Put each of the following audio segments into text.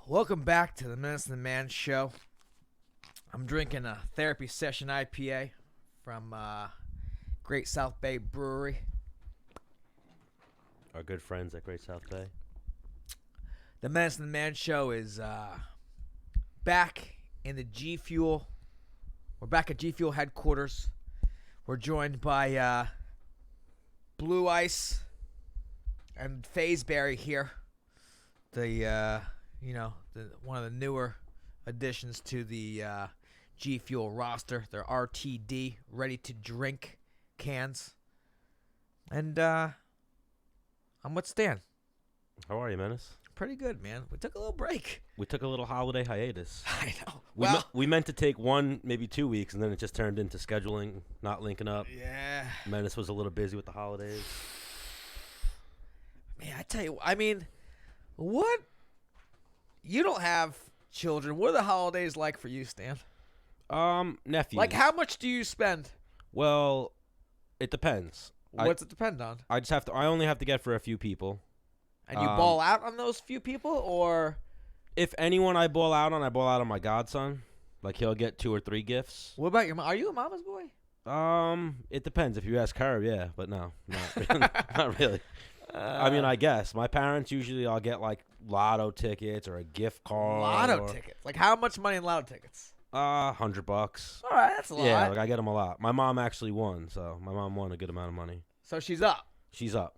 Welcome back to the Menace and the Man Show. I'm drinking a therapy session IPA from Great South Bay Brewery. Our good friends at Great South Bay. The Menace and the Man Show is back in the G Fuel. We're back at G Fuel headquarters. We're joined by Blue Ice and Fazeberry here. One of the newer additions to the G Fuel roster. They're RTD, ready to drink cans. And I'm with Stan. How are you, Menace? Pretty good, man. We took a little break. We took a little holiday hiatus. I know. We meant to take 1, maybe 2 weeks, and then it just turned into scheduling, not linking up. Yeah. Menace was a little busy with the holidays. Man, I tell you, what? You don't have children. What are the holidays like for you, Stan? Nephews. Like, how much do you spend? Well, it depends. What's it depend on? I only have to get for a few people. And you ball out on those few people, or? If anyone I ball out on my godson. Like, he'll get 2 or 3 gifts. What about your mom? Are you a mama's boy? It depends. If you ask her, yeah. But no, not really. I guess. My parents usually I'll get, like, lotto tickets or a gift card. Lotto tickets? Like, how much money in lotto tickets? $100. All right, that's a lot. Yeah, like, I get them a lot. My mom actually won, so my mom won a good amount of money. So she's up? She's up.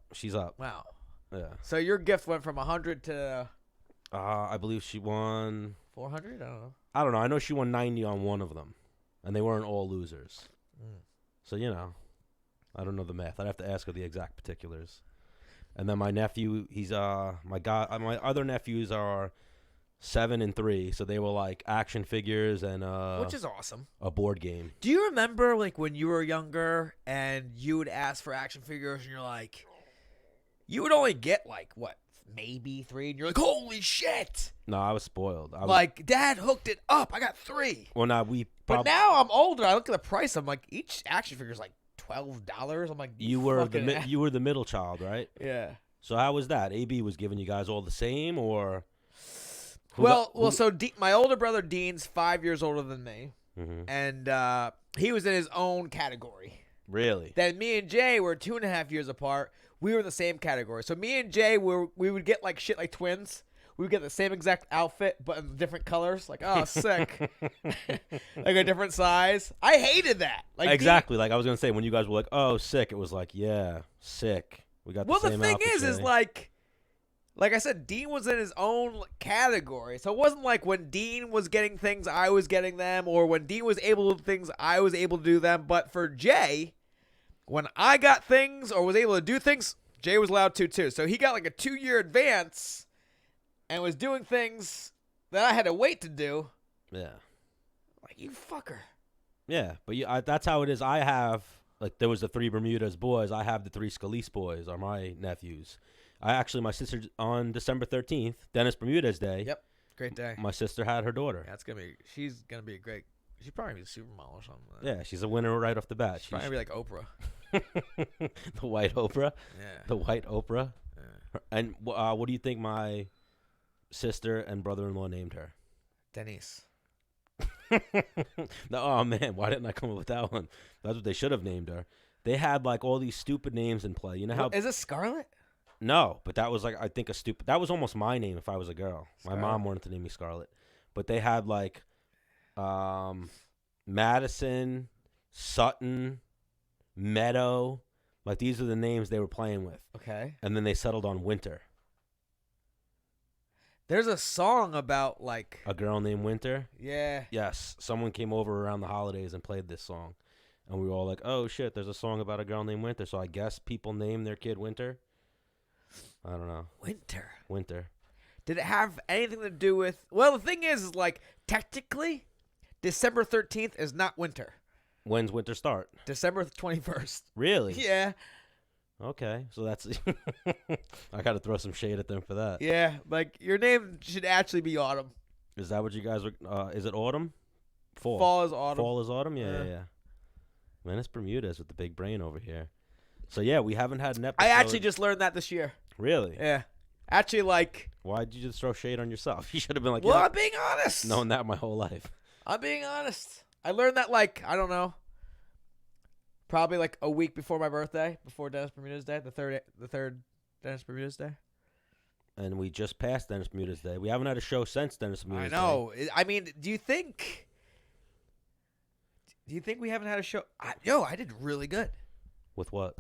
Wow. Yeah. So your gift went from 100 to... I believe she won... 400? I don't know. I don't know. I know she won 90 on one of them, and they weren't all losers. So, I don't know the math. I'd have to ask her the exact particulars. And then my nephew, he's my other nephews are 7 and 3, so they were like action figures and which is awesome. A board game. Do you remember like when you were younger and you would ask for action figures and you're like, you would only get like what, maybe 3, and you're like, holy shit! No, I was spoiled. Dad hooked it up. I got 3. Well, but now I'm older. I look at the price. I'm like, each action figure's like $12. I'm like, you were the middle child, right? Yeah. So how was that? AB was giving you guys all the same, or? So my older brother Dean's 5 years older than me, and he was in his own category. Really? Then me and Jay were 2.5 years apart. We were in the same category. So me and Jay we would get like shit like twins. We would get the same exact outfit, but in different colors. Like, oh, sick. Like a different size. I hated that. Like exactly. Like I was gonna say, when you guys were like, "Oh, sick," it was like, "Yeah, sick." We got the same outfit. Well, the thing is like I said, Dean was in his own category. So it wasn't like when Dean was getting things, I was getting them, or when Dean was able to do things, I was able to do them. But for Jay, when I got things or was able to do things, Jay was allowed to too. So he got like a 2-year advance and was doing things that I had to wait to do. Yeah. Like, you fucker. Yeah, but that's how it is. I have, like, there was the 3 Bermudez boys. I have the 3 Scalise boys are my nephews. My sister, on December 13th, Dennis Bermudez Day. Yep, great day. My sister had her daughter. Yeah, she's going to be a great, she's probably going to be a supermodel or something. Yeah, she's a winner right off the bat. She's probably going to be like Oprah. The white Oprah? Yeah. The white Oprah? Yeah. And what do you think my sister and brother-in-law named her? Denise. No, oh man, why didn't I come up with that one? That's what they should have named her. They had like all these stupid names in play. You know how? Is it Scarlett? No, but that was like, I think that was almost my name if I was a girl. Scarlett. My mom wanted to name me Scarlett, but they had like Madison, Sutton, Meadow. Like these are the names they were playing with. Okay. And then they settled on Winter. There's a song about like a girl named Winter. Yeah. Yes, someone came over around the holidays and played this song, and we were all like, "Oh shit, there's a song about a girl named Winter." So I guess people name their kid Winter. I don't know. Winter. Did it have anything to do with? Well, the thing is like technically, December 13th is not winter. When's winter start? December 21st. Really? Yeah. Okay, so that's I got to throw some shade at them for that. Yeah, like your name should actually be Autumn. Is that what you guys were? Is it autumn? Fall. Fall is autumn. Fall is autumn. Yeah. Man, it's Bermudez with the big brain over here. So yeah, we haven't had an episode. I actually just learned that this year. Really? Yeah. Actually, like, Why'd you just throw shade on yourself? You should have been like, well, yeah, I'm being honest. known that my whole life. I'm being honest. I learned that, like, I don't know, probably like a week before my birthday, before Dennis Bermudez Day, the third Dennis Bermudez Day. And we just passed Dennis Bermudez Day. We haven't had a show since Dennis Bermudez Day. I know. I mean, do you think we haven't had a show? I did really good. With what?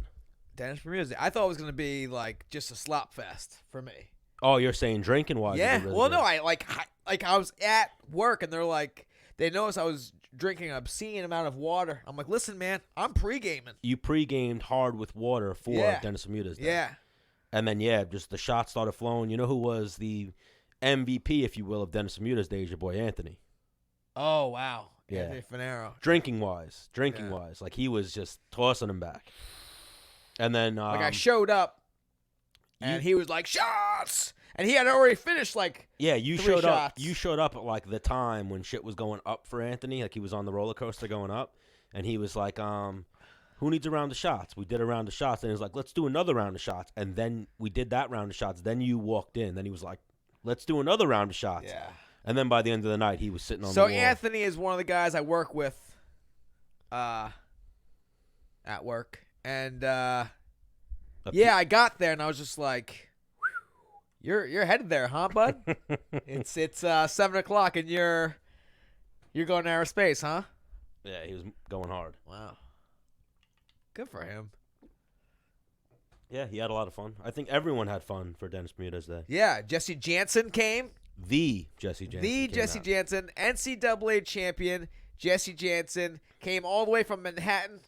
Dennis Bermudez Day. I thought it was going to be, like, just a slop fest for me. Oh, you're saying drinking wise? Yeah. Really Well, good. no, I was at work, and they're like, they noticed I was drinking an obscene amount of water. I'm like, listen, man, I'm pre-gaming. You pre-gamed hard with water for Yeah. Dennis Bermudez Day. Yeah. And then, just the shots started flowing. You know who was the MVP, if you will, of Dennis Bermudez Day? Is your boy Anthony. Oh, wow. Yeah. Anthony Fedor. Drinking-wise. Like, he was just tossing him back. And then... Like, I showed up, and he was like, shots! And he had already finished, like, yeah, you 3 showed up. shots. You showed up at, like, the time when shit was going up for Anthony. Like, he was on the roller coaster going up. And he was like, who needs a round of shots? We did a round of shots. And he was like, let's do another round of shots. And then we did that round of shots. Then you walked in. Then he was like, let's do another round of shots. Yeah. And then by the end of the night, he was sitting on the So wall. Anthony is one of the guys I work with at work. And, I got there, and I was just like, you're headed there, huh, bud? It's 7 o'clock, and you're going to aerospace, huh? Yeah, he was going hard. Wow. Good for him. Yeah, he had a lot of fun. I think everyone had fun for Dennis Bermudez Day. Yeah, Jesse Jansen came. The Jesse Jansen. NCAA champion Jesse Jansen came all the way from Manhattan.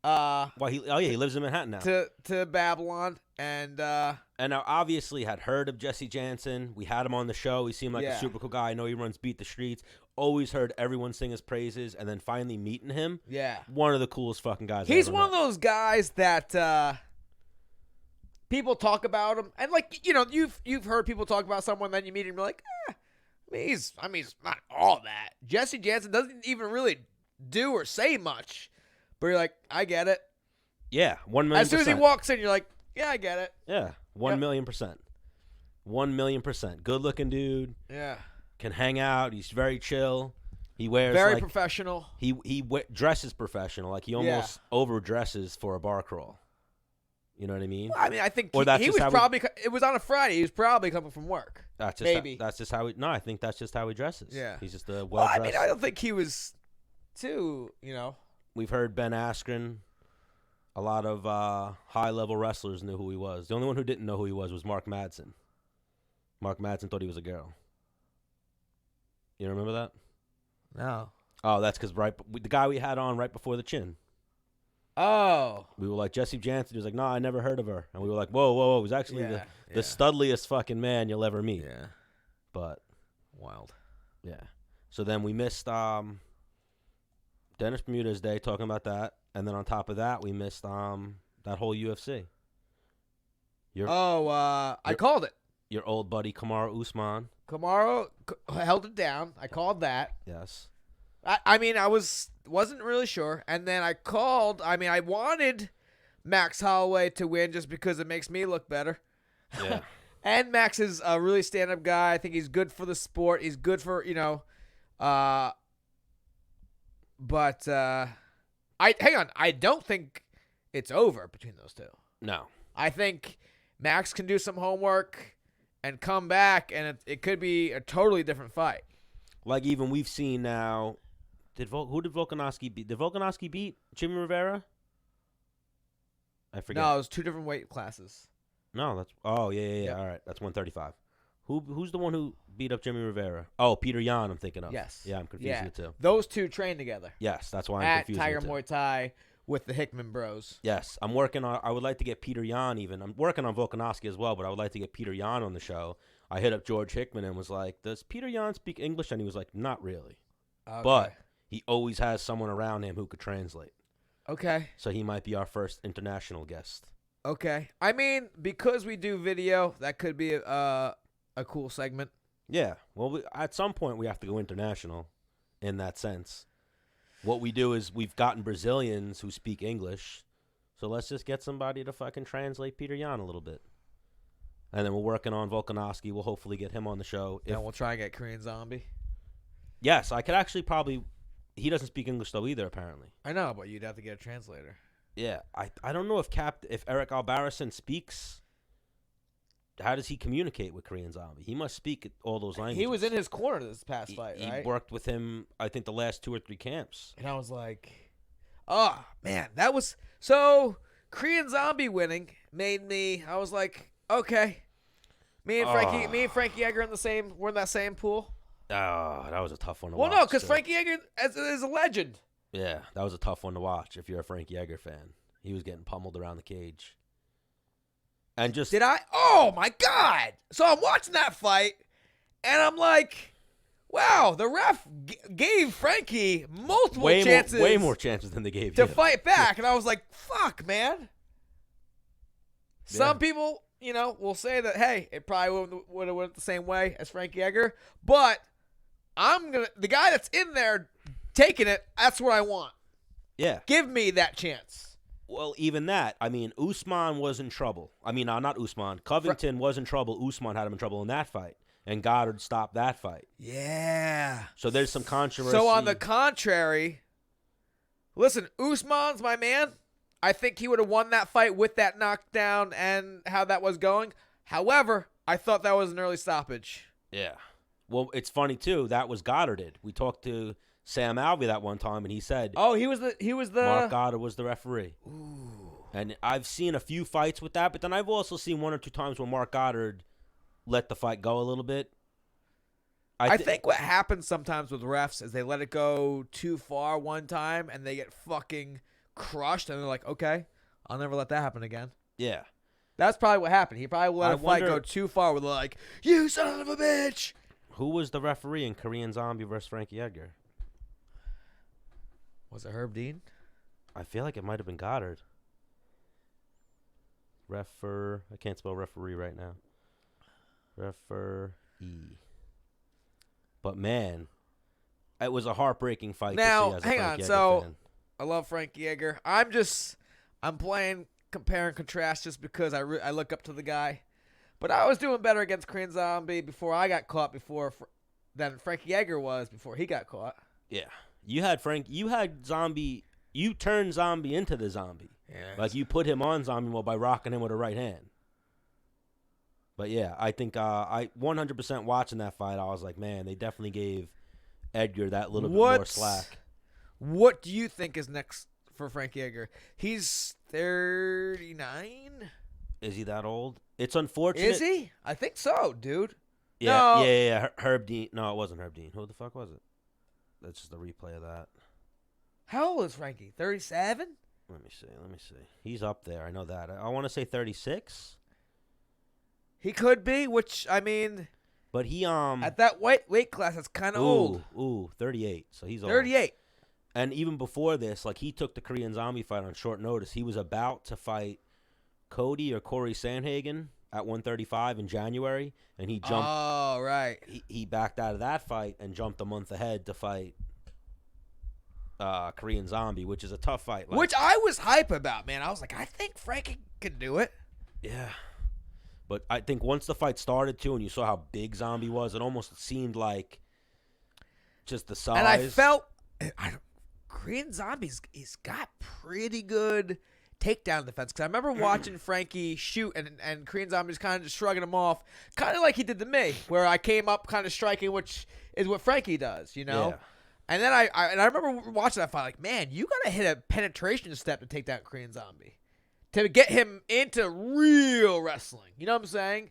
He lives in Manhattan now. To Babylon, and I obviously had heard of Jesse Jansen. We had him on the show. He seemed like a super cool guy. I know he runs Beat the Streets. Always heard everyone sing his praises, and then finally meeting him. Yeah, one of the coolest fucking guys. He's one of those guys that people talk about him, and like you've heard people talk about someone, then you meet him, you're like, he's not all that. Jesse Jansen doesn't even really do or say much. But you're like, I get it. Yeah, 1,000,000%. As soon as he walks in, you're like, yeah, I get it. Yeah, 1,000,000%. 1,000,000%. Good looking dude. Yeah. Can hang out. He's very chill. He wears very professional. He dresses professional. Like he almost overdresses for a bar crawl. You know what I mean? Well, I mean, I think it was on a Friday. He was probably coming from work. That's just how he. No, I think that's just how he dresses. Yeah. He's just a well-dressed. Well, I mean, I don't think he was too. We've heard Ben Askren. A lot of high-level wrestlers knew who he was. The only one who didn't know who he was Mark Madsen. Mark Madsen thought he was a girl. You remember that? No. Oh, that's because the guy we had on right before the chin. Oh. We were like, Jesse Jansen. He was like, no, I never heard of her. And we were like, whoa. It was actually the studliest fucking man you'll ever meet. Yeah. But. Wild. Yeah. So then we missed Dennis Bermudez Day, talking about that. And then on top of that, we missed that whole UFC. I called it. Your old buddy Kamaru Usman. Kamaru held it down. I called that. Yes. I mean, I wasn't really sure. And then I called. I mean, I wanted Max Holloway to win just because it makes me look better. Yeah. And Max is a really stand-up guy. I think he's good for the sport. He's good for, but hang on. I don't think it's over between those two. No. I think Max can do some homework and come back, and it could be a totally different fight. Like even we've seen now, who did Volkanovski beat? Did Volkanovski beat Jimmy Rivera? I forget. No, it was 2 different weight classes. No, that's yeah. All right, that's 135. Who's the one who beat up Jimmy Rivera? Oh, Peter Yan, I'm thinking of. Yes. Yeah, I'm confusing the two. Those two train together. Yes, that's why I'm at confusing Tiger the two. Muay Thai with the Hickman Bros. Yes, I'm working on. I would like to get Peter Yan even. I'm working on Volkanovski as well, but I would like to get Peter Yan on the show. I hit up George Hickman and was like, "Does Peter Yan speak English?" And he was like, "Not really, but he always has someone around him who could translate." Okay. So he might be our first international guest. Okay. I mean, because we do video, that could be a cool segment. Yeah. Well, at some point we have to go international in that sense. What we do is we've gotten Brazilians who speak English, so let's just get somebody to fucking translate Peter Yan a little bit. And then we're working on Volkanovski. We'll hopefully get him on the show. And we'll try and get Korean Zombie. Yes, I could actually probably. He doesn't speak English though either, apparently. I know, but you'd have to get a translator. Yeah, I don't know if Eric Albarracin speaks. How does he communicate with Korean Zombie? He must speak all those languages. He was in his corner this past fight, right? He worked with him, I think, the last 2 or 3 camps. And I was like, oh, man, that was... So, Korean Zombie winning made me... I was like, okay. Me and Frankie Edgar we're in that same pool. Oh, that was a tough one to watch. Well, no, because Frankie Edgar is a legend. Yeah, that was a tough one to watch if you're a Frankie Edgar fan. He was getting pummeled around the cage. And just... Did I? Oh, my God. So I'm watching that fight, and I'm like, wow, the ref gave Frankie multiple chances. Way more chances than they gave to you. fight back. And I was like, fuck, man. Yeah. Some people, will say that, hey, it probably would have went the same way as Frankie Edgar. But the guy that's in there taking it, that's what I want. Yeah. Give me that chance. Well, even that. I mean, Usman was in trouble. I mean, not Usman. Covington was in trouble. Usman had him in trouble in that fight. And Goddard stopped that fight. Yeah. So there's some controversy. So on the contrary, listen, Usman's my man. I think he would have won that fight with that knockdown and how that was going. However, I thought that was an early stoppage. Yeah. Well, it's funny, too. That was Goddarded. We talked to Sam Alvey that one time, and he said... Oh, he was the... Marc Goddard was the referee. Ooh. And I've seen a few fights with that, but then I've also seen 1 or 2 times where Marc Goddard let the fight go a little bit. I think what happens sometimes with refs is they let it go too far one time, and they get fucking crushed, and they're like, okay, I'll never let that happen again. Yeah. That's probably what happened. He probably let a fight go too far where they're like, you son of a bitch! Who was the referee in Korean Zombie versus Frankie Edgar? Was it Herb Dean? I feel like it might have been Goddard. I can't spell referee right now. Referee. But man, it was a heartbreaking fight now, to see as a hang Frankie on. Edgar So, fan. I love Frankie Edgar. I'm playing compare and contrast just because I look up to the guy. But I was doing better against Korean Zombie before I got caught than Frankie Edgar was before he got caught. Yeah. You had Zombie, you turned Zombie into the Zombie. Yeah. Like you put him on Zombie mode by rocking him with a right hand. But yeah, I think I 100% watching that fight, I was like, man, they definitely gave Edgar that little bit more slack. What do you think is next for Frankie Edgar? He's 39? Is he that old? It's unfortunate. Is he? I think so, dude. Yeah, No. yeah. Herb Dean. No, it wasn't Herb Dean. Who the fuck was it? That's just a replay of that. How old is Frankie? 37? Let me see. He's up there. I know that. I want to say 36. He could be, which, I mean... But he, at that weight class, that's kind of old. Ooh, 38. So he's old. 38. And even before this, like, he took the Korean Zombie fight on short notice. He was about to fight Cody or Corey Sandhagen at 135 in January, and he jumped. Oh, right. He backed out of that fight and jumped a month ahead to fight Korean Zombie, which is a tough fight. Like, which I was hype about, man. I was like, I think Frankie could do it. Yeah. But I think once the fight started, too, and you saw how big Zombie was, it almost seemed like just the size. And I felt Korean Zombie's he's got pretty good takedown defense. Because I remember watching Frankie shoot, and Korean Zombie's kind of just shrugging him off, kind of like he did to me, where I came up kind of striking, which is what Frankie does, you know? Yeah. And then I remember watching that fight, like, man, you got to hit a penetration step to take down Korean Zombie. To get him into real wrestling. You know what I'm saying?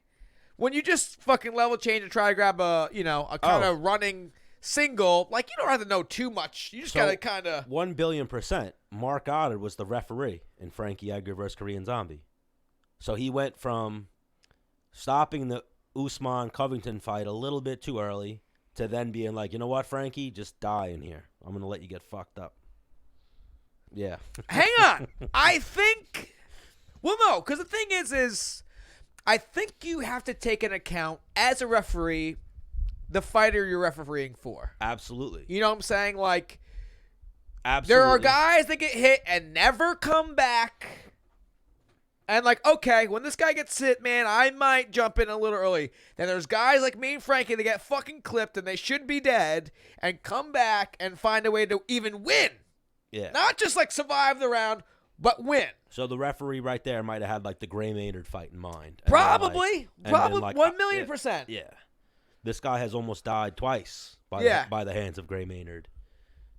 When you just fucking level change and try to grab a kind of running single, like, you don't have to know too much. You just got to kind of... 1,000,000,000%. Marc Goddard was the referee in Frankie Edgar versus Korean Zombie. So he went from stopping the Usman-Covington fight a little bit too early to then being like, you know what, Frankie? Just die in here. I'm going to let you get fucked up. Yeah. Hang on. I think... Well, no, because the thing is I think you have to take into account, as a referee, the fighter you're refereeing for. Absolutely. You know what I'm saying? Like, absolutely. There are guys that get hit and never come back. And like, okay, when this guy gets hit, man, I might jump in a little early. Then there's guys like me and Frankie that get fucking clipped and they should be dead and come back and find a way to even win. Yeah. Not just like survive the round, but win. So the referee right there might have had like the Gray Maynard fight in mind. Probably. Probably like, 1,000,000%. Yeah. This guy has almost died twice by the hands of Gray Maynard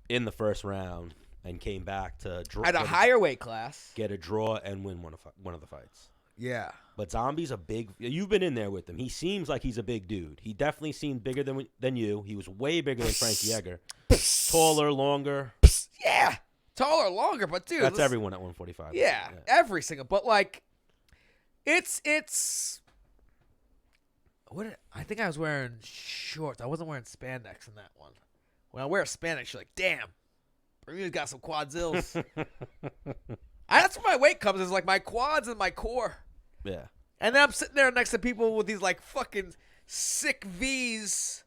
in the first round and came back to draw At a higher weight class. get a draw and win one of the fights. Yeah. But Zombie's a big. You've been in there with him. He seems like he's a big dude. He definitely seemed bigger than you. He was way bigger than Frankie Edgar. Taller, longer. Yeah. Taller, longer, but dude. That's everyone at 145. Yeah, every single. But like, it's. I think I was wearing shorts. I wasn't wearing spandex in that one. When I wear spandex, you're like, damn, Bermuda's got some quadzills. That's where my weight comes, is like my quads and my core. Yeah. And then I'm sitting there next to people with these like fucking sick V's,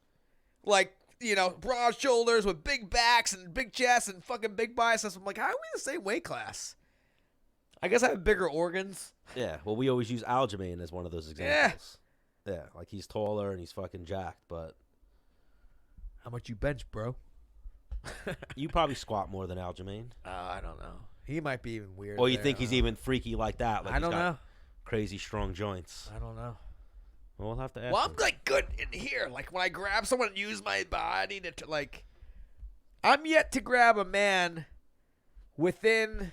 like, you know, broad shoulders with big backs and big chests and fucking big biceps. I'm like, how are we the same weight class? I guess I have bigger organs. Yeah. Well, we always use Aljamain as one of those examples. Yeah. Like he's taller and he's fucking jacked, but. How much you bench, bro? You probably squat more than Aljamain. I don't know. He might be even weird. Or you think he's even freaky like that? Like I don't know. Crazy strong joints. I don't know. Well, we'll have to ask. Well, him. I'm like good in here. Like when I grab someone and use my body to like. I'm yet to grab a man within,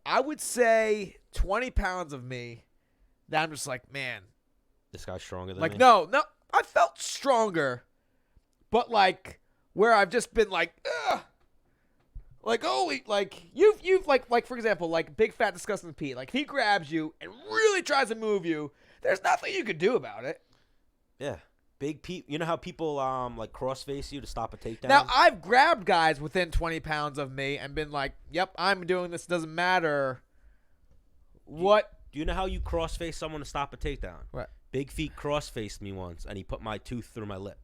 I would say, 20 pounds of me that I'm just like, man. This guy's stronger than like, me. No. I felt stronger, but like where I've just been like, ugh. Like, holy, like, you've like, for example, like, Big Fat Disgusting Pete. Like, if he grabs you and really tries to move you, there's nothing you could do about it. Yeah. Big Pete. You know how people, like, cross-face you to stop a takedown? Now, I've grabbed guys within 20 pounds of me and been like, yep, I'm doing this. Doesn't matter what. Do you know how you cross-face someone to stop a takedown? Right. Big Feet cross-faced me once, and he put my tooth through my lip.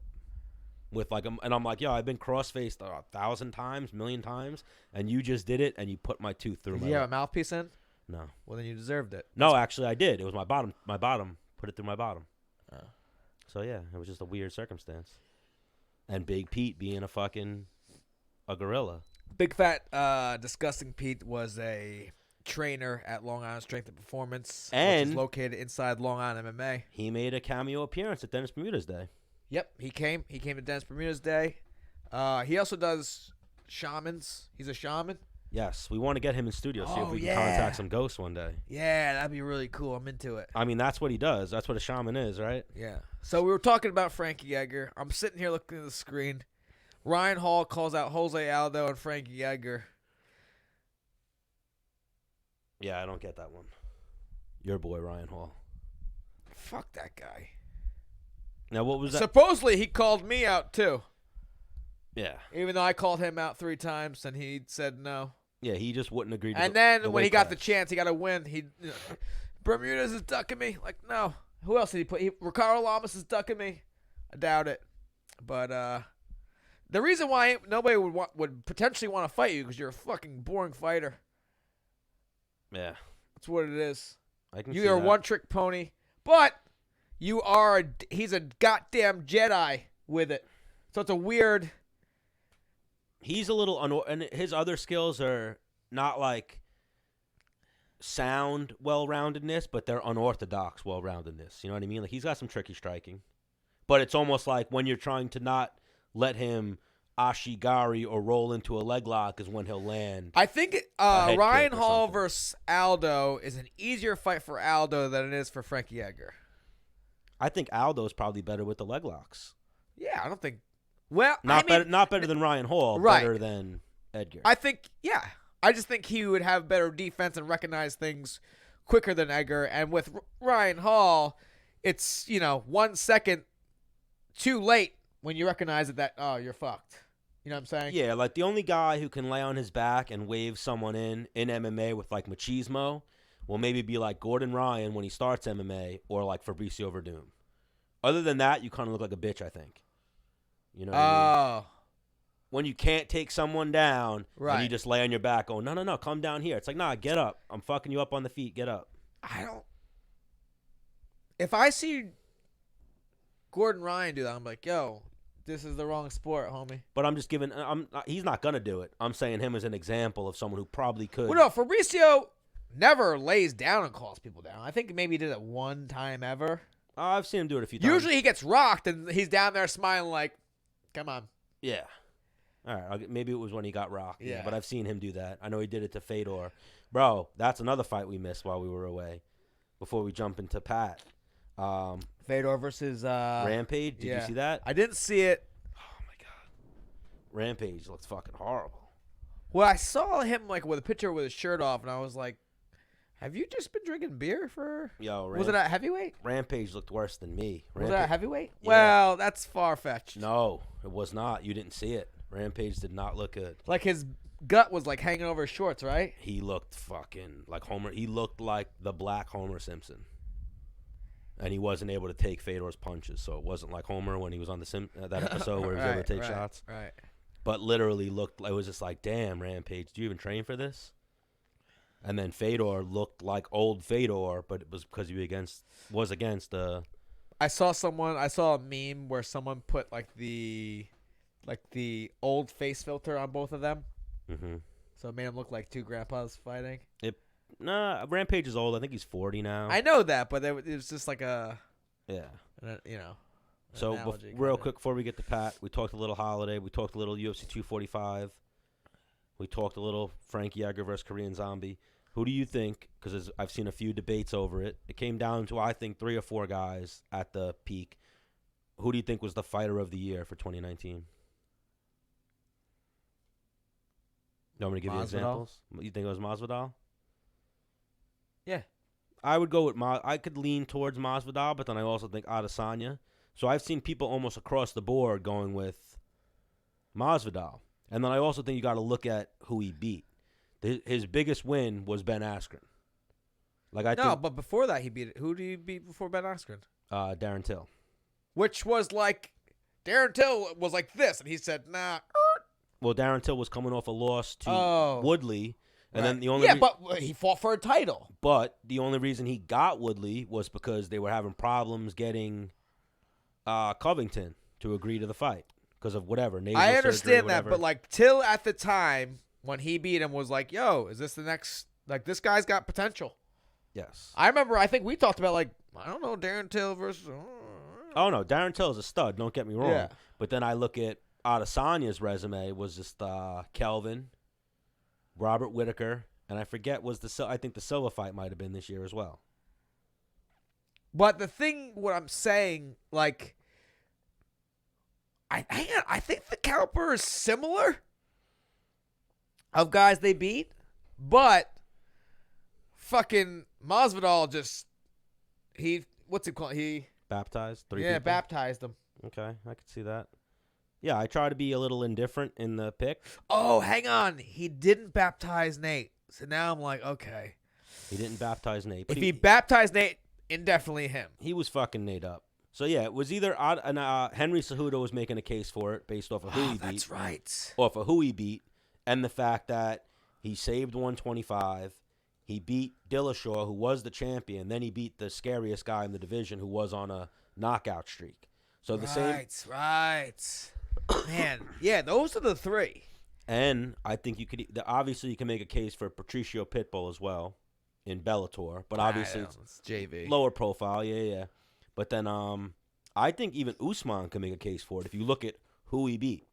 With like, and I'm like, yo, I've been cross-faced 1,000 times, 1,000,000 times, and you just did it, and you put my tooth through my lip. Did you have a mouthpiece in? No. Well, then you deserved it. No, actually, I did. It was my bottom. My bottom. Put it through my bottom. Oh. So, yeah, it was just a weird circumstance. And Big Pete being a gorilla. Big Fat Disgusting Pete was a trainer at Long Island Strength and Performance, which is located inside Long Island MMA. He made a cameo appearance at Dennis Bermudez Day. Yep, he came. He came to Dennis Bermudez Day. He also does shamans. He's a shaman. Yes, we want to get him in studio, see if we can contact some ghosts one day. Yeah, that'd be really cool. I'm into it. I mean, that's what he does. That's what a shaman is, right? Yeah. So we were talking about Frankie Edgar. I'm sitting here looking at the screen. Ryan Hall calls out Jose Aldo and Frankie Edgar. Yeah, I don't get that one. Your boy, Ryan Hall. Fuck that guy. Now, what was that? Supposedly, he called me out, too. Yeah. Even though I called him out 3 times, and he said no. Yeah, he just wouldn't agree to And then when he got the chance, he got to win. Bermudez is ducking me. Like, no. Who else did he put? Ricardo Lamas is ducking me. I doubt it. But the reason why nobody would potentially want to fight you because you're a fucking boring fighter. Yeah. That's what it is. I can You see are a that. one-trick pony, but he's a goddamn Jedi with it. So it's a weird. He's a little and his other skills are not like sound well-roundedness, but they're unorthodox well-roundedness. You know what I mean? Like he's got some tricky striking, but it's almost like when you're trying to not let him ashigari or roll into a leg lock is when he'll land. I think head Ryan kick or Hall something. versus Aldo is an easier fight for Aldo than it is for Frankie Edgar. I think Aldo's probably better with the leg locks. Yeah, I don't think. Well, Not better than Ryan Hall, right. better than Edgar. I think, yeah. I just think he would have better defense and recognize things quicker than Edgar. And with Ryan Hall, it's, 1 second too late when you recognize it that, oh, you're fucked. You know what I'm saying? Yeah, like the only guy who can lay on his back and wave someone in MMA with like machismo will maybe be like Gordon Ryan when he starts MMA or like Fabricio Verdum. Other than that, you kind of look like a bitch, I think. You know what I mean? when you can't take someone down Right. and you just lay on your back going, no, come down here. It's like, nah, get up. I'm fucking you up on the feet. Get up. If I see Gordon Ryan do that, I'm like, yo, this is the wrong sport, homie. But I'm just giving. He's not gonna do it. I'm saying him as an example of someone who probably could. Well, no, Fabricio never lays down and calls people down. I think maybe he did it one time ever. I've seen him do it a few times. Usually he gets rocked and he's down there smiling like, come on. Yeah. All right. Maybe it was when he got rocked. Yeah. But I've seen him do that. I know he did it to Fedor. Bro, that's another fight we missed while we were away. Before we jump into Pat. Fedor versus Rampage. Did you see that? I didn't see it. Oh my god. Rampage looks fucking horrible. Well, I saw him like with a picture with his shirt off, and I was like, "Have you just been drinking beer for?" Was it at heavyweight? Rampage looked worse than me. Was it at heavyweight? Yeah. Well, that's far fetched. No, it was not. You didn't see it. Rampage did not look good. Like his gut was like hanging over his shorts, right? He looked fucking like Homer. He looked like the black Homer Simpson. And he wasn't able to take Fedor's punches, so it wasn't like Homer when he was on that episode where he was able to take shots. Right. But literally it was just like, damn, Rampage, do you even train for this? And then Fedor looked like old Fedor, but it was because he was against. I saw a meme where someone put like the old face filter on both of them. Mm-hmm. So it made them look like two grandpas fighting. Nah, Rampage is old. I think he's 40 now. I know that, but it was just like So real quick before we get to Pat, we talked a little Holiday. We talked a little UFC 245. We talked a little Frankie Edgar versus Korean Zombie. Who do you think, because I've seen a few debates over it, it came down to, I think, 3 or 4 guys at the peak. Who do you think was the fighter of the year for 2019? You want me to give you examples? You think it was Masvidal? Yeah. I would go with I could lean towards Masvidal, but then I also think Adesanya. So I've seen people almost across the board going with Masvidal. And then I also think you got to look at who he beat. His biggest win was Ben Askren. But before that he beat it. Who did he beat before Ben Askren? Darren Till. Which was like, Darren Till was like this, and he said, nah. Well, Darren Till was coming off a loss to Woodley. And then the only but he fought for a title. But the only reason he got Woodley was because they were having problems getting Covington to agree to the fight because of whatever. I understand that, but like Till at the time when he beat him was like, "Yo, is this the next? Like this guy's got potential." Yes. I remember. I think we talked about like I don't know Darren Till versus. Oh no, Darren Till is a stud. Don't get me wrong. Yeah. But then I look at Adesanya's resume was just Kelvin. Robert Whitaker, and I forget I think the Silva fight might have been this year as well. But what I'm saying, like, I think the caliber is similar of guys they beat, but fucking Masvidal what's it called? He baptized 3 people? Baptized him. Okay, I could see that. Yeah, I try to be a little indifferent in the pick. Oh, hang on. He didn't baptize Nate. So now I'm like, okay. He didn't baptize Nate. If he baptized Nate, indefinitely him. He was fucking Nate up. So, yeah, it was either Henry Cejudo was making a case for it based off of who he beat. That's right. Off of who he beat and the fact that he saved 125. He beat Dillashaw, who was the champion. Then he beat the scariest guy in the division who was on a knockout streak. So the same. Right. Man, yeah, those are the 3. And I think you could obviously you can make a case for Patricio Pitbull as well in Bellator, but obviously it's JV lower profile, yeah. But then I think even Usman can make a case for it if you look at who he beat.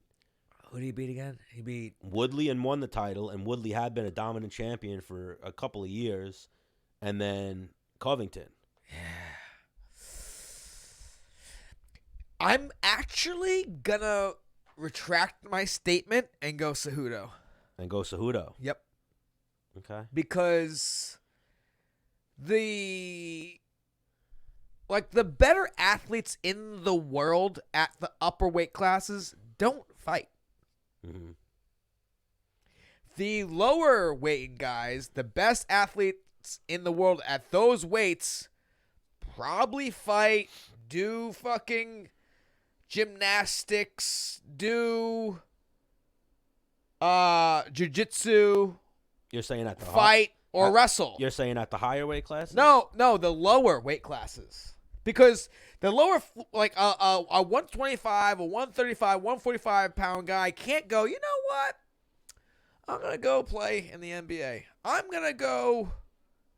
Who did he beat again? He beat Woodley and won the title, and Woodley had been a dominant champion for a couple of years, and then Covington. Yeah. I'm actually gonna retract my statement and go Cejudo. Yep. Okay. Because the better athletes in the world at the upper weight classes don't fight. Mm-hmm. The lower weight guys, the best athletes in the world at those weights, probably fight, do fucking gymnastics, do jiu-jitsu, You're saying at the fight, or wrestle. You're saying at the higher weight classes? No, the lower weight classes. Because the lower, like a 125, a 135, 145 pound guy can't go, you know what? I'm going to go play in the NBA. I'm going to go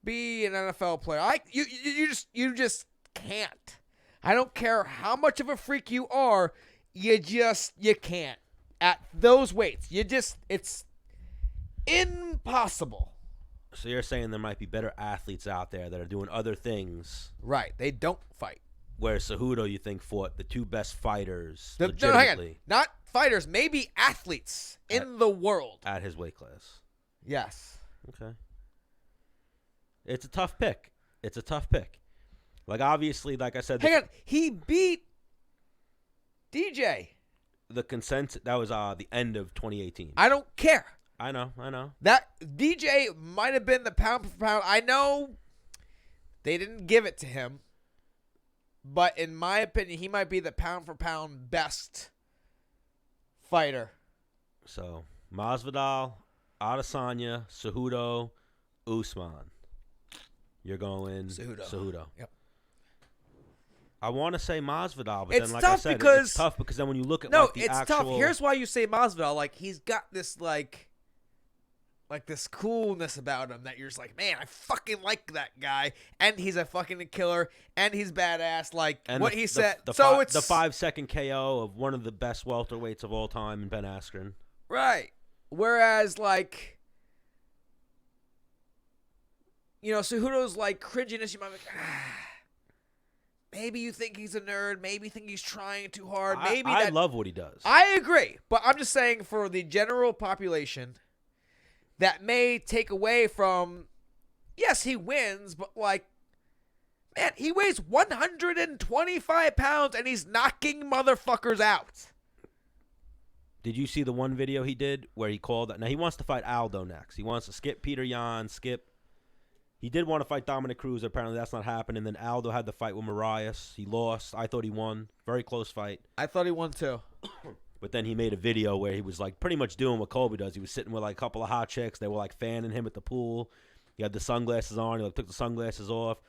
be an NFL player. You just can't. I don't care how much of a freak you are, you can't. At those weights, it's impossible. So you're saying there might be better athletes out there that are doing other things. Right. They don't fight. Whereas Cejudo, you think, fought the two best fighters No, legitimately. Not fighters, maybe athletes in the world. At his weight class. Yes. Okay. It's a tough pick. Like, obviously, like I said. Hang on. He beat DJ. The consent, that was the end of 2018. I don't care. I know. That DJ might have been the pound for pound. I know they didn't give it to him, but in my opinion, he might be the pound for pound best fighter. So, Masvidal, Adesanya, Cejudo, Usman. You're going Cejudo. Yep. I want to say Masvidal, but It's then, like tough I said, because it's tough because then when you look at no, like the it's actual... tough. Here's why you say Masvidal. Like, he's got this like this coolness about him that you're just like, man, I fucking like that guy, and he's a fucking killer, and he's badass. Like and what he said. The so it's it's the 5-second KO of one of the best welterweights of all time in Ben Askren. Right. Whereas like, you know, Cejudo's like cringiness. You might be like, maybe you think he's a nerd. Maybe you think he's trying too hard. Maybe I love what he does. I agree, but I'm just saying for the general population, that may take away from. Yes, he wins, but like, man, he weighs 125 pounds and he's knocking motherfuckers out. Did you see the one video he did where he called? Now he wants to fight Aldo next. He wants to skip Peter Yan, He did want to fight Dominic Cruz. Apparently that's not happening. Then Aldo had the fight with Marias. He lost. I thought he won. Very close fight. I thought he won too. But then he made a video where he was like pretty much doing what Kobe does. He was sitting with like a couple of hot chicks. They were like fanning him at the pool. He had the sunglasses on. He like took the sunglasses off,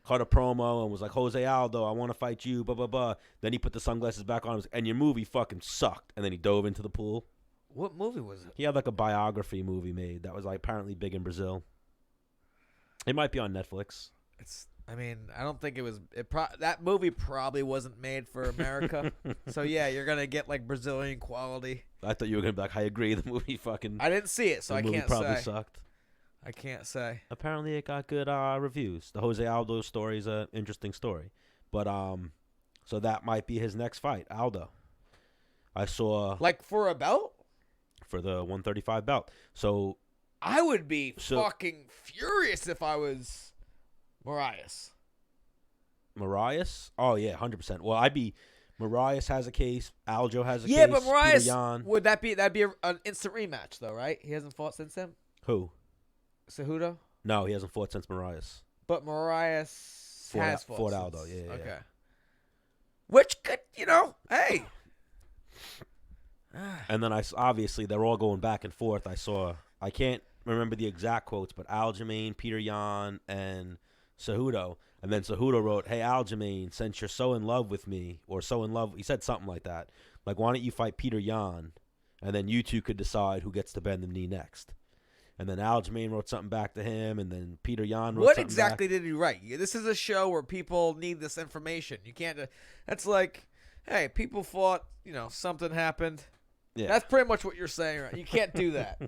cut a promo, and was like, Jose Aldo, I want to fight you, blah, blah, blah. Then he put the sunglasses back on, and your movie fucking sucked. And then he dove into the pool. What movie was it? He had like a biography movie made that was like apparently big in Brazil. It might be on Netflix. I mean, I don't think it was. That movie probably wasn't made for America. So yeah, you're gonna get like Brazilian quality. I thought you were gonna be like, I agree. The movie fucking. I didn't see it, so I can't probably say. Sucked. I can't say. Apparently, it got good reviews. The Jose Aldo story is an interesting story, but so that might be his next fight, Aldo. I saw like for a belt for the 135 belt. So I would be fucking furious if I was Marias. Oh yeah, 100%. Well, I'd be. Marias has a case. Aljo has a case. Yeah, but Marias would that'd be an instant rematch though, right? He hasn't fought since then. Who? Cejudo? No, he hasn't fought since Marias. But Marias has fought Aldo. Yeah. Okay. Which could, hey. And then obviously they're all going back and forth. I can't remember the exact quotes, but Aljamain, Peter Yan, and Cejudo. And then Cejudo wrote, hey, Aljamain, since you're so in love with me, or so in love, he said something like that. Like, why don't you fight Peter Yan, and then you two could decide who gets to bend the knee next. And then Aljamain wrote something back to him, and then Peter Yan wrote what something exactly back. did he write? This is a show where people need this information. You can't, that's like, hey, people fought, something happened. Yeah. That's pretty much what you're saying, right? You can't do that.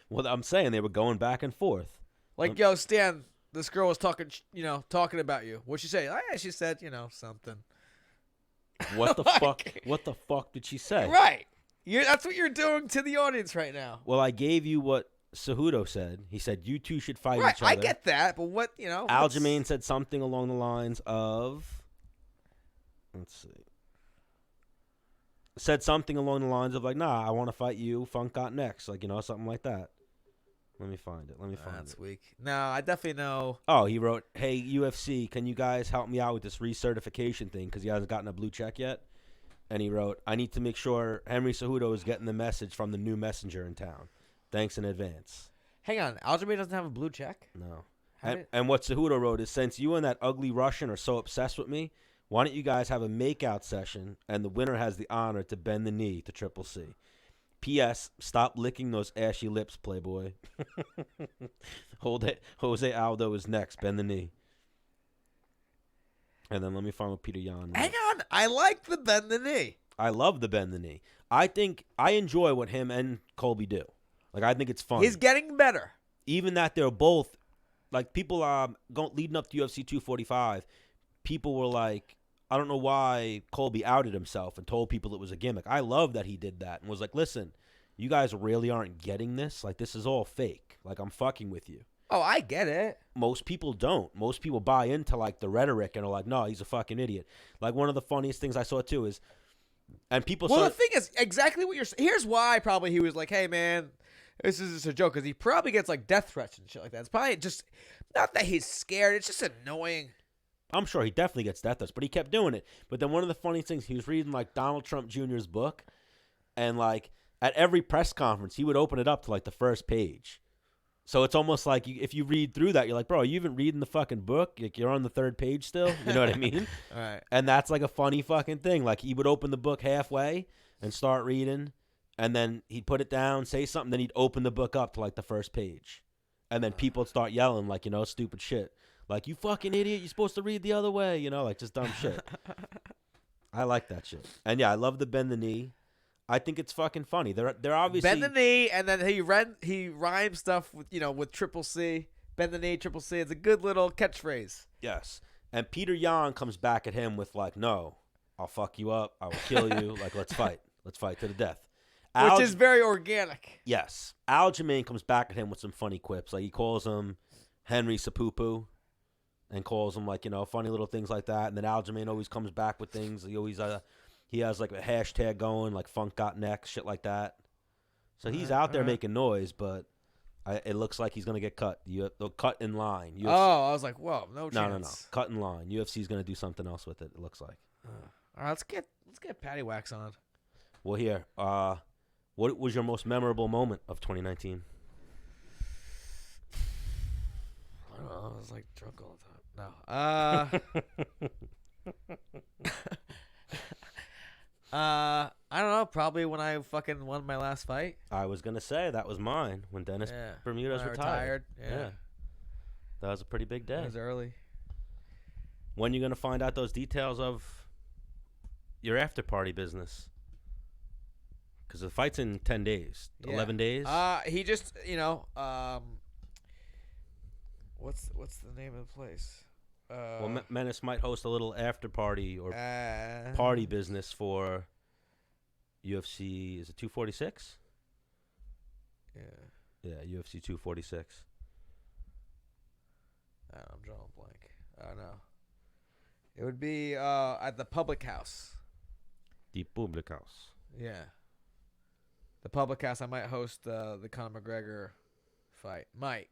Well, I'm saying they were going back and forth. Like, yo, Stan, this girl was talking about you. What'd she say? She said, something. What the fuck? What the fuck did she say? Right. That's what you're doing to the audience right now. Well, I gave you what Cejudo said. He said you two should fight each other. I get that, but what, Aljamain said something along the lines of, let's see. Said something along the lines of like, nah, I want to fight you. Funk got next. Like, something like that. Let me find it. That's weak. No, I definitely know. Oh, he wrote, hey, UFC, can you guys help me out with this recertification thing? Because he hasn't gotten a blue check yet. And he wrote, I need to make sure Henry Cejudo is getting the message from the new messenger in town. Thanks in advance. Hang on. Aljamain doesn't have a blue check? No. How And what Cejudo wrote is, since you and that ugly Russian are so obsessed with me, why don't you guys have a makeout session and the winner has the honor to bend the knee to Triple C. P.S. Stop licking those ashy lips, Playboy. Jose Aldo is next. Bend the knee. And then let me find what Peter Yan. Hang on. I like the bend the knee. I love the bend the knee. I think I enjoy what him and Colby do. Like, I think it's fun. He's getting better. Even that they're both, like, people leading up to UFC 245, people were like, I don't know why Colby outed himself and told people it was a gimmick. I love that he did that and was like, listen, you guys really aren't getting this. Like, this is all fake. Like, I'm fucking with you. Oh, I get it. Most people don't. Most people buy into, like, the rhetoric and are like, no, he's a fucking idiot. Like, one of the funniest things I saw, too, is, and people the thing is, exactly what you're saying. Here's why probably he was like, hey, man, this is just a joke. Because he probably gets, like, death threats and shit like that. It's probably just, not that he's scared. It's just annoying. I'm sure he definitely gets death threats, but he kept doing it. But then one of the funniest things, he was reading, like, Donald Trump Jr.'s book, and, like, at every press conference, he would open it up to, like, the first page. So it's almost like if you read through that, you're like, bro, are you even reading the fucking book? Like, you're on the third page still? You know what I mean? All right. And that's, like, a funny fucking thing. Like, he would open the book halfway and start reading, and then he'd put it down, say something, then he'd open the book up to, like, the first page. And then people would start yelling, like, you know, stupid shit. Like, you fucking idiot, you're supposed to read the other way, you know, like, just dumb shit. I like that shit. And, yeah, I love the bend the knee. I think it's fucking funny. They're obviously... Bend the knee, and then he rhymes stuff with, you know, with Triple C. Bend the knee, Triple C. It's a good little catchphrase. Yes. And Peter Yan comes back at him with, like, no, I'll fuck you up. I will kill you. Like, let's fight. Let's fight to the death. Which is very organic. Yes. Aljamain comes back at him with some funny quips. Like, he calls him Henry Cejudo. And calls him, like, you know, funny little things like that. And then Aljamain always comes back with things. He always, he has, like, a hashtag going, like, Funk got next, shit like that. So he's out there making noise, but it looks like he's going to get cut. They'll cut in line. UFC, I was like, whoa, no chance. No. Cut in line. UFC's going to do something else with it, it looks like. All right, let's get Patty Wax on. Well, here, what was your most memorable moment of 2019? I don't know. I was, like, drunk all the time. No. I don't know. Probably when I fucking won my last fight. I was gonna say that was mine when Dennis Bermudez retired. Yeah, that was a pretty big day. It was early. When you gonna find out those details of your after party business? Because the fight's in 10 days, 11 days. He just, you know, what's the name of the place? Well, Menace might host a little after party or party business for UFC. Is it 246? Yeah, UFC 246. I'm drawing a blank. I don't know. It would be at the Public House. The Public House. Yeah. The Public House. I might host the Conor McGregor fight. Might.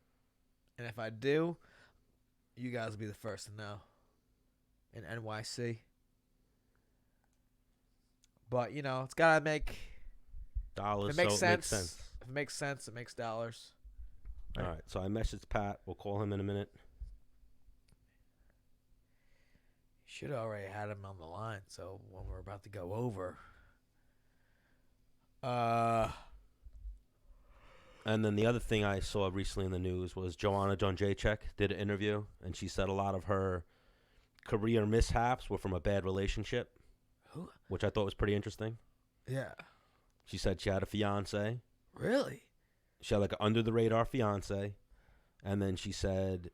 And if I do, you guys will be the first to know. In NYC. But, you know, it's got to make dollars. If it makes so sense. It makes sense. If it makes sense, it makes dollars. All right. So I messaged Pat. We'll call him in a minute. Should have already had him on the line. So when we're about to go over. And then the other thing I saw recently in the news was Joanna Jedrzejczyk did an interview, and she said a lot of her career mishaps were from a bad relationship, which I thought was pretty interesting. Yeah. She said she had a fiance. Really? She had like an under-the-radar fiance, and then she said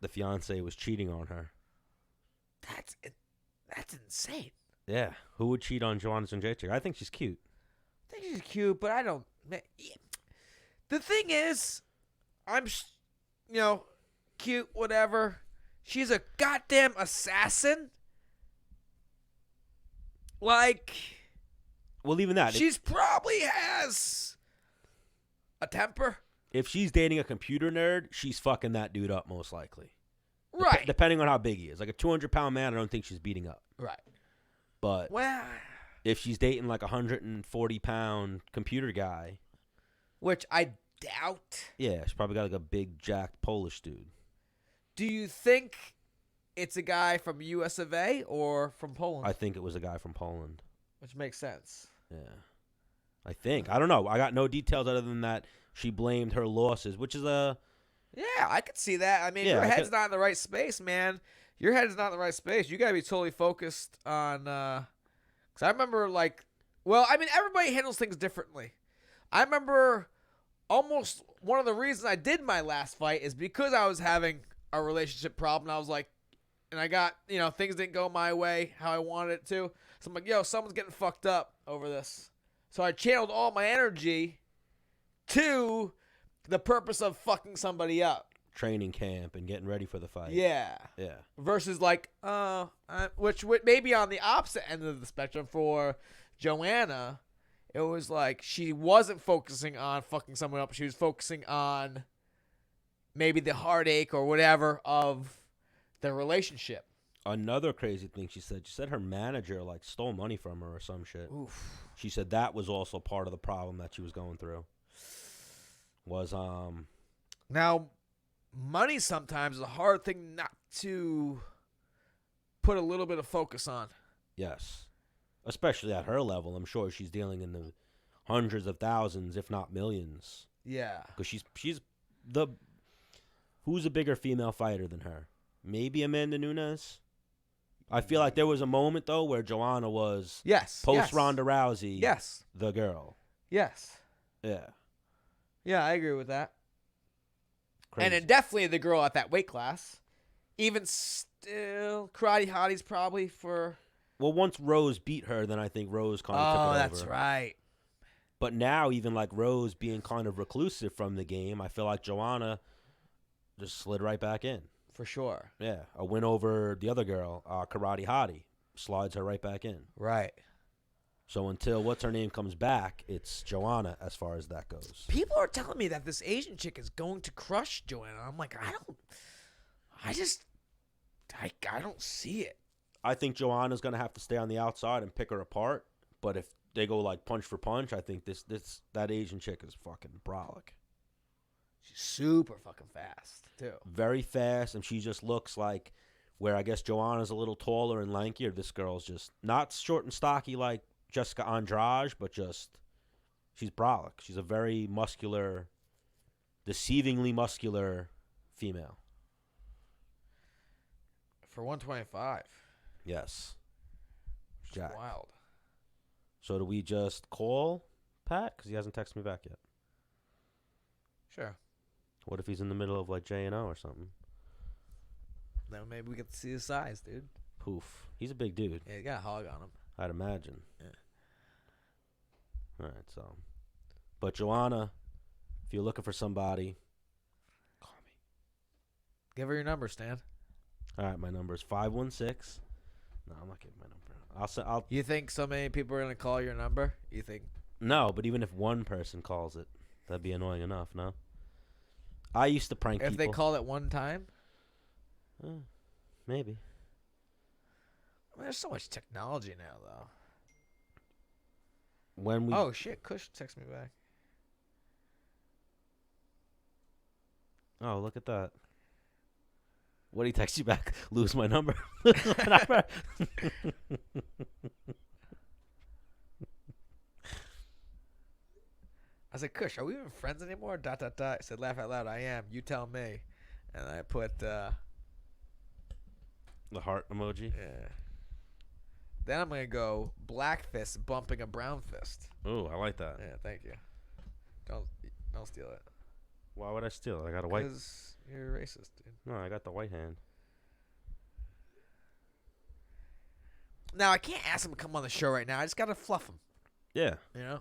the fiance was cheating on her. That's insane. Yeah. Who would cheat on Joanna Jedrzejczyk? I think she's cute. I think she's cute, but I don't... The thing is, I'm, you know, cute, whatever. She's a goddamn assassin. Like... Well, even that. She's probably has a temper. If she's dating a computer nerd, she's fucking that dude up most likely. Right. Depending on how big he is. Like a 200-pound man, I don't think she's beating up. Right. But well, If she's dating like a 140-pound computer guy, which I doubt. yeah, she's probably got like a big jacked Polish dude. Do you think it's a guy from US of A or from Poland? I think it was a guy from Poland. Which makes sense. Yeah. I think. I don't know. I got no details other than that she blamed her losses, which is a... Yeah, I could see that. I mean, Yeah, your head's not in the right space, man. Your head is not in the right space. You got to be totally focused on... Because I remember, like... Well, I mean, everybody handles things differently. I remember almost one of the reasons I did my last fight is because I was having a relationship problem. I was like... And I got, things didn't go my way, how I wanted it to. So I'm like, yo, someone's getting fucked up over this. So I channeled all my energy to the purpose of fucking somebody up. Training camp and getting ready for the fight. Yeah. Yeah. Versus like, which may be on the opposite end of the spectrum for Joanna. It was like she wasn't focusing on fucking someone up. She was focusing on maybe the heartache or whatever of the relationship. Another crazy thing she said her manager like stole money from her or some shit. Oof. She said that was also part of the problem that she was going through. Was Now, money sometimes is a hard thing not to put a little bit of focus on. Yes. Especially at her level. I'm sure she's dealing in the hundreds of thousands, if not millions. Yeah. Because she's the... Who's a bigger female fighter than her? Maybe Amanda Nunes? I feel like there was a moment, though, where Joanna was... Yes. Post-Ronda Rousey. Yes. The girl. Yes. Yeah. Yeah, I agree with that. Crazy. And then definitely the girl at that weight class. Even still, Karate Hotties probably for... Well, once Rose beat her, then I think Rose kind of took it over. Oh, that's right. But now, even like Rose being kind of reclusive from the game, I feel like Joanna just slid right back in. For sure. Yeah, a win over the other girl, Karate Hottie, slides her right back in. Right. So until what's-her-name comes back, it's Joanna as far as that goes. People are telling me that this Asian chick is going to crush Joanna. I'm like, I don't see it. I think Joanna's going to have to stay on the outside and pick her apart. But if they go like punch for punch, I think that Asian chick is fucking brolic. She's super fucking fast, too. Very fast, and she just looks like where I guess Joanna's a little taller and lankier. This girl's just not short and stocky like Jessica Andrade, but just she's brolic. She's a very muscular, deceivingly muscular female. For 125. Yes. Jack. Wild. So do we just call Pat? Because he hasn't texted me back yet. Sure. What if he's in the middle of like J&O or something? Then maybe we get to see his size, dude. Poof. He's a big dude. Yeah, he got a hog on him. I'd imagine. Yeah. All right, so. But Joanna, if you're looking for somebody, call me. Give her your number, Stan. All right, my number is 516. No, I'm not giving my number. I'll. You think so many people are going to call your number? You think? No, but even if one person calls it, that'd be annoying enough, no? I used to prank people. If they call it one time? Maybe. I mean, there's so much technology now, though. When we... Oh, shit. Kush text me back. Oh, look at that. What did he text you back? Lose my number. I said, Kush, are we even friends anymore? ... I said, laugh out loud. I am. You tell me. And I put, the heart emoji? Yeah. Then I'm going to go black fist bumping a brown fist. Ooh, I like that. Yeah, thank you. Don't steal it. Why would I steal it? I got a white... Because you're racist, dude. No, I got the white hand. Now, I can't ask him to come on the show right now. I just got to fluff him. Yeah. You know?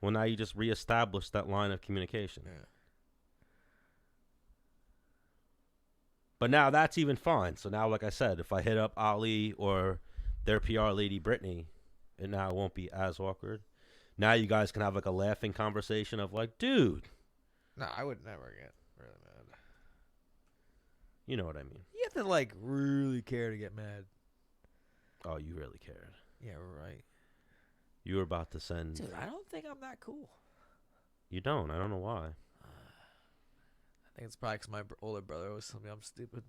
Well, now you just reestablished that line of communication. Yeah. But now that's even fine. So now, like I said, if I hit up Ali or their PR lady, Brittany, it now won't be as awkward. Now you guys can have like a laughing conversation of like, dude. No, I would never get really mad. You know what I mean. You have to, like, really care to get mad. Oh, you really cared. Yeah, right. You were about to send. Dude, I don't think I'm that cool. You don't. I don't know why. I think it's probably because my older brother always told me I'm stupid.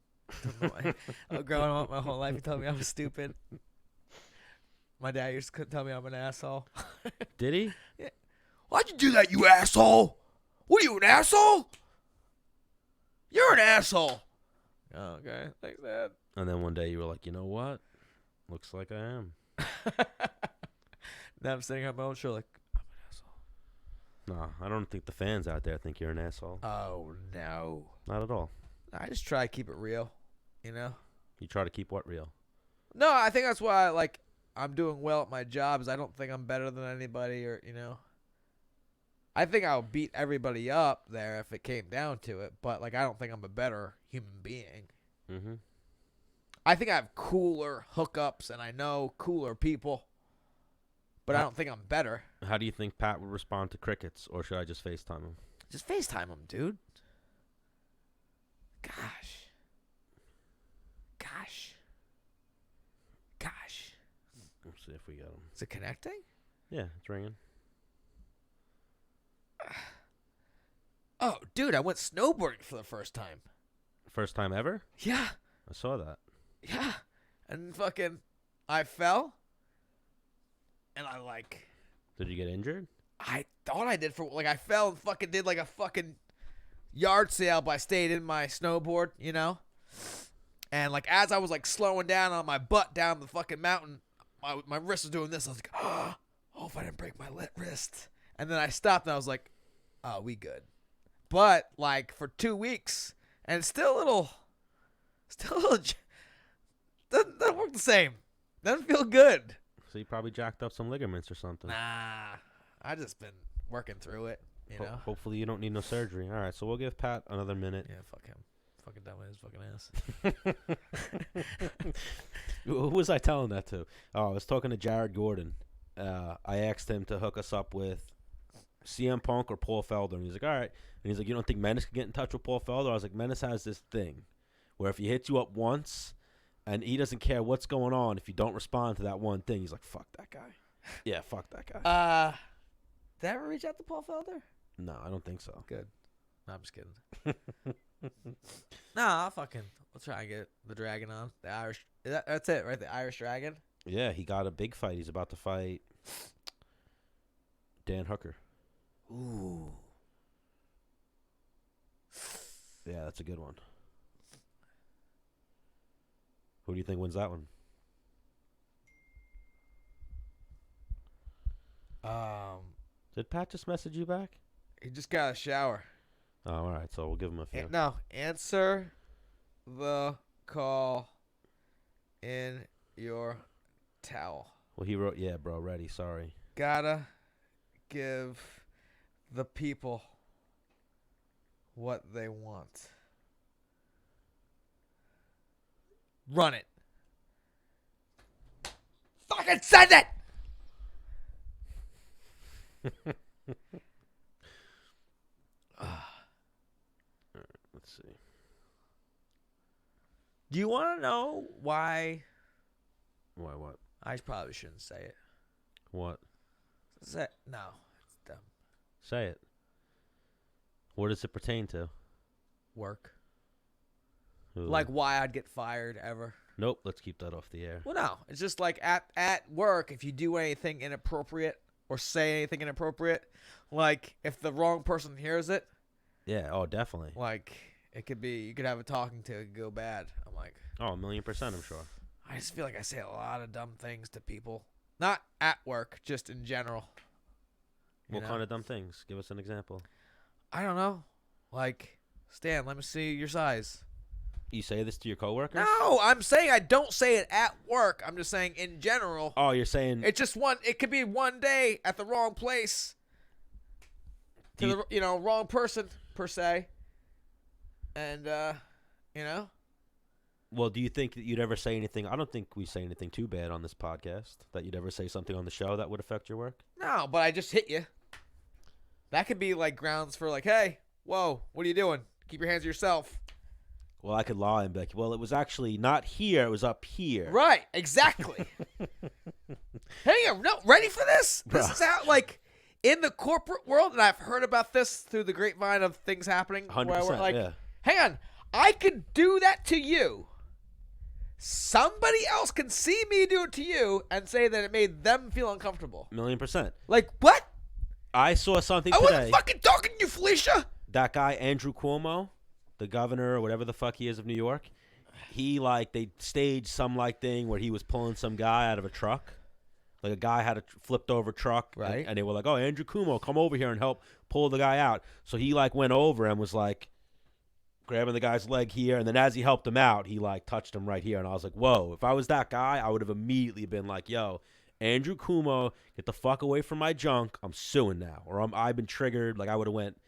Growing up my whole life, he told me I'm stupid. My dad used to tell me I'm an asshole. Did he? Yeah. Why'd you do that, you asshole? What are you, an asshole? You're an asshole. Oh, okay. Thanks, Dad. And then one day you were like, you know what? Looks like I am. Now I'm sitting on my own show like, I'm an asshole. No, I don't think the fans out there think you're an asshole. Oh, no. Not at all. I just try to keep it real, you know? You try to keep what real? No, I think that's why, like, I'm doing well at my job is I don't think I'm better than anybody or, you know. I think I'll beat everybody up there if it came down to it, but, like, I don't think I'm a better human being. Mm-hmm. I think I have cooler hookups and I know cooler people, but I don't think I'm better. How do you think Pat would respond to crickets, or should I just FaceTime him? Just FaceTime him, dude. Gosh. Let's see if we got him. Is it connecting? Yeah, it's ringing. Oh, dude, I went snowboarding for the first time. First time ever? Yeah. I saw that. Yeah. And fucking, I fell. And I like. Did you get injured? I thought I did I fell and fucking did like a fucking yard sale, but I stayed in my snowboard, you know? And like as I was like slowing down on my butt down the fucking mountain, my wrist was doing this. I was like, oh, if I didn't break my wrist. And then I stopped and I was like, oh, we good. But like for 2 weeks, and it's still a little, doesn't work the same. Doesn't feel good. So you probably jacked up some ligaments or something. Nah, I just been working through it, you know. Hopefully you don't need no surgery. All right, so we'll give Pat another minute. Yeah, fuck him. Fucking done with his fucking ass. Who was I telling that to? Oh, I was talking to Jared Gordon. I asked him to hook us up with CM Punk or Paul Felder, and he's like, all right. And he's like, you don't think Menace can get in touch with Paul Felder? I was like, Menace has this thing where if he hits you up once and he doesn't care what's going on, if you don't respond to that one thing, he's like, fuck that guy. Yeah, fuck that guy. Did I ever reach out to Paul Felder? No, I don't think so. Good. No, I'm just kidding. Nah, we'll try and get the dragon on. The Irish. That's it, right? The Irish dragon. Yeah, he got a big fight. He's about to fight Dan Hooker. Ooh. Yeah, that's a good one. Who do you think wins that one? Did Pat just message you back? He just got a shower. Oh, all right. So we'll give him a few. No, answer the call in your towel. Well, he wrote, yeah, bro, ready. Sorry. Gotta give the people what they want. Run it. Fucking send it! Let's see. Do you want to know why? Why what? I probably shouldn't say it. What? No, it's dumb. Say it. What does it pertain to? Work. Ooh. Like why I'd get fired ever. Nope, let's keep that off the air. Well, no. It's just like at work, if you do anything inappropriate or say anything inappropriate, like if the wrong person hears it. Yeah, oh, definitely. Like, it could be, you could have a talking to, it could go bad. I'm like. Oh, 1,000,000%, I'm sure. I just feel like I say a lot of dumb things to people. Not at work, just in general. What kind of dumb things? Give us an example. I don't know. Like, Stan, let me see your size. You say this to your coworkers? No, I'm saying I don't say it at work. I'm just saying in general. Oh, you're saying it's just it could be one day at the wrong place to the wrong person per se. And Well, do you think that you'd ever say anything? I don't think we say anything too bad on this podcast. That you'd ever say something on the show that would affect your work? No, but I just hit you. That could be like grounds for like, hey, whoa, what are you doing? Keep your hands to yourself. Well, I could lie and be like, well, it was actually not here. It was up here. Right, exactly. Hang on, no, ready for this? Bro. This is how, like, in the corporate world, and I've heard about this through the grapevine of things happening. 100%, Like, yeah. hang on, I could do that to you. Somebody else can see me do it to you and say that it made them feel uncomfortable. 1,000,000%. Like, what? I saw something I today. wasn't fucking talking to you, Felicia. That guy, Andrew Cuomo, the governor or whatever the fuck he is of New York, they staged some, thing where he was pulling some guy out of a truck. Like, a guy had a flipped over truck. Right. And they were like, oh, Andrew Cuomo, come over here and help pull the guy out. So he, went over and was, grabbing the guy's leg here. And then as he helped him out, he, touched him right here. And I was like, whoa, if I was that guy, I would have immediately been like, yo, Andrew Cuomo, get the fuck away from my junk. I'm suing now. Or I've been triggered. I would have went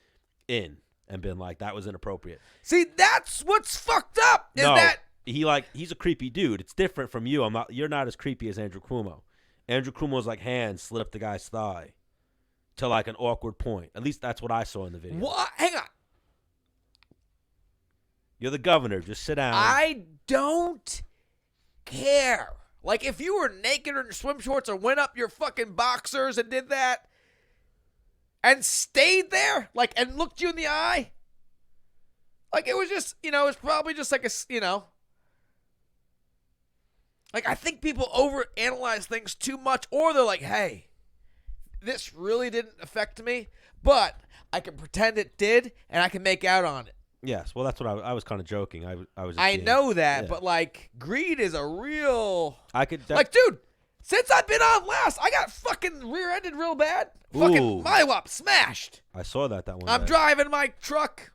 in and been like, that was inappropriate. See, that's what's fucked up. Is No, that he's a creepy dude. It's different from you. You're not as creepy as Andrew Cuomo. Andrew Cuomo's hand slid up the guy's thigh to an awkward point. At least that's what I saw in the video. what? Hang on. You're the governor. Just sit down. I don't care. Like, if you were naked or in swim shorts or went up your fucking boxers and did that and stayed there, and looked you in the eye, it was just, it was probably just I think people overanalyze things too much, or they're like, hey, this really didn't affect me, but I can pretend it did, and I can make out on it. Yes, well, that's what I was kind of joking. I was. I know that, yeah. but greed is a real. I could dude, since I've been on last, I got fucking rear-ended real bad. Fucking Ooh. my wop smashed. I saw that one. I'm day. driving my truck.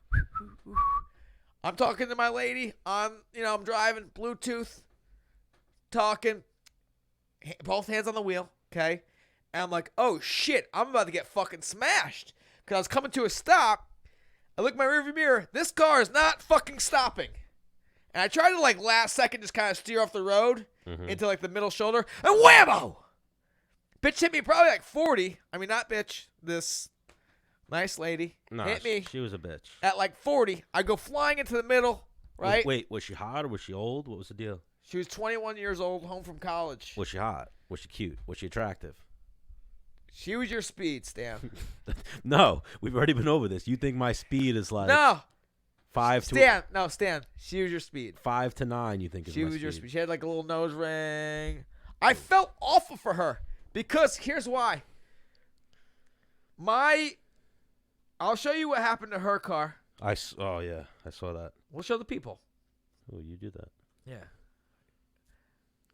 I'm talking to my lady. I'm driving Bluetooth, talking, both hands on the wheel. Okay, and I'm like, oh shit, I'm about to get fucking smashed because I was coming to a stop. I look in my rearview mirror. This car is not fucking stopping. And I tried to, last second just kind of steer off the road into, the middle shoulder. And whammo! Bitch hit me probably 40. I mean, not bitch. This nice lady hit me She was a bitch. at 40. I go flying into the middle, right? Wait, was she hot or was she old? What was the deal? She was 21 years old, home from college. Was she hot? Was she cute? Was she attractive? She was your speed, Stan. No, we've already been over this. You think my speed is No. 5 Stan. No, Stan. She was your speed. 5 to 9, you think is She my was speed. your speed. She had a little nose ring. I felt awful for her because here's why. I'll show you what happened to her car. Oh, yeah. I saw that. We'll show the people. Oh, you do that. Yeah.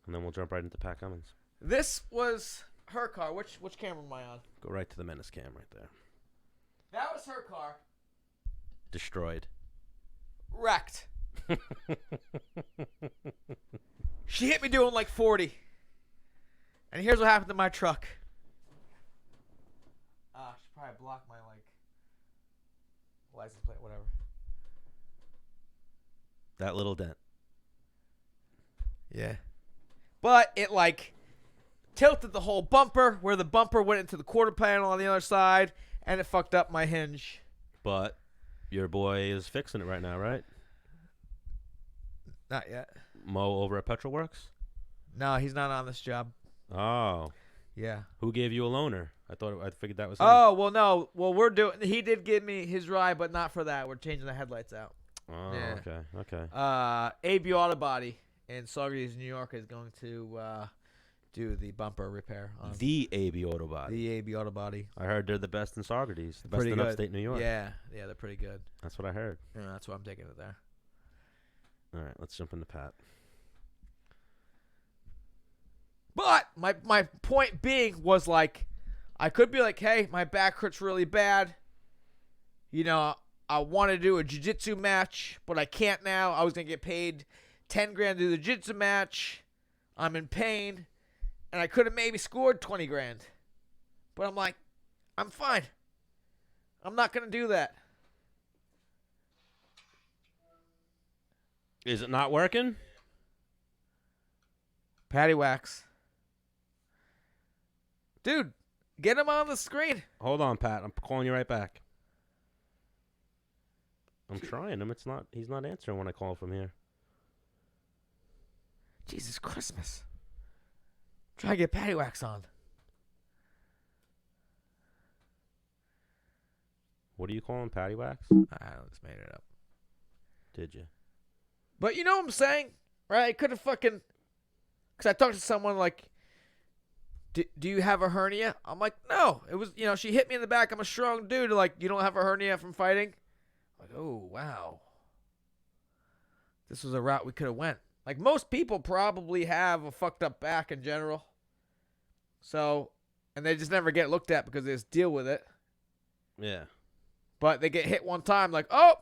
And then we'll jump right into Pat Cummins. This was her car. Which camera am I on? Go right to the Menace cam right there. That was her car. Destroyed. Wrecked. She hit me doing 40. And here's what happened to my truck. She probably blocked my license plate, whatever. That little dent. Yeah. But it tilted the whole bumper where the bumper went into the quarter panel on the other side, and it fucked up my hinge. But your boy is fixing it right now, right? Not yet. Mo over at Petrol Works? No, he's not on this job. Oh. Yeah. Who gave you a loaner? I figured that was him. Oh, well, no. Well, he did give me his ride, but not for that. We're changing the headlights out. Oh, Yeah. okay. AB Auto Body in Saugerties, New York is going to do the bumper repair on The AB Auto Body. the AB Auto Body. I heard they're the best in Saugerties. The best Pretty in good. upstate New York. Yeah, they're pretty good. That's what I heard. Yeah, that's why I'm taking it there. All right, let's jump into Pat. But my point being was I could be hey, my back hurts really bad. I want to do a jiu-jitsu match, but I can't now. I was going to get paid $10,000 to do the jiu-jitsu match. I'm in pain. And I could have maybe scored $20,000. But I'm I'm fine. I'm not going to do that. Is it not working? Patty wax. Dude, get him on the screen. Hold on, Pat. I'm calling you right back. I'm trying him. He's not answering when I call from here. Jesus Christmas. Try to get patty wax on. What do you call him? Patty wax? I just made it up. Did you? But you know what I'm saying? Right? I could have fucking... Because I talked to someone like, do you have a hernia? I'm like, no. It was, she hit me in the back. I'm a strong dude. Like, you don't have a hernia from fighting? I'm like, oh, wow. This was a route we could have went. Like, most people probably have a fucked up back in general. So, and they just never get looked at because they just deal with it. Yeah. But they get hit one time, like, oh,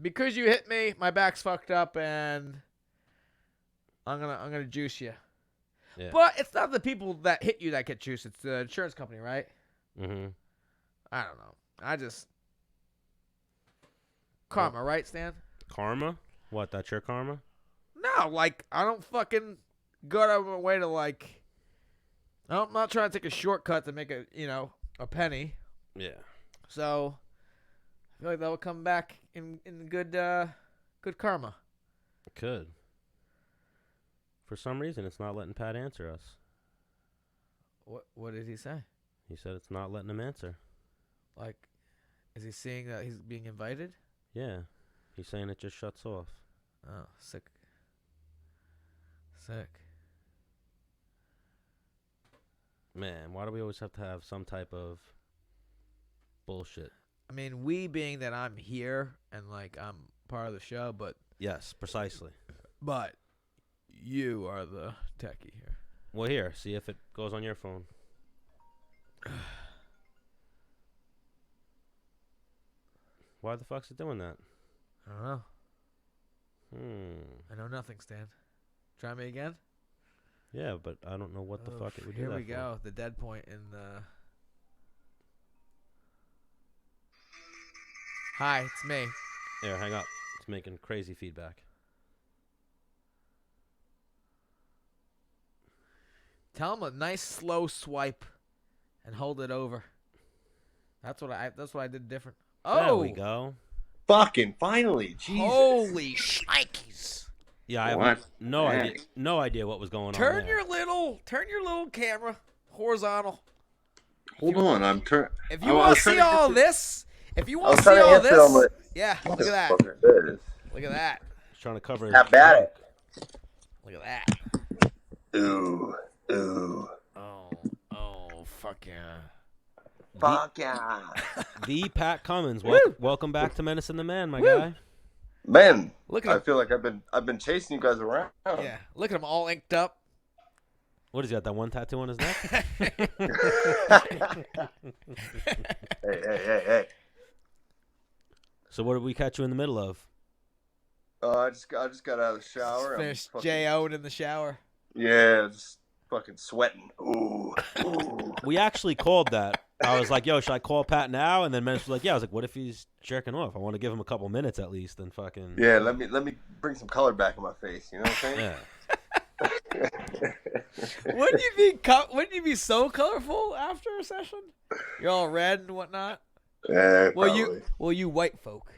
because you hit me, my back's fucked up, and I'm gonna juice you. Yeah. But it's not the people that hit you that get juiced. It's the insurance company, right? Mm-hmm. I don't know. Karma, right, Stan? Karma? What, that's your karma? No, like, I don't fucking go out of my way to, like, I'm not trying to take a shortcut to make a penny. Yeah. So, I feel like that will come back in good karma. It could. For some reason, it's not letting Pat answer us. What did he say? He said it's not letting him answer. Like, is he seeing that he's being invited? Yeah. He's saying it just shuts off. Oh, sick. Man, why do we always have to have some type of bullshit? I mean, we being that I'm here and, like, I'm part of the show, but... Yes, precisely. But you are the techie here. Well, here, see if it goes on your phone. Why the fuck's it doing that? I don't know. I know nothing, Stan. Try me again? Yeah, but I don't know what the fuck it would do that Here we for. go. The dead point in the... Hi, it's me. Here, hang up. It's making crazy feedback. Tell him a nice slow swipe and hold it over. That's what I did different. Oh, There we go. Fucking finally, Jesus. Holy shnikes. Yeah, I have What? no idea what was going on Turn there. your little camera horizontal. Hold on, I'm turning. If you want to see all this, I was trying to answer all the- yeah, look at that. Fuck this. Look at that. He's trying to cover his Not bad. Look at that. Ooh. Oh, fuck yeah. Fuck yeah. The Pat Cummins. Welcome back to Menace and the Man, my Woo. guy. Man, Look at I him. feel like I've been chasing you guys around. Yeah, look at him all inked up. What has he got? That one tattoo on his neck? Hey. So what did we catch you in the middle of? I just got out of the shower. I'm Finished fucking- J.O.'d in the shower. Yeah, just fucking sweating. Ooh. We actually called that. I was like, yo, should I call Pat now? And then Menace was like, yeah. I was like, what if he's jerking off? I want to give him a couple minutes at least and fucking... Yeah, let me bring some color back in my face. You know what I'm saying? Yeah. Wouldn't you be so colorful after a session? You're all red and whatnot. Yeah, Well, probably. you white folk.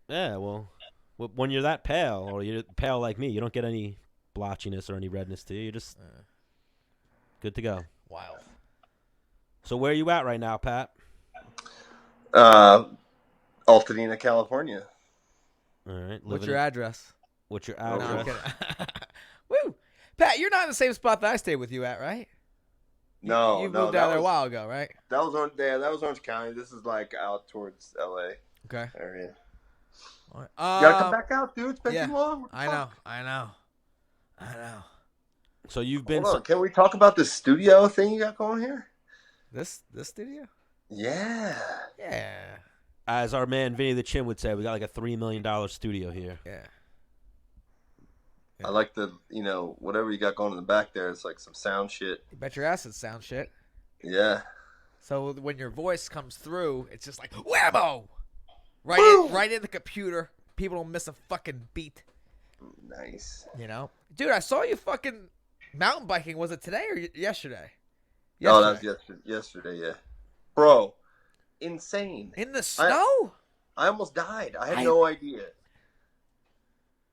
Yeah, well, when you're that pale, or you're pale like me, you don't get any blotchiness or any redness to you. You're just good to go. Wild. So where are you at right now, Pat? Altadena, California. All right. What's your address? What's your No, I'm address? kidding. Woo! Pat, you're not in the same spot that I stayed with you at, right? No, You no, moved out there a while ago, right? That was Orange County. This is like out towards LA Okay. area. All right. You gotta come back out, dude. It's been yeah. too long. What the I fuck? know. So you've been... Hold on. Can we talk about the studio thing you got going here? This studio? Yeah. Yeah. As our man Vinny the Chin would say, we got like a $3 million studio here. Yeah. I like the, whatever you got going in the back there. It's like some sound shit. You bet your ass it sound shit. Yeah. So when your voice comes through, it's just like whammo! Right in the computer. People don't miss a fucking beat. Nice. Dude, I saw you fucking mountain biking. Was it today or yesterday? Oh, that was yesterday, yeah. Bro, insane. In the snow? I almost died. I had no idea.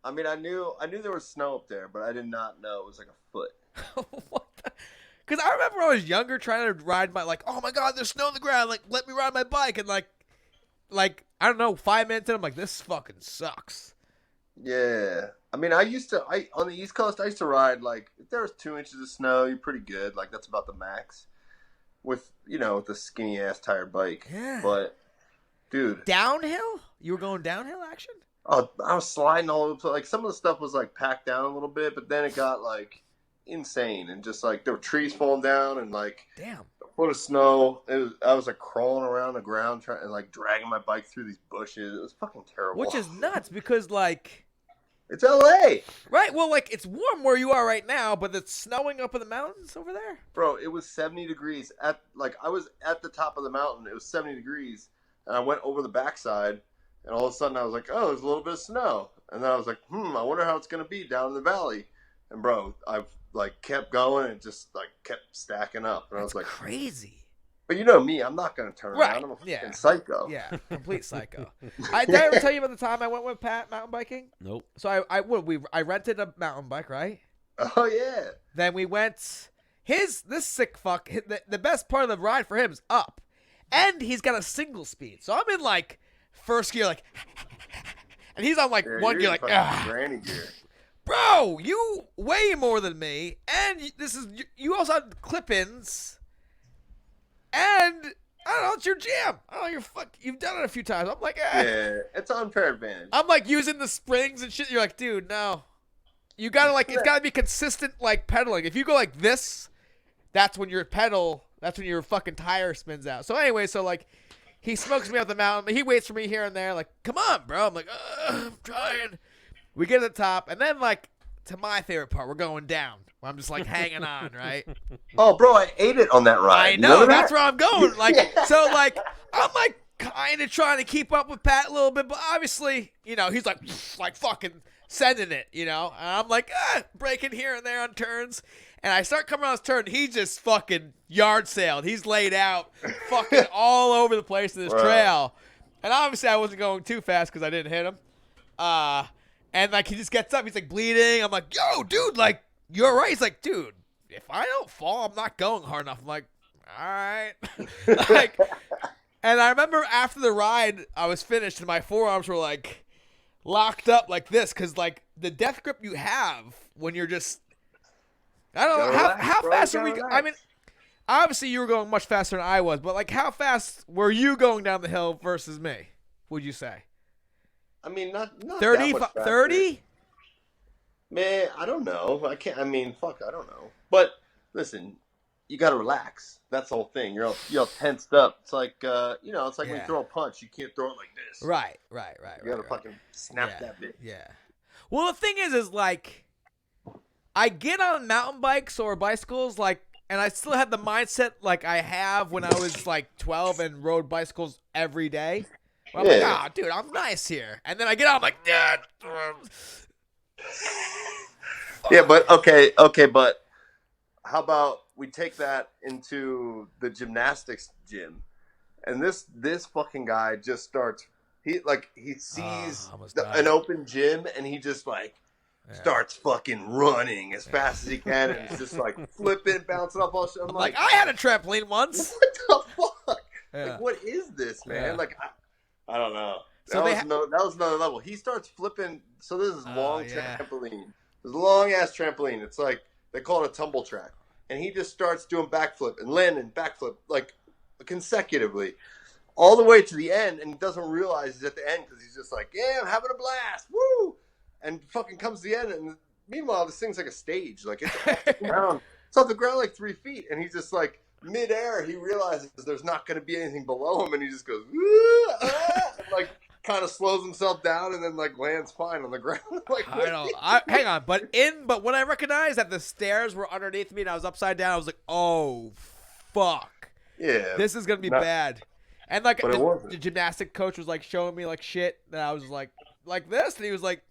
I mean, I knew there was snow up there, but I did not know it was like a foot. What the? Because I remember when I was younger trying to ride my, like, oh my God, there's snow on the ground. Like, let me ride my bike. And like, I don't know, 5 minutes in, I'm like, this fucking sucks. Yeah. I mean, on the East Coast, I used to ride, like, if there was 2 inches of snow, you're pretty good. Like, that's about the max with, the skinny-ass tire bike. Yeah. But, dude. Downhill? You were going downhill action? Oh, I was sliding all over the place. Like, some of the stuff was, like, packed down a little bit, but then it got, like, insane. And just, like, there were trees falling down and, like, damn, a foot of snow. I was, like, crawling around the ground trying and, like, dragging my bike through these bushes. It was fucking terrible. Which is nuts because, like... It's L.A. Right, well, like, it's warm where you are right now, but it's snowing up in the mountains over there? Bro, it was 70 degrees. I was at the top of the mountain. It was 70 degrees. And I went over the backside. And all of a sudden, I was like, oh, there's a little bit of snow. And then I was like, I wonder how it's going to be down in the valley. And, bro, I've, like, kept going and just, like, kept stacking up. And I was like, crazy. But you know me, I'm not going to turn Right. around. I'm a fucking Yeah. psycho. Yeah, complete psycho. Did I ever tell you about the time I went with Pat mountain biking? Nope. So I rented a mountain bike, right? Oh, yeah. Then we went. This sick fuck. The best part of the ride for him is up, and he's got a single speed. So I'm in like first gear, like, and he's on like Yeah, one you're gear, in like, fucking granny gear. bro, you weigh more than me, and you also have clip-ins, and I don't know, it's your jam. I don't know, you've done it a few times. I'm like, Yeah, it's an unfair advantage. I'm like using the springs and shit. You're like, dude, no. You gotta like, it's gotta be consistent like pedaling. If you go like this, that's when your fucking tire spins out. So anyway, like, he smokes me up the mountain. He waits for me here and there. Like, come on, bro. I'm like, I'm trying. We get to the top, and then like to my favorite part, we're going down. I'm just like hanging on, right? Oh, bro, I ate it on that ride. I know, Remember that's that? where I'm going. Like, Yeah. so like, I'm like kind of trying to keep up with Pat a little bit, but obviously, he's like fucking sending it, and I'm like, breaking here and there on turns. And I start coming on this turn, he just fucking yard sailed. He's laid out fucking all over the place in this trail. And obviously I wasn't going too fast because I didn't hit him. And like he just gets up, he's like bleeding. I'm like, yo, dude, like, you're right. He's like, dude, if I don't fall, I'm not going hard enough. I'm like, all right. Like, and I remember after the ride, I was finished and my forearms were like locked up like this because like the death grip you have when you're just, I don't know, how fast are we? I mean, obviously you were going much faster than I was, but like how fast were you going down the hill versus me, would you say? I mean, not 30? that much faster. 30? Man, I don't know. I don't know. But listen, you got to relax. That's the whole thing. You're all tensed up. It's like, it's like when you throw a punch, you can't throw it like this. Right. You got to fucking snap that bit. Yeah. Well, the thing is like, I get on mountain bikes or bicycles, like, and I still have the mindset like I have when I was like 12 and rode bicycles every day. Well, I'm like, dude, I'm nice here. And then I get out, I'm like, Dad. Yeah, but okay, but how about we take that into the gymnastics gym, and this fucking guy just starts. He sees an open gym, and he just like starts fucking running as fast as he can, and he's just like flipping, bouncing off all shit. I'm like, I had a trampoline once. What the fuck? Yeah. Like, what is this, man? Yeah. Like, I don't know. So that was another level. He starts flipping. So this is long trampoline. This long ass trampoline. It's like they call it a tumble track, and he just starts doing backflip and landing backflip like consecutively, all the way to the end, and he doesn't realize he's at the end because he's just like, yeah, I'm having a blast, woo, and fucking comes to the end, and meanwhile this thing's like a stage, like it's off the ground. It's off the ground like 3 feet, and he's just like midair. He realizes there's not going to be anything below him, and he just goes, and like kind of slows himself down, and then like lands fine on the ground. Like, hang on, but when I recognized that the stairs were underneath me and I was upside down, I was like, oh fuck, yeah, this is gonna be bad. And like the gymnastic coach was like showing me like shit that I was like this, and he was like,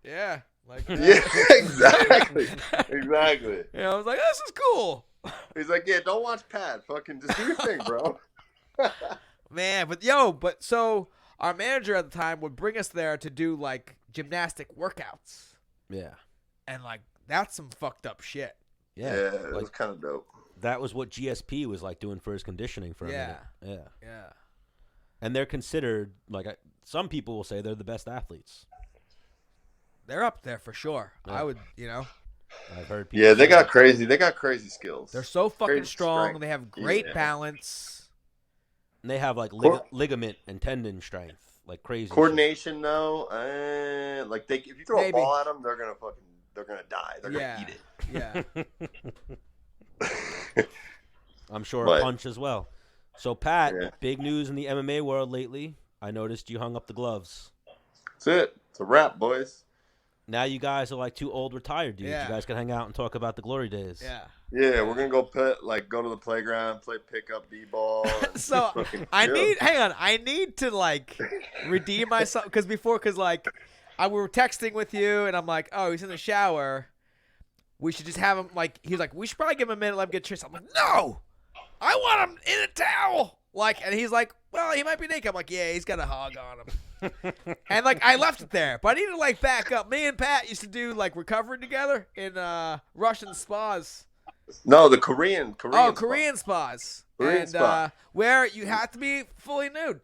yeah, like that. Yeah, exactly. I was like, this is cool. He's like, yeah, don't watch Pat, fucking just do your thing, bro. Man, but so our manager at the time would bring us there to do like gymnastic workouts. Yeah. And like that's some fucked up shit. Yeah, it was kind of dope. That was what GSP was like doing for his conditioning for a minute. Yeah. And they're considered, like, some people will say they're the best athletes. They're up there for sure. Yeah. I would, I've heard people. Yeah, they got crazy. They got crazy skills. They're so fucking Crazy strong. strength. They have great balance. And they have like ligament and tendon strength, like crazy. Coordination, though. Like if you throw a ball at them, they're gonna die. They're gonna eat it. Yeah. I'm sure a punch as well. So Pat, big news in the MMA world lately. I noticed you hung up the gloves. That's it. It's a wrap, boys. Now you guys are like two old retired dudes. Yeah. You guys can hang out and talk about the glory days. Yeah. Yeah, we're gonna go to the playground, play pickup b-ball. So I need to like redeem myself because we were texting with you and I'm like, oh, he's in the shower. We should just have him like he was like, we should probably give him a minute, let him get dressed. I'm like, no, I want him in a towel. Like, and he's like, well, he might be naked. I'm like, yeah, he's got a hog on him. And like I left it there, but I need to like back up. Me and Pat used to do like recovery together in Russian spas. No, the Korean Korean spas. Korean spa. Where you have to be fully nude.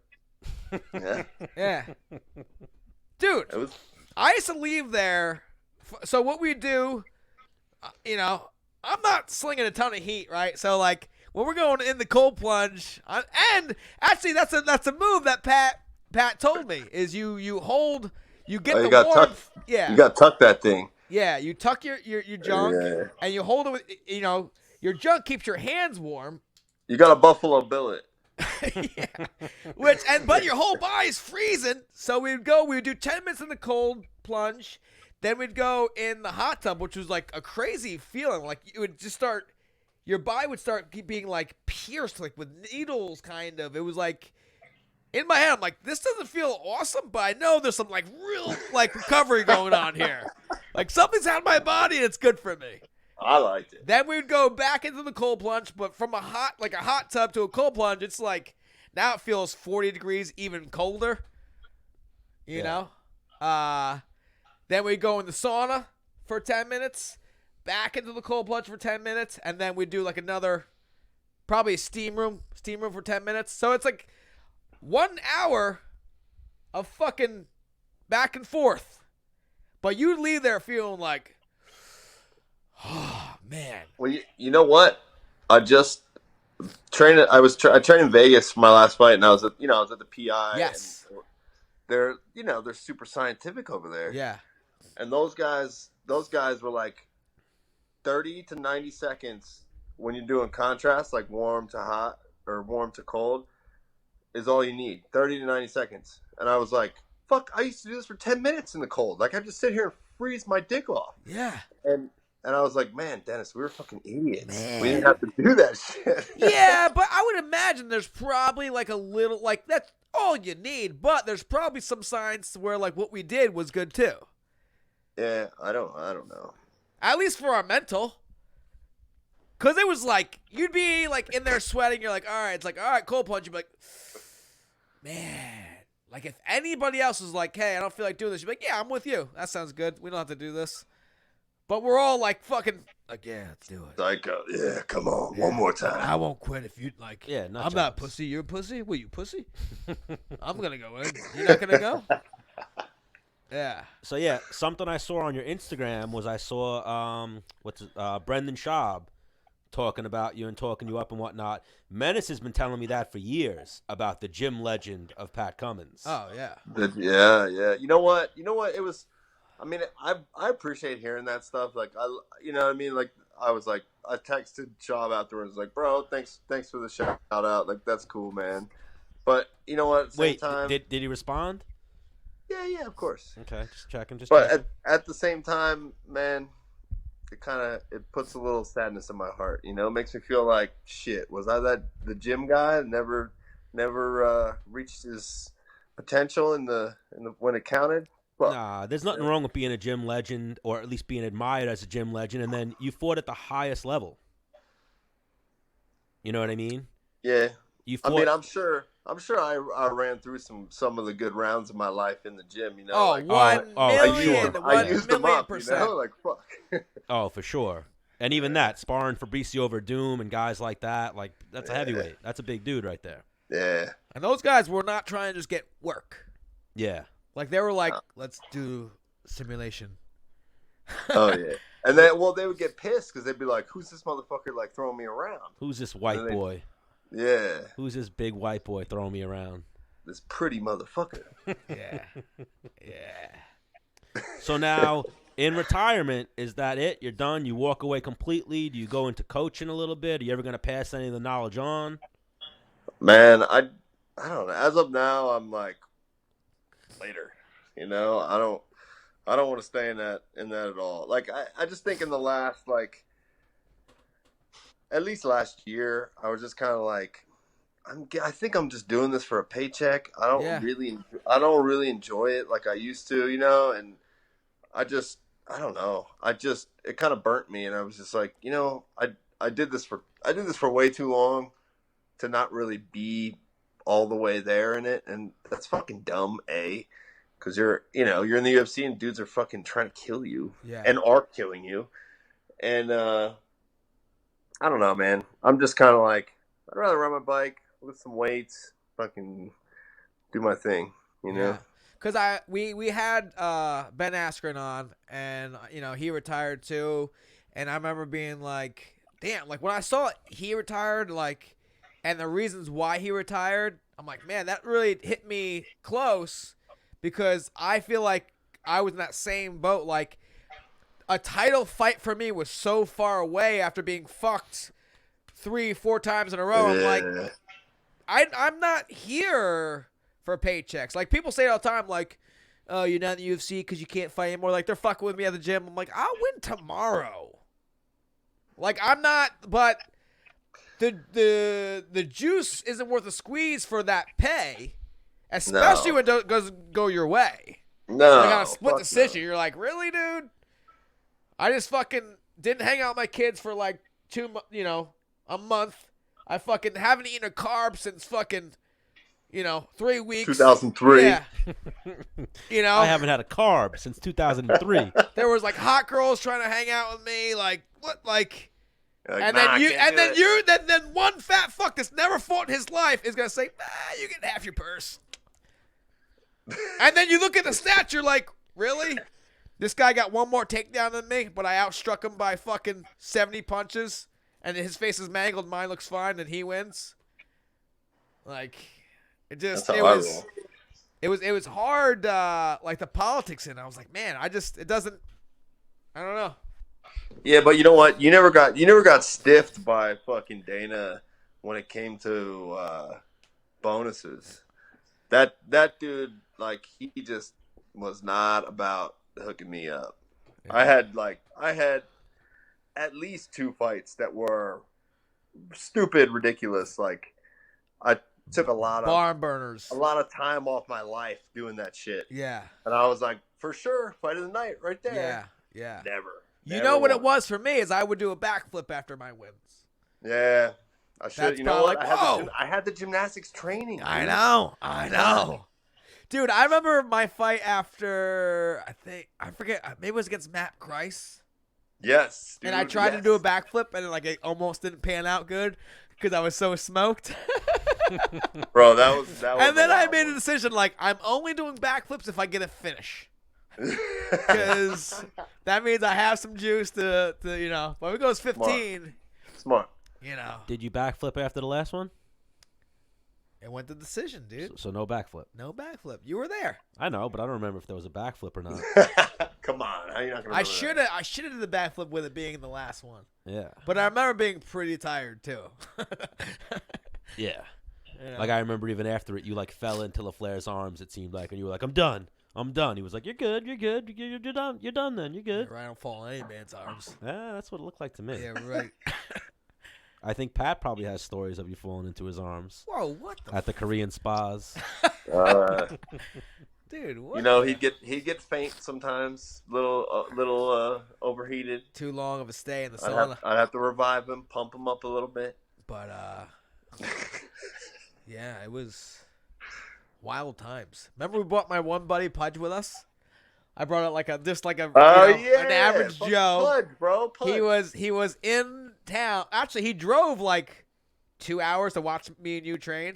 Yeah. Dude, I used to leave there. So what we do, I'm not slinging a ton of heat, right? So like when we're going in the cold plunge, and actually that's a move that Pat told me is you get the warmth. Yeah. You got to tuck that thing. Yeah, you tuck your junk and you hold it with your junk keeps your hands warm. You got to buffalo bill it. Yeah. But your whole body's freezing. So we would do 10 minutes in the cold plunge, then we'd go in the hot tub, which was like a crazy feeling. Like it would just your body would start being like pierced like with needles kind of. It was like in my head, I'm like, this doesn't feel awesome, but I know there's some like real like recovery going on here. Like something's out of my body and it's good for me. I liked it. Then we'd go back into the cold plunge, but from a hot tub to a cold plunge, it's like now it feels 40 degrees even colder. You know? Then we'd go in the sauna for 10 minutes, back into the cold plunge for 10 minutes, and then we'd do like another probably a steam room for 10 minutes. So it's like 1 hour of fucking back and forth. But you leave there feeling like, oh, man. Well, you know what? I just trained. I trained in Vegas for my last fight, and I was at the PI. Yes. And they're super scientific over there. Yeah. And those guys were like 30 to 90 seconds when you're doing contrast, like warm to hot or warm to cold, is all you need. 30 to 90 seconds. And I was like, fuck, I used to do this for 10 minutes in the cold. Like, I just sit here and freeze my dick off. Yeah. And I was like, man, Dennis, we were fucking idiots. Man. We didn't have to do that shit. Yeah, but I would imagine there's probably like a little, like, that's all you need. But there's probably some signs where, like, what we did was good, too. Yeah, I don't know. At least for our mental. Because it was like, you'd be, like, in there sweating. You're like, all right. It's like, all right, cold plunge. You'd be like, man. Like, if anybody else was like, hey, I don't feel like doing this, you'd be like, yeah, I'm with you. That sounds good. We don't have to do this. But we're all like, fucking, like, yeah, let's do it. Psycho. Yeah, come on. Yeah. One more time. I won't quit if you, like, yeah, I'm not pussy. You're a pussy? What, you pussy? I'm going to go in. You're not going to go? Yeah. So, yeah, something I saw on your Instagram was I saw, Brendan Schaub talking about you and talking you up and whatnot. Menace has been telling me that for years about the gym legend of Pat Cummins. Oh, yeah. Yeah. You know what? It was, I mean, I appreciate hearing that stuff. Like, you know what I mean? Like, I was like, I texted Schaub afterwards, like, bro, thanks for the shout out. Like, that's cool, man. But you know what? At the same time, did he respond? Yeah, of course. Okay, just checking. But at the same time, man, it puts a little sadness in my heart. You know, it makes me feel like shit. Was I the gym guy? Never reached his potential in the when it counted. Well, nah, there's nothing wrong with being a gym legend, or at least being admired as a gym legend, and then you fought at the highest level. You know what I mean? Yeah. I mean, I'm sure I ran through some of the good rounds of my life in the gym. You know, I used them up, Oh, for sure. And even that, sparring Fabricio Verdum and guys like that, like that's a heavyweight. That's a big dude right there. Yeah. And those guys were not trying to just get work. Yeah. Like they were like, let's do simulation. Oh yeah. And then, they would get pissed because they'd be like, "Who's this motherfucker like throwing me around? Who's this white boy? Yeah. Who's this big white boy throwing me around? This pretty motherfucker." Yeah. Yeah. So now, in retirement, is that it? You're done? You walk away completely? Do you go into coaching a little bit? Are you ever going to pass any of the knowledge on? Man, I don't know. As of now, I'm like, later. You know, I don't want to stay in that at all. Like I just think in the last, like, at least last year, I was just kind of like, I think I'm just doing this for a paycheck. I don't really enjoy it like I used to, you know. And I don't know. It kind of burnt me, and I was just like, you know, I did this for way too long to not really be all the way there in it, and that's fucking dumb. Because you're in the UFC and dudes are fucking trying to kill you, and are killing you, and I don't know, man. I'm just kind of like, I'd rather ride my bike, lift some weights, fucking do my thing, you know. Because we had Ben Askren on, and you know he retired too, and I remember being like, damn, like when I saw he retired, like, and the reasons why he retired, I'm like, man, that really hit me close. Because I feel like I was in that same boat. Like, a title fight for me was so far away after being fucked 3-4 times in a row. I'm like, I'm not here for paychecks. Like, people say it all the time, like, oh, you're not in the UFC because you can't fight anymore. Like, they're fucking with me at the gym. I'm like, I'll win tomorrow. Like, I'm not, but the juice isn't worth a squeeze for that pay. Especially when it doesn't go your way. No. You got a split decision. No. You're like, really, dude? I just fucking didn't hang out with my kids for like a month. I fucking haven't eaten a carb since fucking, 3 weeks. 2003. Yeah. I haven't had a carb since 2003. There was like hot girls trying to hang out with me. Like, what? Like, then one fat fuck that's never fought in his life is going to say, you get half your purse. And then you look at the stats, you're like, really? This guy got one more takedown than me, but I outstruck him by fucking 70 punches, and his face is mangled, mine looks fine, and he wins. Like, it was hard, like the politics in it. I was like, man, I don't know. Yeah, but you know what? You never got stiffed by fucking Dana when it came to bonuses. That dude, like, he just was not about hooking me up. Yeah. I had at least 2 fights that were stupid, ridiculous. Like, I took a lot of barn burners, a lot of time off my life doing that shit. Yeah. And I was like, for sure, fight of the night right there. Yeah. Never. You know what it was for me is I would do a backflip after my wins. Yeah. I should. You know what? Like, I had the gymnastics training. I know. Dude, I remember my fight after, I forget, maybe it was against Matt Kreis. Yes. Dude, and I tried to do a backflip, and it almost didn't pan out good because I was so smoked. Bro, that was and then I made a decision, like, I'm only doing backflips if I get a finish. Because that means I have some juice to when it goes 15. Smart. Did you backflip after the last one? It went to decision, dude. So no backflip. No backflip. You were there. I know, but I don't remember if there was a backflip or not. Come on, how are you not gonna? I should have did the backflip with it being the last one. Yeah. But I remember being pretty tired too. Yeah. Like I remember even after it, you like fell into LaFleur's arms. It seemed like, and you were like, "I'm done. He was like, "You're good. You're done. You're done. Then you're good." Yeah, right. I don't fall in any man's arms. Yeah, that's what it looked like to me. Yeah, right. I think Pat probably has stories of you falling into his arms. Whoa, what the at the Korean spas. Dude, what? He'd get faint sometimes, little overheated. Too long of a stay in the sauna. I'd have to revive him, pump him up a little bit. But yeah, it was wild times. Remember we brought my one buddy Pudge with us? I brought it like an average Fucking Joe. Pudge, bro. Pudge. He was in town. Actually, he drove like 2 hours to watch me and you train.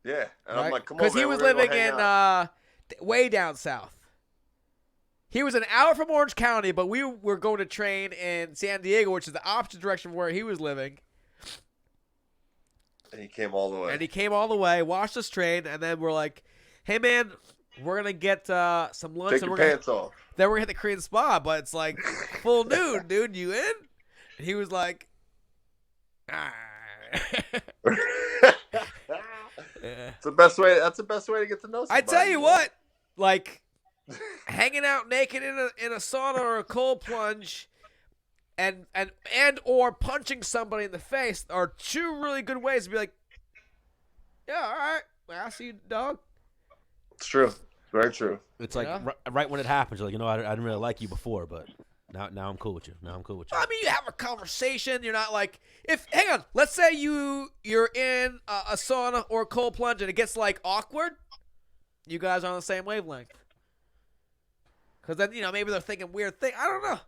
Yeah, and Right? I'm like, come on, Because he man, was we're gonna living go hang out. in way down south. He was an hour from Orange County, but we were going to train in San Diego, which is the opposite direction from where he was living. And he came all the way. Watched us train, and then we're like, "Hey, man, we're gonna get some lunch, Take and your we're pants off. then we're gonna hit the Korean spa, but it's like full nude, dude. You in?" And he was like, "Ah." Yeah. It's the best way. That's the best way to get to know somebody. I tell you what, like hanging out naked in a sauna or a cold plunge, and or punching somebody in the face are two really good ways to be like, yeah, all right, I see you, dog. It's true. It's very true. It's like right when it happens, you're like, I didn't really like you before, but now I'm cool with you. I mean, you have a conversation. You're not like, hang on, let's say you're in a sauna or a cold plunge and it gets like awkward. You guys are on the same wavelength. Because then, maybe they're thinking weird thing. I don't know.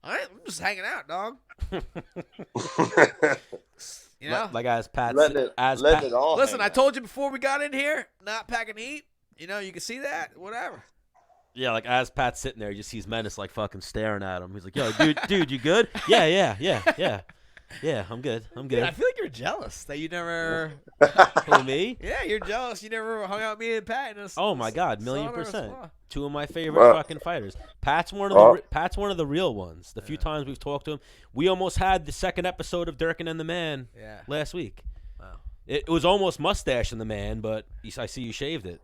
I'm just hanging out, dog. Like as Pat. Letting it all. Listen, I told you before we got in here, not packing heat. You can see that. Whatever. Yeah, like as Pat's sitting there, he just sees Menace like fucking staring at him. He's like, "Yo, dude, you good? Yeah, I'm good. Dude, I feel like you're jealous that you never. Who, me? Yeah, you're jealous. You never hung out with me and Pat. Oh my God, 1,000,000%. Two of my favorite fucking fighters. Pat's one of the real ones. The few times we've talked to him, we almost had the second episode of Durkin and the Man last week. Wow. It was almost Mustache and the Man, but I see you shaved it.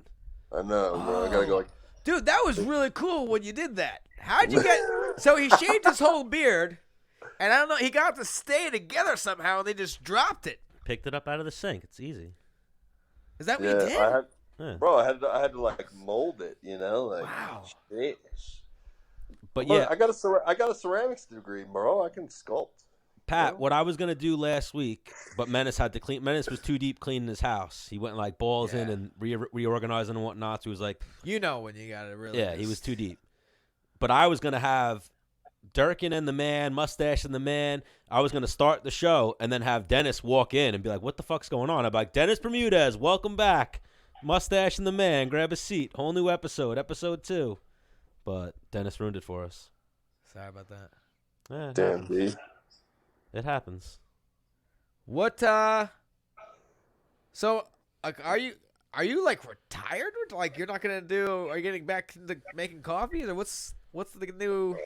I know, bro. I gotta go. Dude, that was really cool when you did that. How'd you get? So he shaved his whole beard, and I don't know. He got to stay together somehow, and they just dropped it. Picked it up out of the sink. It's easy. Is that what you did? Bro, I had to like mold it, Like, wow. Shit. But yeah, I got a ceramics degree, bro. I can sculpt. Pat, what I was gonna do last week, but Menace had to clean. Menace was too deep cleaning his house. He went like balls in and reorganizing and whatnot. So he was like, when you got to really. Yeah, he was too deep. But I was gonna have Durkin and the Man, Mustache and the Man. I was gonna start the show and then have Dennis walk in and be like, "What the fuck's going on?" I'm like, "Dennis Bermudez, welcome back. Mustache and the Man, grab a seat. Whole new episode 2." But Dennis ruined it for us. Sorry about that. Yeah, Damn, dude. It happens. What? So, are you like retired? Like you're not gonna do? Are you getting back into making coffees, or what's the new?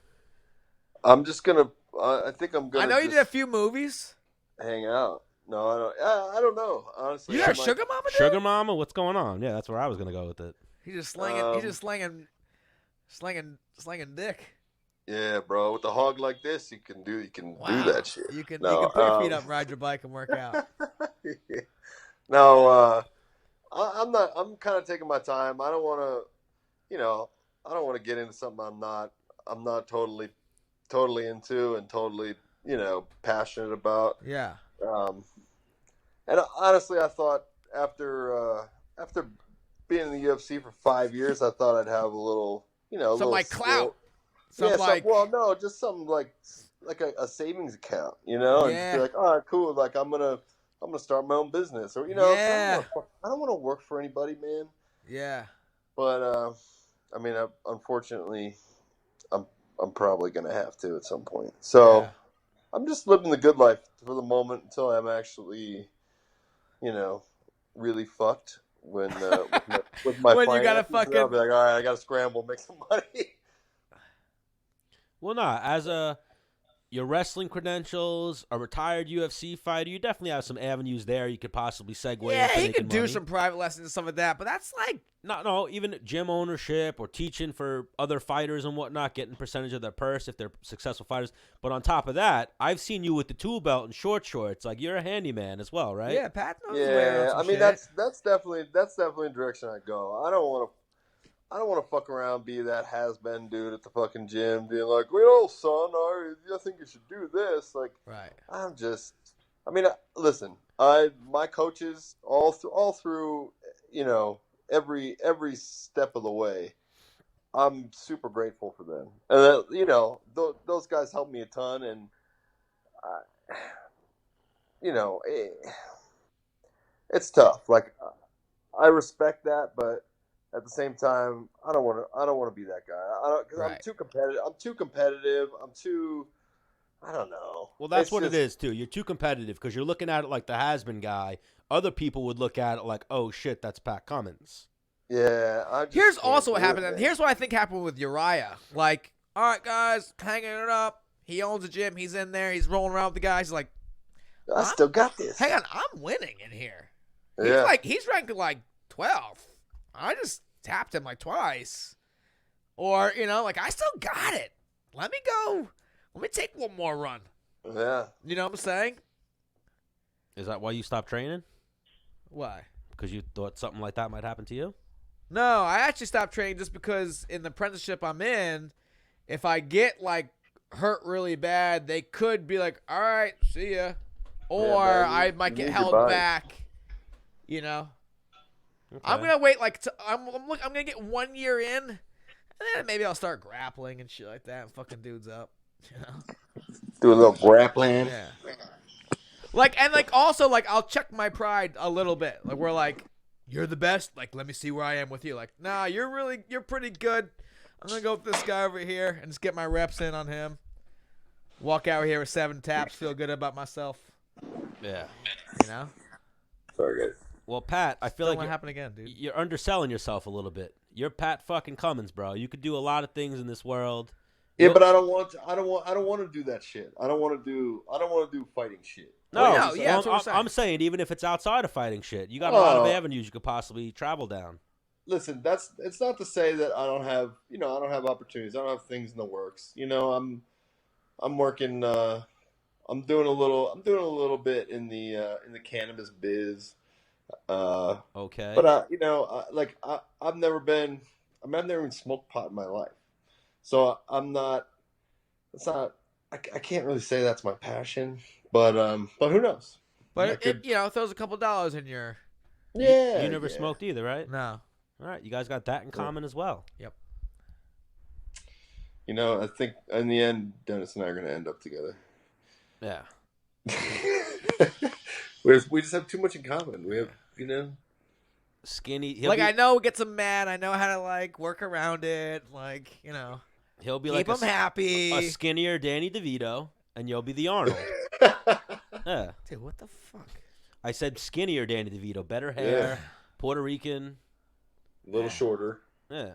I'm just gonna. I think I'm gonna. I know you did a few movies. Hang out. No, I don't. I don't know. Honestly, You got Sugar Mama? Dude? Sugar Mama? What's going on? Yeah, that's where I was gonna go with it. He's just slanging dick. Yeah, bro. With a hog like this, you can do that shit. You can put your feet up, and ride your bike, and work out. No, I'm not. I'm kind of taking my time. I don't want to, I don't want to get into something I'm not totally into and totally, passionate about. Yeah. And honestly, I thought after being in the UFC for 5 years, I thought I'd have a little, some like clout. Just something like a savings account, and just be like, all right, cool. Like I'm gonna start my own business, or I don't want to work for anybody, man. Yeah. But unfortunately, I'm probably gonna have to at some point. So I'm just living the good life for the moment until I'm actually, really fucked with my when you gotta finances. fucking. I'll be like, all right, I gotta scramble, make some money. Well, as your wrestling credentials, a retired UFC fighter, you definitely have some avenues there you could possibly segue. Yeah, into he could do money. some private lessons and stuff like that, but that's like no, even gym ownership or teaching for other fighters and whatnot, getting percentage of their purse if they're successful fighters. But on top of that, I've seen you with the tool belt and short shorts. Like you're a handyman as well, right? Yeah, Pat knows his way around some shit. that's definitely the direction I go. I don't want to fuck around, be that has-been dude at the fucking gym, being like, well, son, I think you should do this. Like, right. Listen, my coaches all through, every step of the way, I'm super grateful for them. And you know, those guys helped me a ton, and you know, it's tough. Like, I respect that, but at the same time, I don't want to be that guy. Because I'm too competitive. I don't know. Well, that's what it is too. You're too competitive because you're looking at it like the has-been guy. Other people would look at it like, oh shit, that's Pat Cummins. Yeah. Here's also what happened, and here's what I think happened with Uriah. Like, all right, guys, hanging it up. He owns a gym. He's in there. He's rolling around with the guys. He's like, I still got this. Hang on, I'm winning in here. Yeah. He's ranked like 12th. I just tapped him like twice. Or, you know, like, I still got it. Let me go. Let me take one more run. Yeah. You know what I'm saying? Is that why you stopped training? Why? Because you thought something like that might happen to you? No, I actually stopped training just because in the apprenticeship I'm in, if I get, like, hurt really bad, they could be like, all right, see ya. Or I might get held back, you know. Okay. I'm going to wait, like, I'm going to get 1 year in, and then maybe I'll start grappling and shit like that and fucking dudes up, you know. Do a little grappling. Yeah. Like, and, like, also, like, I'll check my pride a little bit. Like, we're like, you're the best. Like, let me see where I am with you. Like, nah, you're pretty good. I'm going to go with this guy over here and just get my reps in on him. Walk out here with 7 taps, feel good about myself. Yeah. You know? Very good. Well, Pat, I feel like what happened again, dude. You're underselling yourself a little bit. You're Pat fucking Cummins, bro. You could do a lot of things in this world. Yeah, but I don't want to do that shit. I don't want to do fighting shit. No, yeah, I'm saying even if it's outside of fighting shit, you got a lot of avenues you could possibly travel down. Listen, it's not to say that I don't have opportunities. I don't have things in the works. You know, I'm working. I'm doing a little bit in the cannabis biz. Okay. But I've never even smoked pot in my life, so I'm not. It's not. I can't really say that's my passion, but who knows? But it throws a couple dollars in your. Yeah. You never smoked either, right? No. All right, you guys got that in common as well. Yep. You know, I think in the end, Dennis and I are going to end up together. Yeah. We just have too much in common. We have, you know. Skinny. I know it gets him mad. I know how to, like, work around it. Like, you know. He'll be keep like him happy. A skinnier Danny DeVito, and you'll be the Arnold. Yeah. Dude, what the fuck? I said skinnier Danny DeVito. Better hair. Puerto Rican. A little shorter. Yeah.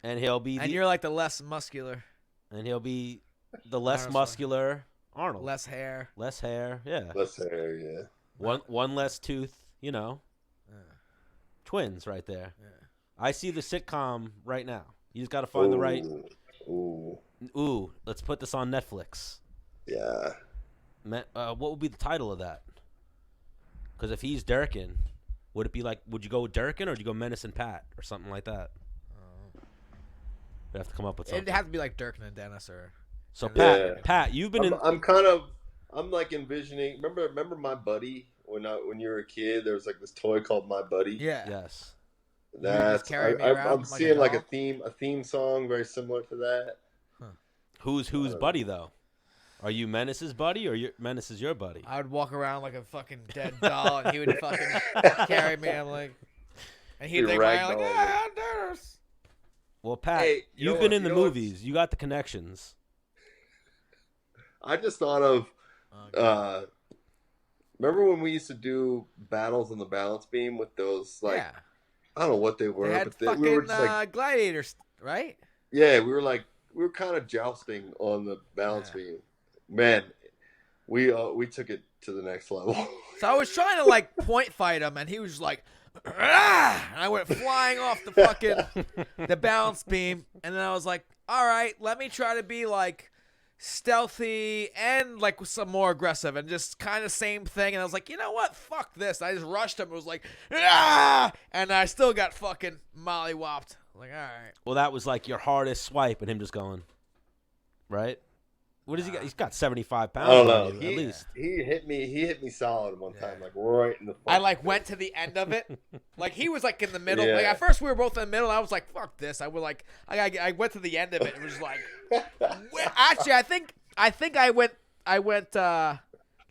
And he'll be. And you're like the less muscular. And he'll be the less muscular Arnold. Less hair. Less hair. Yeah. Less hair. Yeah. One less tooth. You know. Twins right there. Yeah. I see the sitcom right now. You just got to find the right. Ooh. Let's put this on Netflix. Yeah. What would be the title of that? Because if he's Durkin, would it be like? Would you go with Durkin or would you go Menace and Pat or something like that? We have to come up with something. It'd have to be like Durkin and Dennis or. So Pat, you've been I'm like envisioning. Remember my buddy when you were a kid? There was like this toy called My Buddy. Yeah. Yes. I'm seeing like a theme song very similar to that. Huh. Who's buddy though? Are you Menace's buddy or Menace is your buddy? I would walk around like a fucking dead doll, and he would fucking carry me. I'm like, and he'd think around like, yeah, Dennis. Well, Pat, you've been in the movies. You got the connections. I just thought of, remember when we used to do battles on the balance beam with those, like, I don't know what they were. They had fucking we were just like, gladiators, right? Yeah, we were kind of jousting on the balance beam. Man, we took it to the next level. So I was trying to, like, point fight him, and he was just like, ah! And I went flying off the fucking the balance beam, and then I was like, all right, let me try to be like stealthy and like some more aggressive, and just kind of same thing. And I was like, you know what, fuck this. I just rushed him. It was like, ah! And I still got fucking mollywopped. Like, all right. Well, that was like your hardest swipe, and him just going, right? What does he got? He's got 75 pounds. I don't on know. you, at least. He hit me solid one time, like right in the. I like went to the end of it. Like he was like in the middle. Yeah. Like at first we were both in the middle. And I was like, "Fuck this!" I would like. I went to the end of it. It was like. Actually, I think I went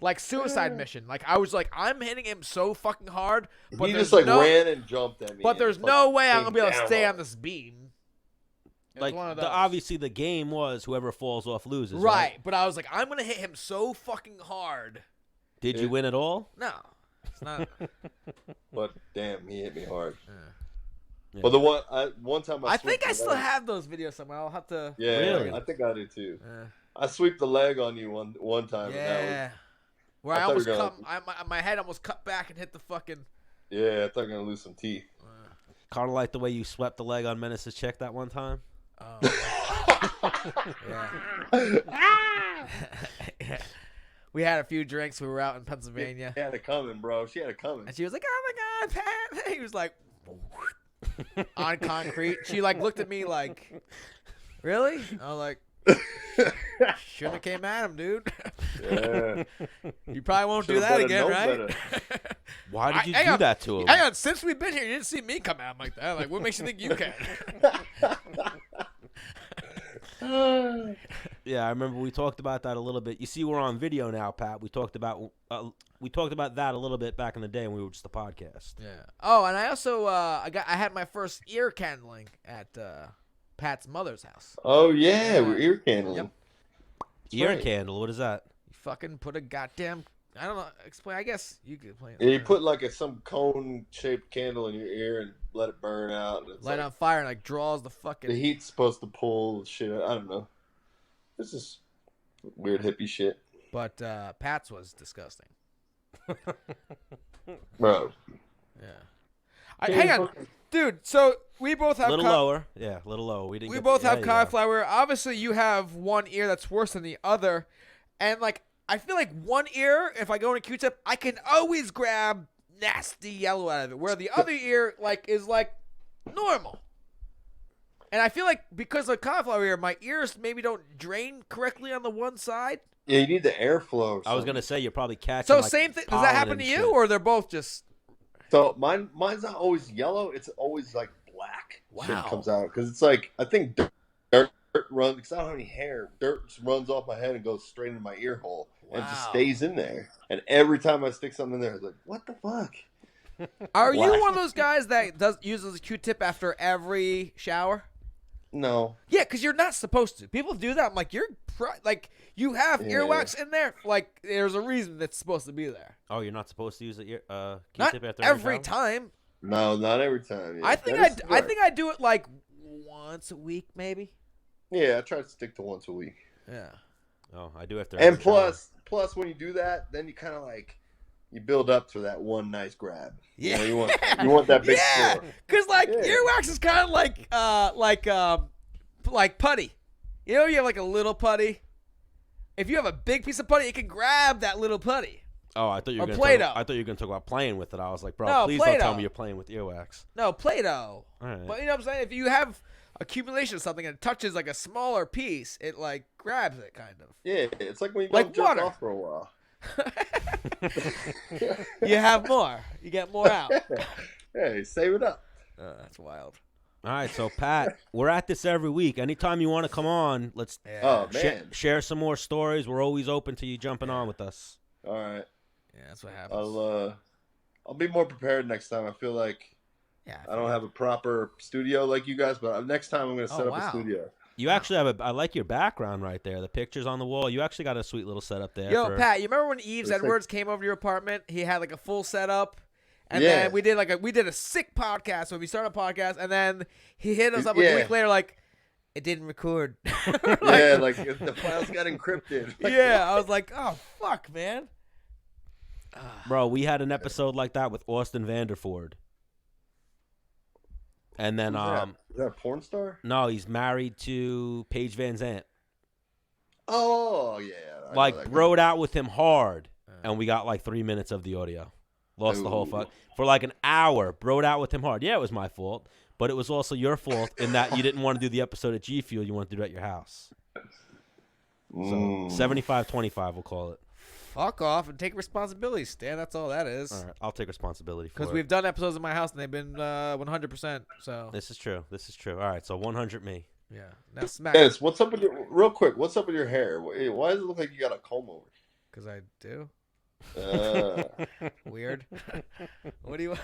like suicide mission. Like I was like, I'm hitting him so fucking hard. But he just like ran and jumped at me. But there's no way I'm gonna be able to stay on this beam. Like obviously the game was whoever falls off loses. Right, but I was like, I'm gonna hit him so fucking hard. Did you win it all? No, it's not. But damn, he hit me hard. Yeah. But one time I think I still have those videos somewhere. I'll have to. Yeah, Really? I think I do too. I sweeped the leg on you one time. Yeah. And Where I almost my head almost cut back and hit the fucking. Yeah, I thought you were gonna lose some teeth. Kind of like the way you swept the leg on Menace's chick that one time. Yeah. We had a few drinks. We were out in Pennsylvania. She had it coming, bro. She had it coming. And she was like, "Oh my god, Pat!" He was like, on concrete. She like looked at me like, "Really?" I was like, "Shouldn't have came at him, dude." Yeah. You probably won't do Should've that better again, known right? better. Why did you do that to him? Hang on, since we've been here, you didn't see me come at him like that. Like, what makes you think you can? Yeah, I remember we talked about that a little bit. You see, we're on video now, Pat. We talked about that a little bit back in the day when we were just a podcast. Yeah. Oh, and I also I had my first ear candling at Pat's mother's house. Oh yeah, we're ear candling. Yep. Ear candle. What is that? You fucking put a goddamn. I don't know. Explain. I guess you could explain. Yeah, you put like some cone-shaped candle in your ear and let it burn out. And it's light like, on fire and like draws the fucking. the heat's supposed to pull shit. I don't know. This is weird hippie shit, But Pat's was disgusting. bro. Yeah. Hang on, dude. So we both have A little lower. Yeah, a little lower. We both have cauliflower. Obviously, you have one ear that's worse than the other, and like I feel like one ear, if I go in a Q-tip, I can always grab nasty yellow out of it, where the other ear like is like normal. And I feel like because of cauliflower ear, my ears maybe don't drain correctly on the one side. Yeah, you need the airflow. I was gonna say you're probably catching. So like, same thing. Does that happen to you, shit. or they're both just? So mine's not always yellow. It's always like black. Wow. Shit comes out because it's like I think dirt runs because I don't have any hair. Dirt just runs off my head and goes straight into my ear hole and it just Wow. stays in there. And every time I stick something in there, it's like, what the fuck? Are you one of those guys that uses a Q-tip after every shower? No. Yeah, because you're not supposed to. People do that. I'm like, you have Yeah. earwax in there. Like, there's a reason that's supposed to be there. Oh, you're not supposed to use a Not Q-tip after every shower? time. No, not every time. Yeah. I think I do it like once a week, maybe. Yeah, I try to stick to once a week. Yeah. Oh, I do after. And every shower. plus, when you do that, then you kind of like you build up to that one nice grab. Yeah. You know, you want that big Yeah, score. because like Yeah. earwax is kind of like putty. You know, you have like a little putty. If you have a big piece of putty, it can grab that little putty. Oh, I thought you were Or gonna Play-Doh. I thought you were gonna talk about playing with it. I was like, bro, No, please don't tell Play-Doh. me you're playing with earwax. No, Play-Doh. All right. But you know what I'm saying? If you have accumulation of something and it touches like a smaller piece, it like grabs it kind of. Yeah, it's like when you Like don't jerk water. off for a while. You have more. You get more out. Hey, save it up. That's wild. All right, so Pat, we're at this every week. Anytime you want to come on, let's Yeah. Oh man. share some more stories. We're always open to you jumping on with us. All right. Yeah, that's what happens. I'll be more prepared next time. I feel like Yeah. I don't have a proper studio like you guys, but next time I'm going to set up wow. a studio. You actually have I like your background right there. The pictures on the wall. You actually got a sweet little setup there. Yo, Pat, you remember when Eves It's like- Edwards came over to your apartment? He had like a full setup. And Yeah. then we did a sick podcast. So we started a podcast, and then he hit us up like Yeah. a week later, like it didn't record. Yeah, like if the files got encrypted. Like, Yeah, I was like, oh fuck, man. Bro, we had an episode like that with Austin Vanderford. And then Is that a porn star? no, he's married to Paige Van Zandt. Oh yeah. I know Like that guy. rode out with him hard, and we got like 3 minutes of the audio. Lost the whole Ooh. fuck for like an hour. Broed out with him hard. Yeah, it was my fault, but it was also your fault in that you didn't want to do the episode at G Fuel. You wanted to do it at your house. So 75-25, we'll call it. Fuck off and take responsibility, Stan. That's all that is. All right, I'll take responsibility for it. Because we've done episodes in my house and they've been 100%. So This is true. All right, so 100 me. yeah. Now smack. Dennis, what's up with your real quick? What's up with your hair? Why does it look like you got a comb over? Because I do. Uh, Weird. What do you?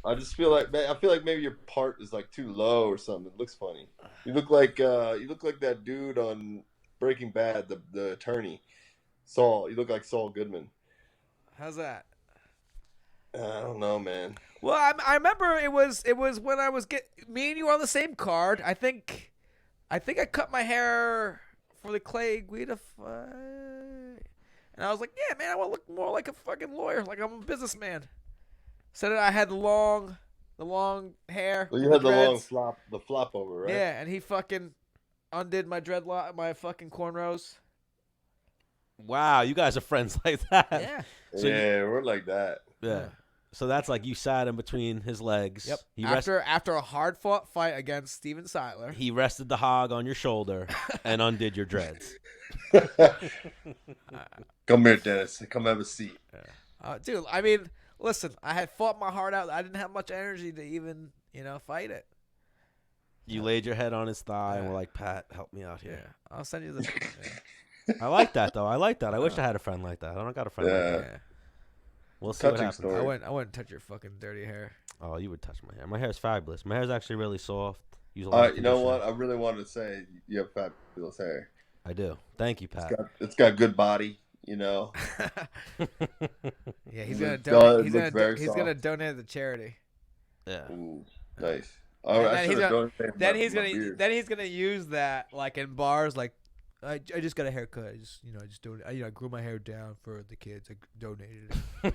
I just feel like maybe your part is like too low or something. It looks funny. You look like that dude on Breaking Bad, the attorney, Saul. You look like Saul Goodman. How's that? I don't know, man. Well, I remember it was when I was me and you were on the same card. I think I cut my hair for the Clay Guida fight, and I was like, yeah, man, I want to look more like a fucking lawyer, like I'm a businessman. Said I had the long hair. Well, you had the long dreads. flop over, right? Yeah, and he fucking undid my dreadlock, my fucking cornrows. Wow, you guys are friends like that. Yeah. So we're like that. Yeah. So that's like you sat in between his legs. Yep. After a hard fought fight against Steven Seiler. He rested the hog on your shoulder and undid your dreads. Come here, Dennis. Come have a seat. Dude, I mean, listen, I had fought my heart out. I didn't have much energy to even, fight it. You laid your head on his thigh and were like, Pat, help me out here. Yeah. I'll send you the. I like that, though. I like that. I wish I had a friend like that. I don't got a friend like that. Yeah. We'll see what Touching happens. story. I wouldn't touch your fucking dirty hair. Oh, you would touch my hair. My hair is fabulous. My hair is actually really soft. Use a lot of You know conditioner. what? I really wanted to say you have fabulous hair. I do. Thank you, Pat. It's got good body, you know. Yeah, he's gonna It donate. He's looks very gonna soft. donate to charity. Yeah. Ooh, nice. Oh, And I then should have donated Then my he's gonna use that like in bars. Like I just got a haircut. I just I grew my hair down for the kids. I donated it.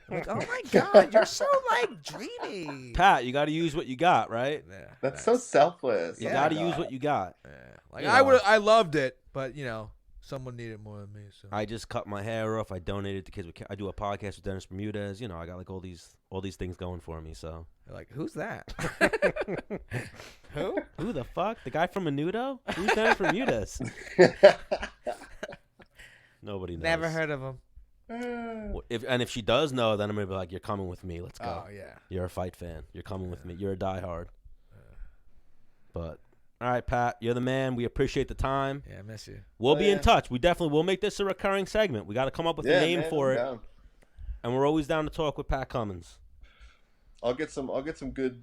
I'm like, oh my god, you're so like dreamy. Pat, you got to use what you got, right? Yeah, That's so selfless. You Yeah. got to use what you got. Yeah. Like You I know. I loved it, but someone needed more than me. So I just cut my hair off. I donated to kids. I do a podcast with Dennis Bermudez. I got like all these things going for me. So they're like, who's that? Who? who the fuck? The guy from Menudo? Who's Dennis Bermudez? Nobody knows. Never heard of him. If she does know, then I'm gonna be like, you're coming with me. Let's go. Oh yeah. You're a fight fan. You're coming with me. You're a diehard. But all right, Pat, you're the man. We appreciate the time. Yeah, I miss you. We'll be in yeah. touch. We'll make this a recurring segment. We got to come up with a name for it, down. and we're always down to talk with Pat Cummins. I'll get some good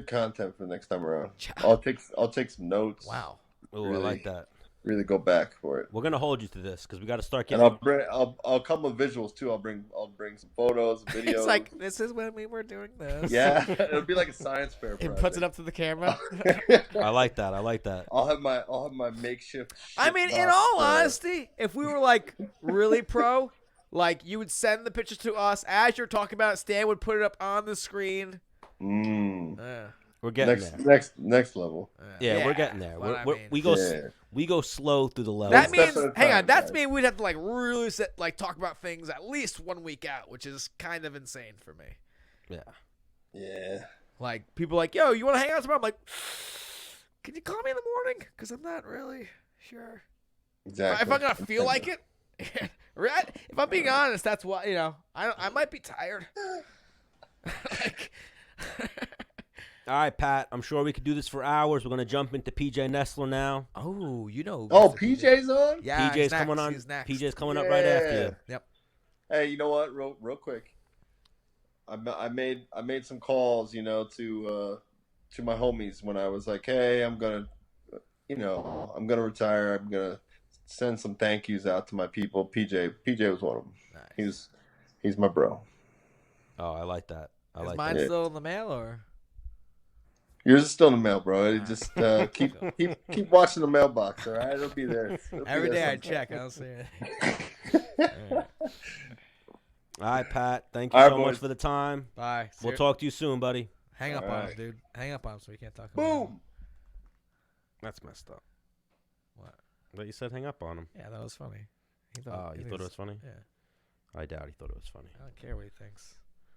content for the next time around. I'll take some notes. Wow. Oh, Really? I like that. Really go back for it. We're gonna hold you to this because we got to start And getting. I'll come with visuals too. I'll bring some photos, videos. It's like this is when we were doing this. yeah, it'll be like a science fair. He puts it up to the camera. I like that. I like that. I'll have my makeshift. I mean, in shit all box, honesty, if we were like really pro, like you would send the pictures to us as you're talking about it. Stan would put it up on the screen. We're getting there. next level. Yeah, we're getting there. What I mean. We go slow through the levels. That One means, step at a hang time, on, that's guys. mean we'd have to like really talk about things at least 1 week out, which is kind of insane for me. Yeah. Like people are like, yo, you want to hang out tomorrow? I'm like, can you call me in the morning? Because I'm not really sure. Exactly. If I'm gonna feel like it, right? If I'm being honest, that's why I might be tired. Like, All right, Pat. I'm sure we could do this for hours. We're gonna jump into PJ Nestler now. oh, Oh, PJ's on. Yeah, PJ's he's coming next. on. He's next. PJ's coming up right after you. Yep. Hey, you know what? Real quick. I made some calls, to my homies when I was like, hey, I'm gonna retire. I'm gonna send some thank yous out to my people. PJ was one of them. Nice. He's my bro. Oh, I like that. I Is like mine that. still in the mail or? Yours is still in the mail, bro. It just keep watching the mailbox, all right? It'll be there. Every day I check. I don't see it. All right, Pat. Thank you All right, so much boys. for the time. Bye. We'll talk to you soon, buddy. Hang up All on right. him, dude. Hang up on him so we can't talk about him. Boom. That's messed up. What? But you said hang up on him. Yeah, that was funny. He You thought thought it was funny? Yeah. I doubt he thought it was funny. I don't care what he thinks.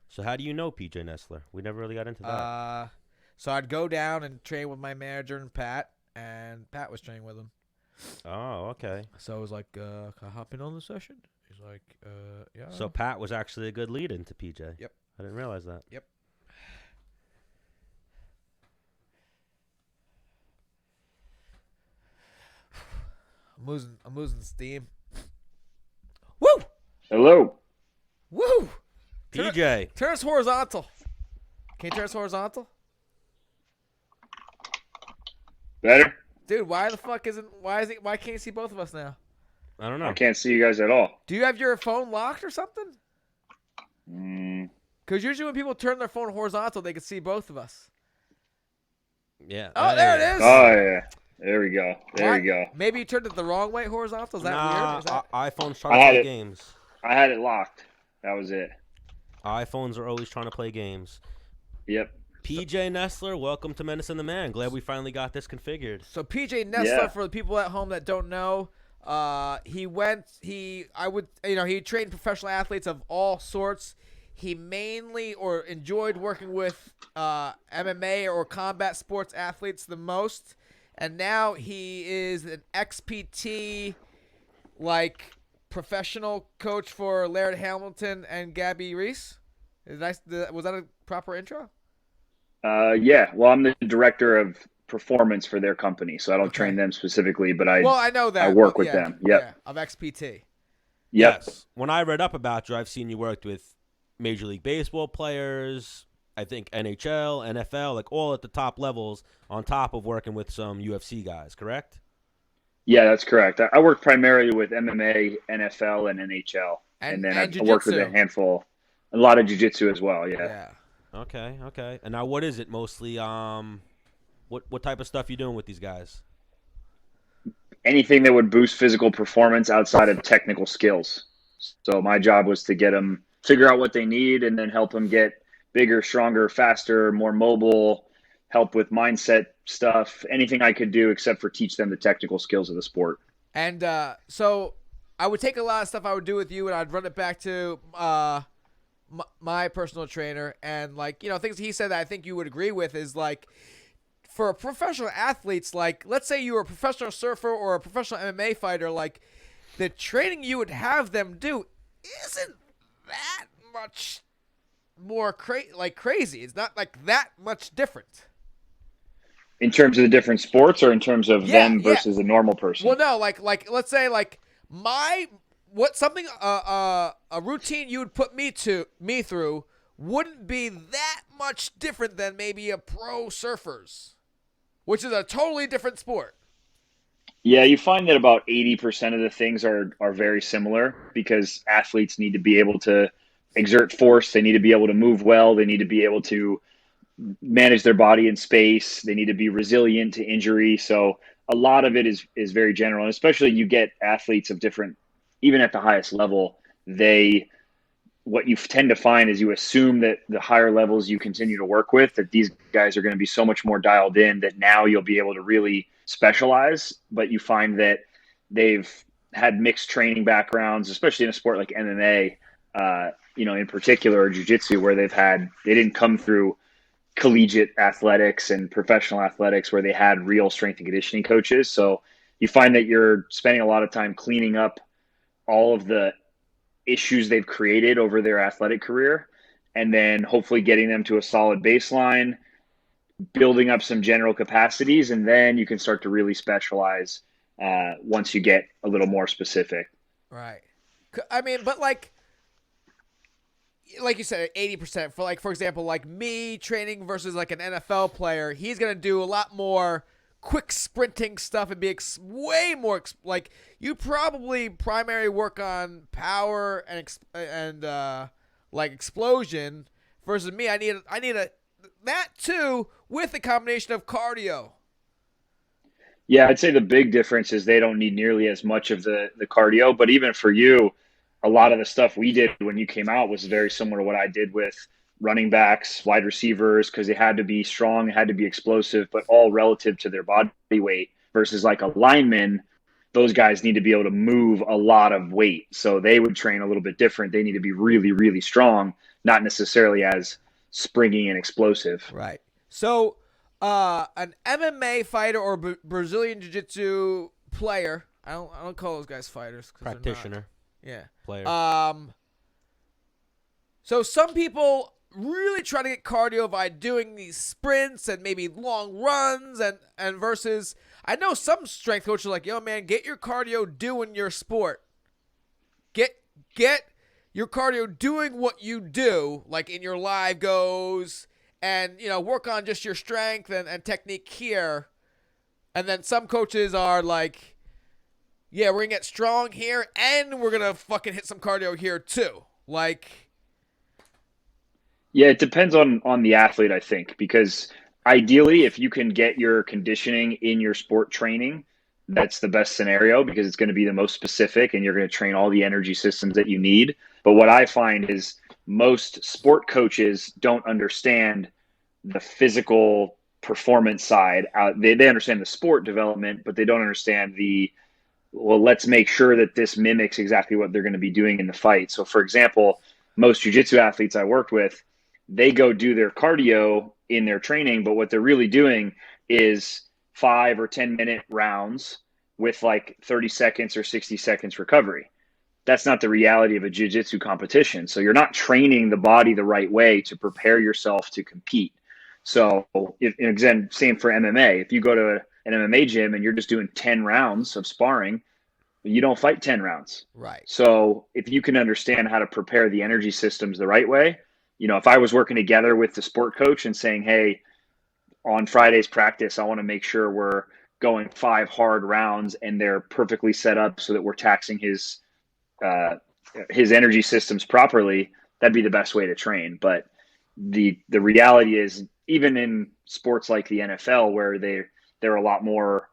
So how do you know PJ Nestler? We never really got into that. So I'd go down and train with my manager and Pat was training with him. Oh, okay. So I was like, can I hop in on the session? He's like, yeah. So Pat was actually a good lead into PJ. Yep. I didn't realize that. Yep. I'm losing steam. Woo! Hello. Woo! PJ. Turn us horizontal. Can you turn us horizontal? Better? Dude, why can't you see both of us now? I don't know. I can't see you guys at all. Do you have your phone locked or something? Mm, Because usually when people turn their phone horizontal, they can see both of us. Yeah. Oh, there it is. oh, yeah. There we go. There Why- we go. Maybe you turned it the wrong way horizontal. Is that Nah, weird? Is that... iPhones I trying to had play it. games. I had it locked. That was it. iPhones are always trying to play games. Yep. PJ Nestler, welcome to Menace and the Man. Glad we finally got this configured. So PJ Nestler, Yeah. for the people at home that don't know, he trained professional athletes of all sorts. He mainly enjoyed working with MMA or combat sports athletes the most, and now he is an XPT professional coach for Laird Hamilton and Gabby Reese. Was that a proper intro? Yeah. Well, I'm the director of performance for their company, so I don't Okay. train them specifically, but I know that. I work but with them. Yep. Yeah, of XPT. Yep. Yes. When I read up about you, I've seen you worked with Major League Baseball players, I think NHL, NFL, like all at the top levels, on top of working with some UFC guys, correct? Yeah, that's correct. I work primarily with MMA, NFL, and NHL, and then I worked with a lot of jiu-jitsu as well. Yeah. Okay. And now what is it mostly? What type of stuff you doing with these guys? Anything that would boost physical performance outside of technical skills. So my job was to get them figure out what they need and then help them get bigger, stronger, faster, more mobile, help with mindset stuff, anything I could do except for teach them the technical skills of the sport. And so I would take a lot of stuff I would do with you and I'd run it back to my personal trainer. And things he said that I think you would agree with is for professional athletes, let's say you were a professional surfer or a professional MMA fighter, the training you would have them do isn't that much more crazy. It's not that much different. In terms of the different sports or in terms of them versus a normal person? Well, no, let's say a routine you would put me through wouldn't be that much different than maybe a pro surfer's, which is a totally different sport. Yeah, you find that about 80% of the things are very similar because athletes need to be able to exert force. They need to be able to move well. They need to be able to manage their body in space. They need to be resilient to injury. So a lot of it is very general. And especially you get athletes of different, even at the highest level, what you tend to find is you assume that the higher levels you continue to work with, that these guys are going to be so much more dialed in that now you'll be able to really specialize. But you find that they've had mixed training backgrounds, especially in a sport like MMA, in particular, or jiu-jitsu, where they didn't come through collegiate athletics and professional athletics where they had real strength and conditioning coaches. So you find that you're spending a lot of time cleaning up all of the issues they've created over their athletic career, and then hopefully getting them to a solid baseline, building up some general capacities, and then you can start to really specialize once you get a little more specific. Right. I mean, but like you said, 80% for example, me training versus an NFL player, he's going to do a lot more quick sprinting stuff and be way more you probably primary work on power and explosion versus me. I need that too with a combination of cardio. Yeah, I'd say the big difference is they don't need nearly as much of the cardio, but even for you, a lot of the stuff we did when you came out was very similar to what I did with running backs, wide receivers, because they had to be strong, had to be explosive, but all relative to their body weight versus a lineman. Those guys need to be able to move a lot of weight. So they would train a little bit different. They need to be really, really strong, not necessarily as springy and explosive. Right. So an MMA fighter or Brazilian Jiu-Jitsu player. I don't call those guys fighters. 'Cause Practitioner. Yeah. Player. So some people really try to get cardio by doing these sprints and maybe long runs and versus I know some strength coaches are like, yo man, get your cardio doing your sport. Get your cardio doing what you do, like in your live goes, and work on just your strength and technique here. And then some coaches are like, yeah, we're gonna get strong here and we're gonna fucking hit some cardio here too. Like, yeah, it depends on the athlete, I think, because ideally, if you can get your conditioning in your sport training, that's the best scenario because it's going to be the most specific and you're going to train all the energy systems that you need. But what I find is most sport coaches don't understand the physical performance side. They understand the sport development, but they don't understand let's make sure that this mimics exactly what they're going to be doing in the fight. So, for example, most jiu-jitsu athletes I worked with, they go do their cardio in their training, but what they're really doing is 5 or 10-minute rounds with like 30 seconds or 60 seconds recovery. That's not the reality of a jiu-jitsu competition. So you're not training the body the right way to prepare yourself to compete. So, again, same for MMA. If you go to an MMA gym and you're just doing 10 rounds of sparring, you don't fight 10 rounds. right. So if you can understand how to prepare the energy systems the right way, if I was working together with the sport coach and saying, hey, on Friday's practice, I want to make sure we're going 5 hard rounds and they're perfectly set up so that we're taxing his energy systems properly, that'd be the best way to train. But the reality is, even in sports like the NFL, where they're a lot more,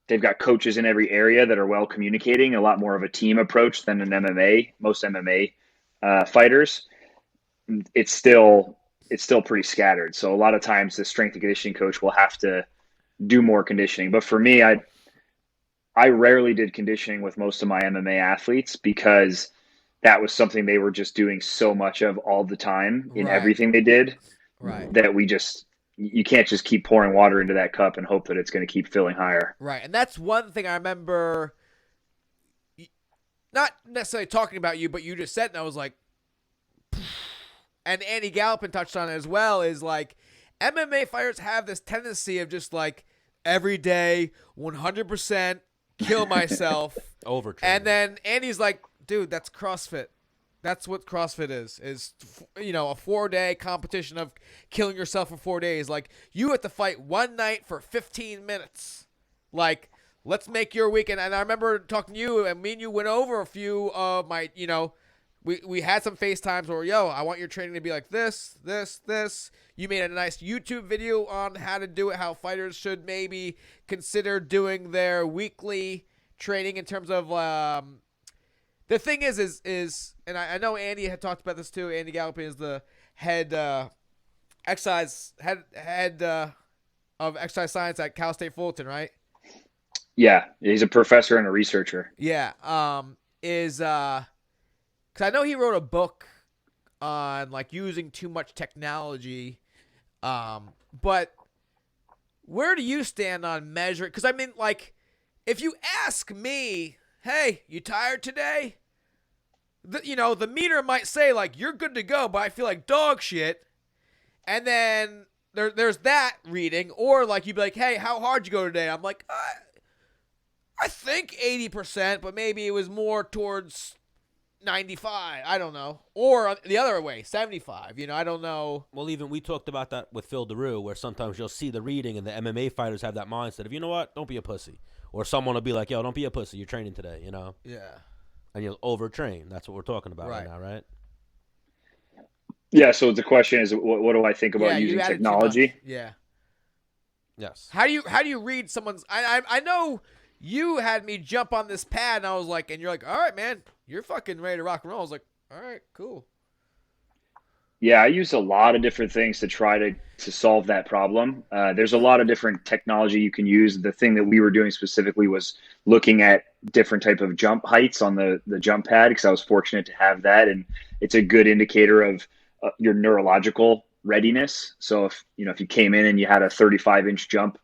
they've got coaches in every area that are well communicating, a lot more of a team approach than an MMA. Most MMA fighters, it's still pretty scattered. So a lot of times the strength and conditioning coach will have to do more conditioning. But for me, I rarely did conditioning with most of my MMA athletes because that was something they were just doing so much of all the time in Right. everything they did, Right. that you can't just keep pouring water into that cup and hope that it's going to keep filling higher. Right. And that's one thing I remember, not necessarily talking about you, but you just said, and I was like, and Andy Gallopin touched on it as well, is like MMA fighters have this tendency of just like every day, 100% kill myself. Overtraining. And then Andy's like, dude, that's CrossFit. That's what CrossFit is a 4-day competition of killing yourself for 4 days. Like, you have to fight one night for 15 minutes. Like, let's make your weekend. And I remember talking to you, and me and you went over a few of my, we had some FaceTimes where, yo, I want your training to be like this. You made a nice YouTube video on how to do it, how fighters should maybe consider doing their weekly training in terms of the thing is, and I know Andy had talked about this too. Andy Gallopin is the head of exercise science at Cal State Fullerton, right? Yeah, he's a professor and a researcher. Yeah, because I know he wrote a book on like using too much technology, but where do you stand on measuring? Because I mean, like, if you ask me, hey, you tired today? The meter might say like you're good to go, but I feel like dog shit. And then there's that reading, or like you'd be like, hey, how hard you go today? I'm like, I think 80%, but maybe it was more towards 95. I don't know, or the other way, 75. I don't know. Well, even we talked about that with Phil DeRue, where sometimes you'll see the reading and the MMA fighters have that mindset of, you know what, don't be a pussy. Or someone will be like, yo, don't be a pussy, you're training today, Yeah. And you'll overtrain. That's what we're talking about right Right. now, right? Yeah, so the question is, what do I think about you using added too technology? much. Yeah. Yes. How do you read someone's? I know you had me jump on this pad, and I was like, and you're like, all right, man, you're fucking ready to rock and roll. I was like, all right, cool. Yeah, I use a lot of different things to try to solve that problem. There's a lot of different technology you can use. The thing that we were doing specifically was looking at different type of jump heights on the jump pad, because I was fortunate to have that, and it's a good indicator of your neurological readiness. So if you came in and you had a 35-inch jump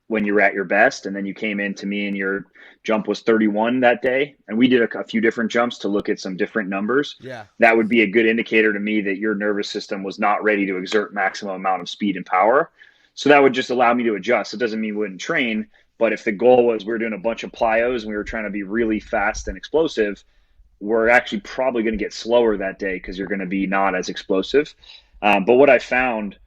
when you were at your best, and then you came in to me and your jump was 31 that day, and we did a few different jumps to look at some different numbers, Yeah. that would be a good indicator to me that your nervous system was not ready to exert maximum amount of speed and power. So that would just allow me to adjust. It doesn't mean we wouldn't train, but if the goal was we're doing a bunch of plyos and we were trying to be really fast and explosive, we're actually probably going to get slower that day because you're going to be not as explosive. But what I found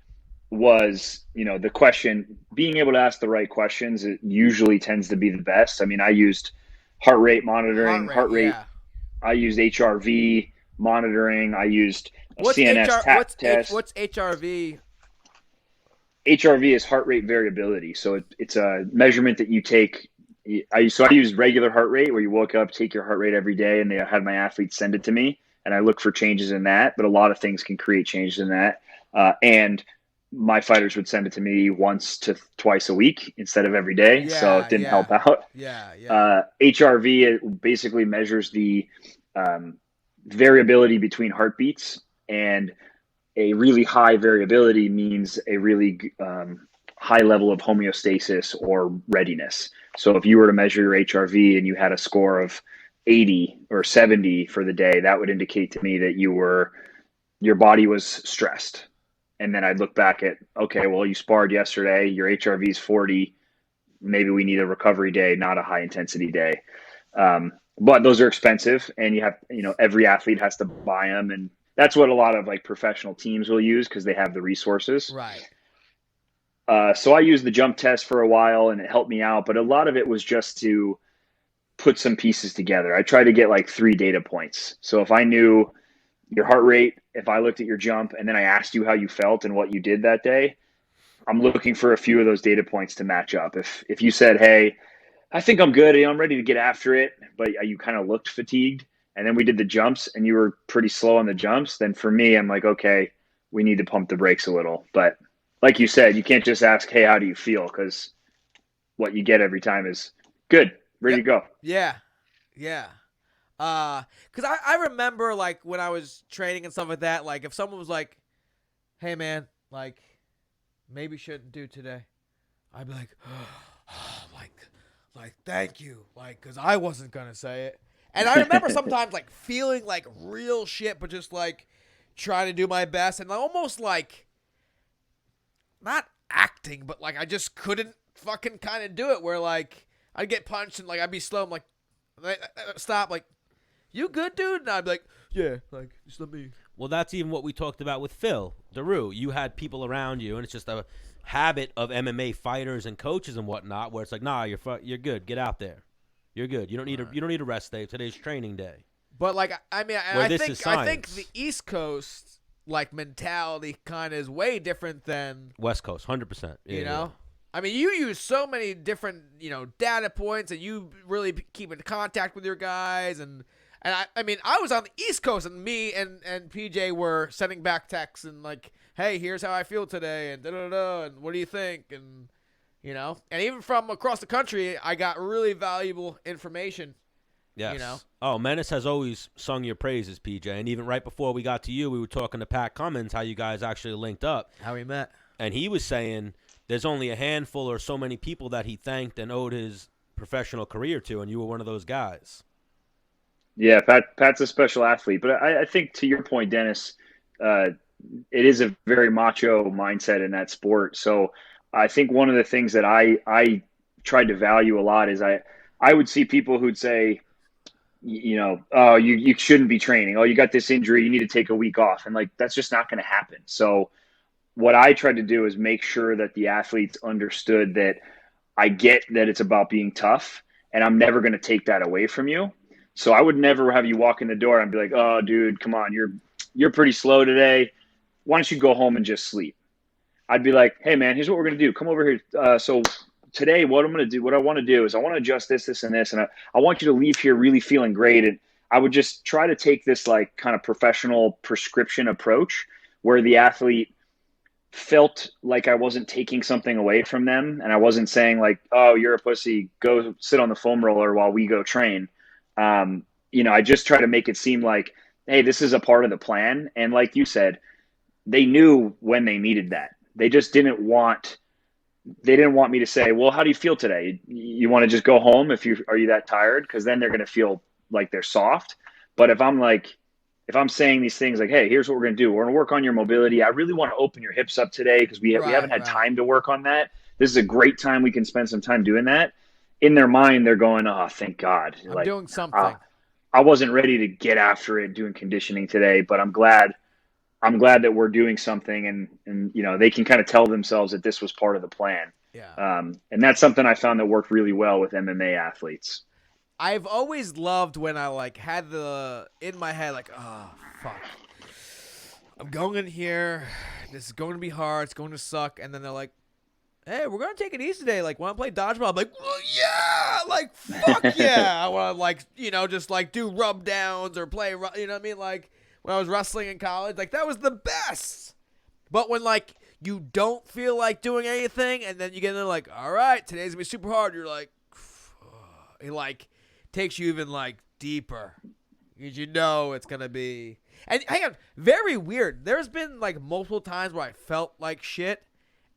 was, the question, being able to ask the right questions, it usually tends to be the best. I mean, I used heart rate monitoring, heart rate. Yeah. I used HRV monitoring. I used a What's CNS test. What's HRV? HRV is heart rate variability. So it's a measurement that you take. I used regular heart rate, where you woke up, take your heart rate every day, and they had my athletes send it to me, and I look for changes in that. But a lot of things can create changes in that. And my fighters would send it to me once to twice a week instead of every day. So it didn't help out. Yeah. HRV, it basically measures the variability between heartbeats, and a really high variability means a really high level of homeostasis or readiness. So if you were to measure your HRV and you had a score of 80 or 70 for the day, that would indicate to me that your body was stressed. And then I'd look back at, okay, well, you sparred yesterday, your HRV is 40. Maybe we need a recovery day, not a high intensity day. But those are expensive, and you have, every athlete has to buy them. And that's what a lot of like professional teams will use because they have the resources. Right. So I used the jump test for a while and it helped me out, but a lot of it was just to put some pieces together. I tried to get like 3 data points. So if I knew your heart rate, if I looked at your jump and then I asked you how you felt and what you did that day, I'm looking for a few of those data points to match up. If you said, hey, I think I'm good, I'm ready to get after it, but you kind of looked fatigued, and then we did the jumps and you were pretty slow on the jumps, then for me, I'm like, okay, we need to pump the brakes a little. But like you said, you can't just ask, hey, how do you feel? Because what you get every time is good, ready to go. Yeah. Because I remember, like, when I was training and stuff like that, like, if someone was like, hey, man, like, maybe shouldn't do today, I'd be like, like, thank you, like, because I wasn't going to say it. And I remember sometimes, like, feeling like real shit, but just, like, trying to do my best and almost, like, not acting, but, like, I just couldn't fucking kind of do it, where, like, I'd get punched and, like, I'd be slow. I'm like, stop, like, you good, dude? And I'd be like, yeah, like, just let me. Well, that's even what we talked about with Phil Daru. You had people around you, and it's just a habit of MMA fighters and coaches and whatnot, where it's like, nah, you're good. Get out there. You're good. You don't need a rest day. Today's training day. But like, I mean, Where I this think the East Coast like mentality kind of is way different than West Coast, 100%. You know. I mean, you use so many different, data points, and you really keep in contact with your guys, and I mean, I was on the East Coast, and me and PJ were sending back texts and like, hey, here's how I feel today, and and what do you think, and and even from across the country, I got really valuable information. Yes. Oh, Menace has always sung your praises, PJ, and even right before we got to you, we were talking to Pat Cummins, how you guys actually linked up. How we met. And he was saying there's only a handful or so many people that he thanked and owed his professional career to, and you were one of those guys. Yeah, Pat's a special athlete. But I think to your point, Dennis, it is a very macho mindset in that sport. So I think one of the things that I tried to value a lot is I would see people who'd say, oh, you shouldn't be training. Oh, you got this injury. You need to take a week off. And like, that's just not going to happen. So what I tried to do is make sure that the athletes understood that I get that it's about being tough, and I'm never going to take that away from you. So I would never have you walk in the door and be like, oh, dude, come on. You're pretty slow today. Why don't you go home and just sleep? I'd be like, hey, man, here's what we're going to do. Come over here. So today, what I want to do is I want to adjust this, and this, and I want you to leave here really feeling great. And I would just try to take this like kind of professional prescription approach where the athlete felt like I wasn't taking something away from them. And I wasn't saying like, oh, you're a pussy, go sit on the foam roller while we go train. I just try to make it seem like, hey, this is a part of the plan. And like you said, they knew when they needed that. They just didn't want they didn't want me to say, well, how do you feel today? You want to just go home are you that tired? Because then they're going to feel like they're soft. But if I'm saying these things like, hey, here's what we're going to do. We're going to work on your mobility. I really want to open your hips up today because we haven't had time to work on that. This is a great time. We can spend some time doing that. In their mind, they're going, oh, thank God. I'm doing something. I wasn't ready to get after it doing conditioning today, but I'm glad that we're doing something, and they can kind of tell themselves that this was part of the plan. Yeah. And that's something I found that worked really well with MMA athletes. I've always loved when I had in my head oh fuck, I'm going in here, this is going to be hard, it's going to suck, and then they're like, hey, we're gonna take it easy today. Want to play dodgeball? I'm like, well, yeah, fuck yeah. I want to just do rub downs or play, you know what I mean? When I was wrestling in college, that was the best. But when you don't feel like doing anything, and then you get in there all right, today's gonna be super hard. You're like, it takes you even deeper, because it's gonna be. And hang on, very weird. There's been multiple times where I felt like shit,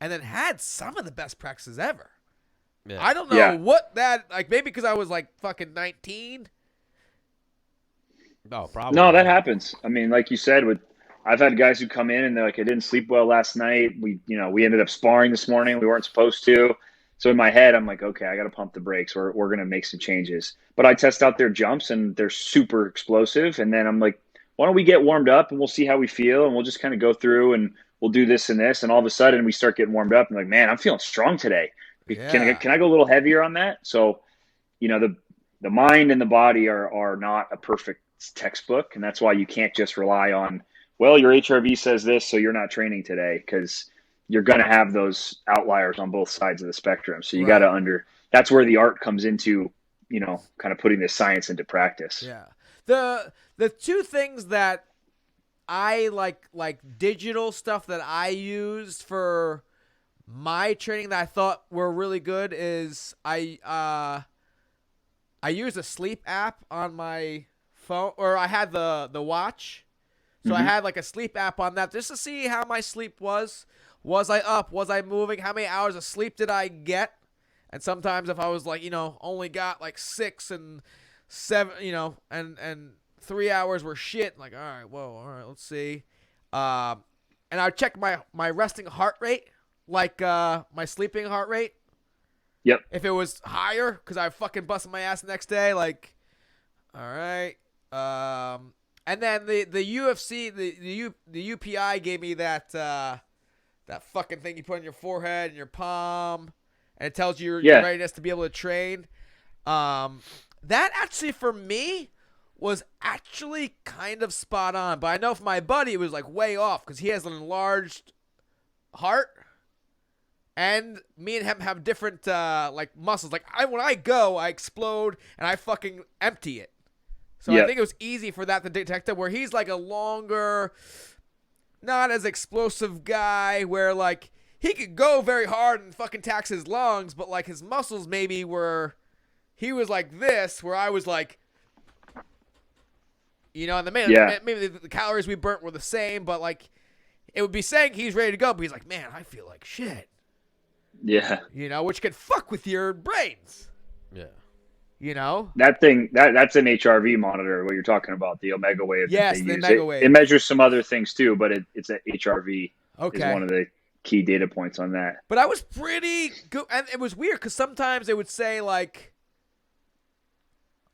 and then had some of the best practices ever. Yeah. I don't know what that maybe because I was fucking 19. No, probably. No, that happens. I mean, like you said, I've had guys who come in and they're like, I didn't sleep well last night. We ended up sparring this morning. We weren't supposed to. So in my head, I'm like, okay, I got to pump the brakes. We're going to make some changes. But I test out their jumps and they're super explosive. And then I'm like, why don't we get warmed up and we'll see how we feel. And we'll just kind of go through and we'll do this and this. And all of a sudden we start getting warmed up and like, man, I'm feeling strong today. Yeah. Can I go a little heavier on that? So, the mind and the body are not a perfect textbook. And that's why you can't just rely on, well, your HRV says this, so you're not training today, because you're going to have those outliers on both sides of the spectrum. So you got to that's where the art comes into, kind of putting this science into practice. Yeah. The two things that I like digital stuff that I used for my training that I thought were really good is I used a sleep app on my phone, or I had the watch. So I had a sleep app on that just to see how my sleep was. Was I up? Was I moving? How many hours of sleep did I get? And sometimes if I was only got 6 and 7, and 3 hours were shit, all right, let's see. And I would check my resting heart rate, my sleeping heart rate. Yep. If it was higher, because I fucking busted my ass the next day, all right. And then the UFC, the UPI gave me that fucking thing you put on your forehead and your palm, and it tells you your readiness to be able to train. That actually for me was actually kind of spot on, but I know for my buddy it was way off because he has an enlarged heart, and me and him have different muscles. When I go, I explode and I fucking empty it. So I think it was easy for that to detect it, where he's a longer, not as explosive guy, where he could go very hard and fucking tax his lungs, but his muscles maybe he was this, where I was and maybe the calories we burnt were the same, but it would be saying he's ready to go, but he's man, I feel like shit. Yeah. Which could fuck with your brains. Yeah. That thing that's an HRV monitor. What you're talking about, the Omega Wave. Yes, the Omega Wave. It measures some other things too, but it's a HRV. Okay. Is one of the key data points on that. But I was pretty good, and it was weird because sometimes it would say in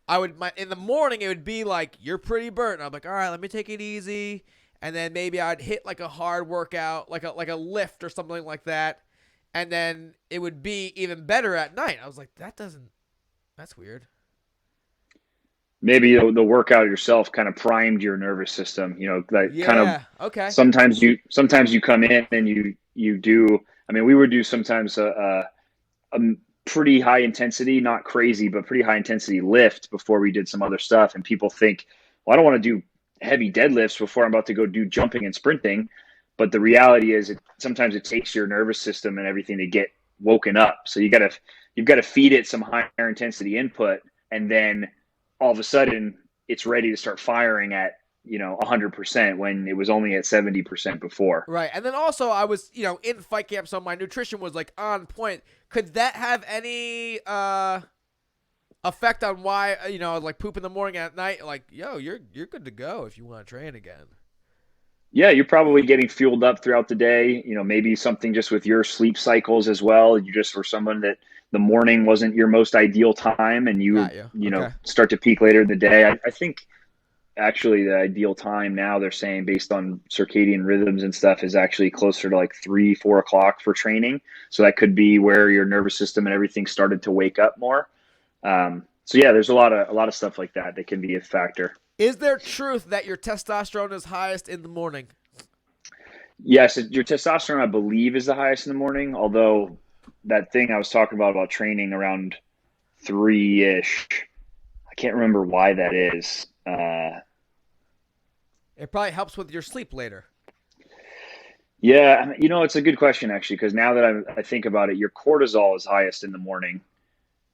the morning it would be you're pretty burnt. And I'm all right, let me take it easy, and then maybe I'd hit a hard workout, like a lift or something like that, and then it would be even better at night. I was that's weird. Maybe the workout yourself kind of primed your nervous system. Okay. Sometimes you come in and you do. I mean, we would do sometimes a pretty high intensity, not crazy, but pretty high intensity lift before we did some other stuff. And people think, well, I don't want to do heavy deadlifts before I'm about to go do jumping and sprinting. But the reality is, sometimes it takes your nervous system and everything to get woken up. So you've got to feed it some higher intensity input, and then all of a sudden it's ready to start firing at 100% when it was only at 70% before. Right. And then also I was, in fight camp, so my nutrition was like on point. Could that have any effect on why, like poop in the morning at night? Like, you're good to go if you want to train again. Yeah, you're probably getting fueled up throughout the day. Maybe something just with your sleep cycles as well. You just were someone that the morning wasn't your most ideal time, and you Okay. start to peak later in the day. I think actually the ideal time now, they're saying, based on circadian rhythms and stuff, is actually closer to like 3-4 o'clock for training. So that could be where your nervous system and everything started to wake up more. So yeah, there's a lot of stuff like that can be a factor. Is there truth that your testosterone is highest in the morning? Yes, your testosterone, I believe, is the highest in the morning, although that thing I was talking about training around 3-ish, I can't remember why that is. It probably helps with your sleep later. Yeah, it's a good question, actually, because now that I think about it, your cortisol is highest in the morning,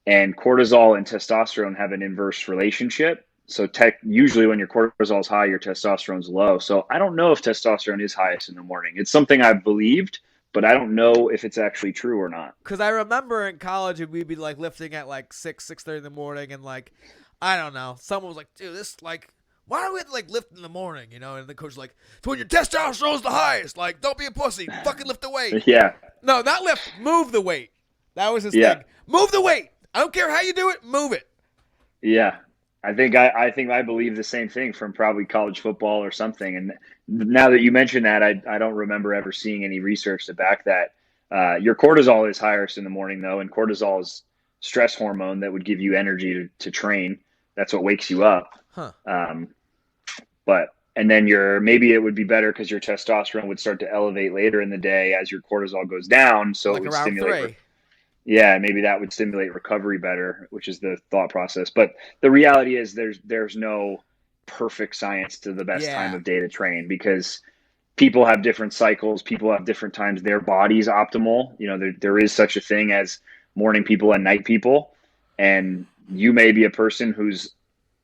and cortisol and testosterone have an inverse relationship. So usually when your cortisol is high, your testosterone's low. So I don't know if testosterone is highest in the morning. It's something I've believed, but I don't know if it's actually true or not. Because I remember in college, we'd be like lifting at like 6:30 in the morning, and like, I don't know, someone was like, dude, this like, why do we have to like lift in the morning, And the coach was like, it's when your testosterone's the highest. Like, don't be a pussy. Fucking lift the weight. Yeah. No, not lift. Move the weight. That was his Yeah. thing. Move the weight. I don't care how you do it. Move it. Yeah. I think I believe the same thing from probably college football or something. And now that you mention that, I don't remember ever seeing any research to back that. Your cortisol is highest in the morning, though, and cortisol is stress hormone that would give you energy to train. That's what wakes you up. Huh. And then maybe it would be better because your testosterone would start to elevate later in the day as your cortisol goes down. So like it would around stimulate. 3. Yeah, maybe that would stimulate recovery better, which is the thought process. But the reality is there's no perfect science to the best time of day to train, because people have different cycles. People have different times their body's optimal. There is such a thing as morning people and night people. And you may be a person whose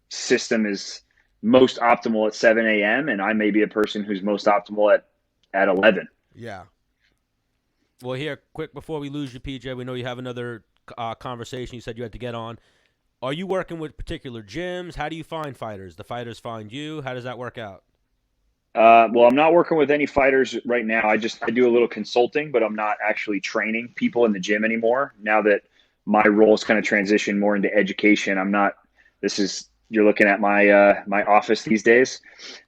system is most optimal at 7 a.m. and I may be a person who's most optimal at 11. Yeah. Well, here, quick before we lose you, PJ, we know you have another conversation you said you had to get on. Are you working with particular gyms? How do you find fighters? The fighters find you? How does that work out? Well, I'm not working with any fighters right now. I do a little consulting, but I'm not actually training people in the gym anymore. Now that my role's kind of transitioned more into education, you're looking at my my office these days.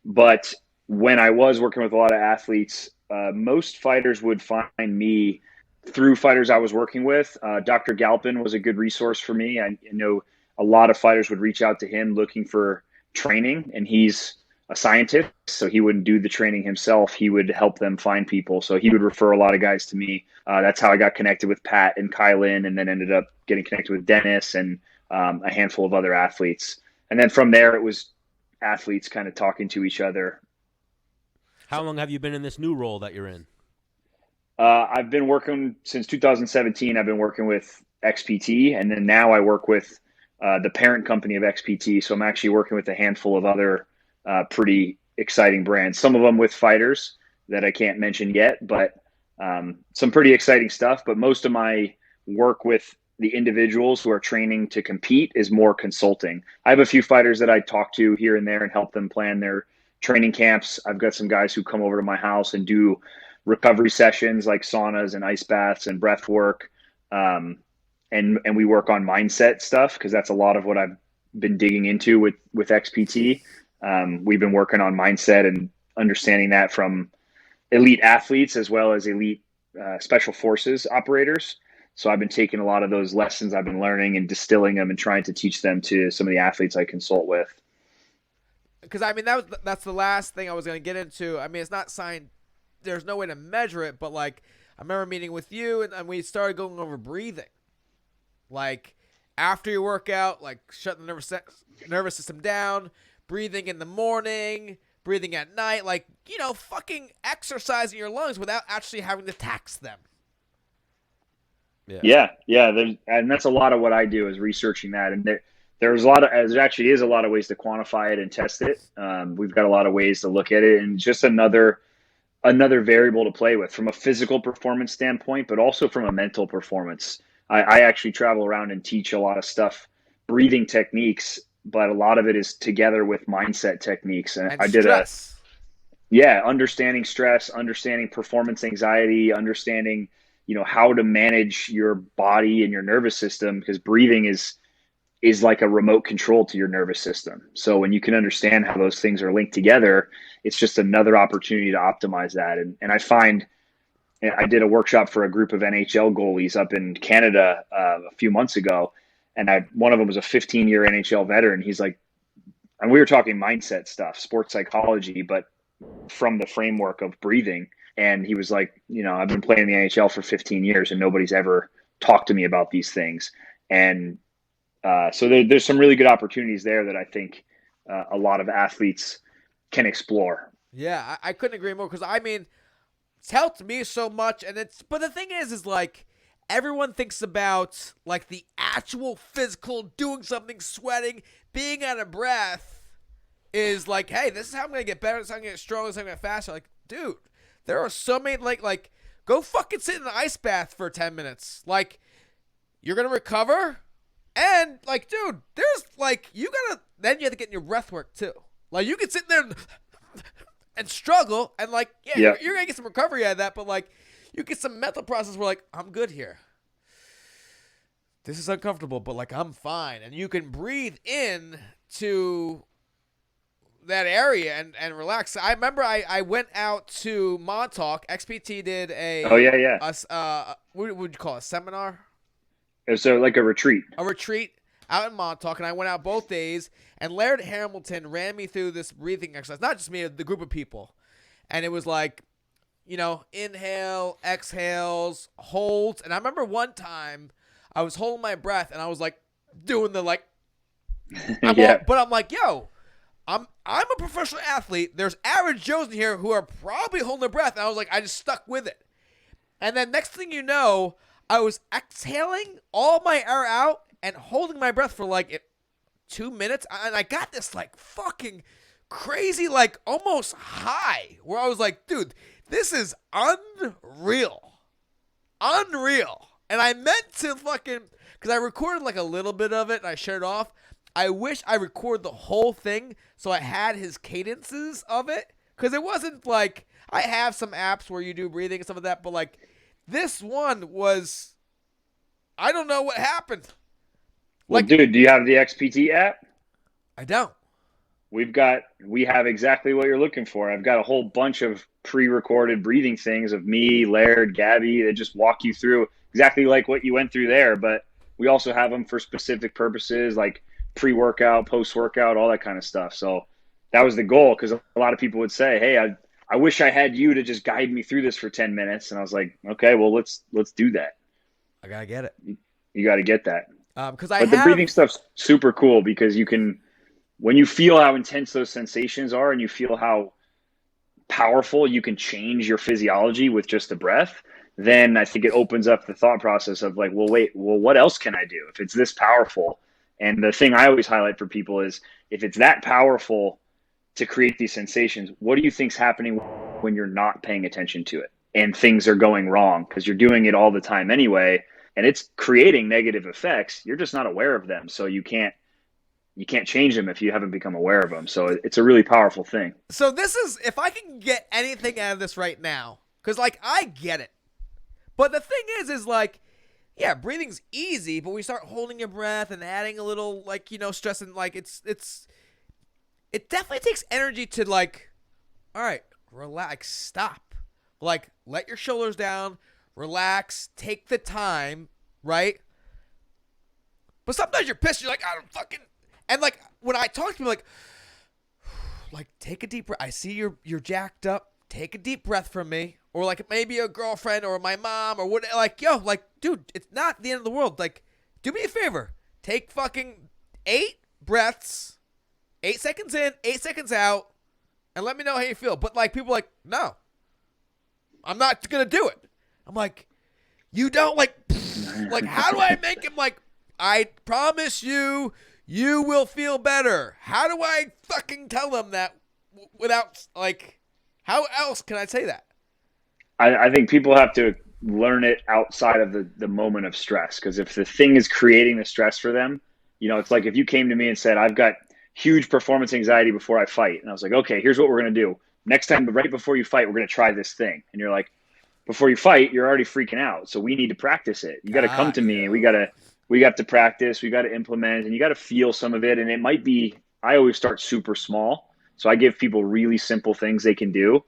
But when I was working with a lot of athletes, most fighters would find me through fighters I was working with. Dr. Galpin was a good resource for me. I know a lot of fighters would reach out to him looking for training, and he's a scientist, so he wouldn't do the training himself. He would help them find people. So he would refer a lot of guys to me. That's how I got connected with Pat and Kylan, and then ended up getting connected with Dennis and a handful of other athletes. And then from there, it was athletes kind of talking to each other. How long have you been in this new role that you're in? I've been working since 2017. I've been working with XPT, and then now I work with the parent company of XPT. So I'm actually working with a handful of other pretty exciting brands. Some of them with fighters that I can't mention yet, but some pretty exciting stuff. But most of my work with the individuals who are training to compete is more consulting. I have a few fighters that I talk to here and there and help them plan their training camps. I've got some guys who come over to my house and do recovery sessions like saunas and ice baths and breath work. And we work on mindset stuff, because that's a lot of what I've been digging into with XPT. We've been working on mindset and understanding that from elite athletes as well as elite special forces operators. So I've been taking a lot of those lessons I've been learning and distilling them and trying to teach them to some of the athletes I consult with. Because, I mean, that's the last thing I was going to get into. I mean, it's not signed. There's no way to measure it, but, like, I remember meeting with you, and we started going over breathing. Like, after your workout, like, shutting the nervous system down, breathing in the morning, breathing at night, like, fucking exercising your lungs without actually having to tax them. Yeah. And that's a lot of what I do, is researching that. And There's there actually is a lot of ways to quantify it and test it. We've got a lot of ways to look at it, and just another variable to play with from a physical performance standpoint, but also from a mental performance. I actually travel around and teach a lot of stuff, breathing techniques, but a lot of it is together with mindset techniques. And I did stress. Understanding stress, understanding performance anxiety, understanding, how to manage your body and your nervous system, because breathing is like a remote control to your nervous system. So when you can understand how those things are linked together, it's just another opportunity to optimize that. And I find, I did a workshop for a group of NHL goalies up in Canada a few months ago, and one of them was a 15-year NHL veteran. He's like, and we were talking mindset stuff, sports psychology, but from the framework of breathing. And he was like, I've been playing the NHL for 15 years and nobody's ever talked to me about these things. And so there's some really good opportunities there that I think a lot of athletes can explore. Yeah, I couldn't agree more, because it's helped me so much. But the thing is like, everyone thinks about like the actual physical, doing something, sweating, being out of breath is like, hey, this is how I'm going to get better. This is how I'm going to get stronger. This is how I'm going to get faster. Like, dude, there are so many, like, go fucking sit in an ice bath for 10 minutes. Like, you're going to recover. And like, dude, there's like, then you have to get in your breath work too. Like, you can sit there and struggle and like, you're going to get some recovery out of that. But like, you get some mental process where like, I'm good here. This is uncomfortable, but like, I'm fine. And you can breathe in to that area and relax. I remember I went out to Montauk. XPT did a what would you call it? A seminar? So like a retreat. A retreat out in Montauk, and I went out both days, and Laird Hamilton ran me through this breathing exercise. Not just me, the group of people. And it was like, inhale, exhales, holds. And I remember one time I was holding my breath and I was like doing the like but I'm like, yo, I'm a professional athlete. There's average Joes in here who are probably holding their breath. And I was like, I just stuck with it. And then next thing you know, I was exhaling all my air out and holding my breath for like 2 minutes. And I got this like fucking crazy, like almost high, where I was like, dude, this is unreal. And I meant to fucking, because I recorded like a little bit of it and I shared it off. I wish I recorded the whole thing so I had his cadences of it. Because it wasn't like, I have some apps where you do breathing and stuff like that, but like this one was, I don't know what happened. Well, dude, do you have the XPT app? I don't. We have exactly what you're looking for. I've got a whole bunch of pre-recorded breathing things of me, Laird, Gabby, that just walk you through exactly like what you went through there. But we also have them for specific purposes, like pre-workout, post-workout, all that kind of stuff. So that was the goal, because a lot of people would say, hey, I wish I had you to just guide me through this for 10 minutes. And I was like, okay, well, let's do that. I got to get it. You got to get that. But the breathing stuff's super cool, because you can, when you feel how intense those sensations are and you feel how powerful you can change your physiology with just the breath, then I think it opens up the thought process of like, well, what else can I do if it's this powerful? And the thing I always highlight for people is, if it's that powerful to create these sensations, what do you think's happening when you're not paying attention to it and things are going wrong? Because you're doing it all the time anyway, and it's creating negative effects. You're just not aware of them. So you can't change them if you haven't become aware of them. So it's a really powerful thing. So this is, if I can get anything out of this right now, because like I get it, but the thing is like, yeah, breathing's easy, but we start holding your breath and adding a little like, stress, and like it definitely takes energy to like, all right, relax, stop, like let your shoulders down, relax, take the time, right? But sometimes you're pissed, you're like, I don't fucking. And like when I talk to people, like take a deep breath. I see you're jacked up. Take a deep breath from me, or like maybe a girlfriend or my mom or what. Like dude, it's not the end of the world. Like, do me a favor. Take fucking 8 breaths, 8 seconds in, 8 seconds out, and let me know how you feel. But like people are like, no, I'm not gonna do it. I'm like, you don't like how do I make him like? I promise you you will feel better. How do I fucking tell them that without, like, how else can I say that? I think people have to learn it outside of the moment of stress. Because if the thing is creating the stress for them, it's like if you came to me and said, I've got huge performance anxiety before I fight. And I was like, okay, here's what we're going to do. Next time, right before you fight, we're going to try this thing. And you're like, before you fight, you're already freaking out. So we need to practice it. You got to come to me and we got to practice. We got to implement, and you got to feel some of it. And it might be, I always start super small. So I give people really simple things they can do.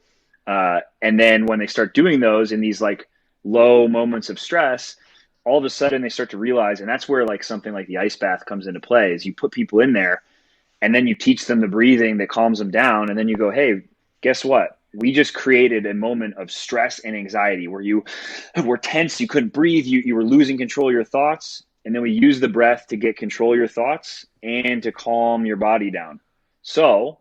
And then when they start doing those in these like low moments of stress, all of a sudden they start to realize, and that's where like something like the ice bath comes into play, is you put people in there and then you teach them the breathing that calms them down. And then you go, hey, guess what? We just created a moment of stress and anxiety where you were tense. You couldn't breathe. You were losing control of your thoughts. And then we use the breath to get control of your thoughts and to calm your body down. So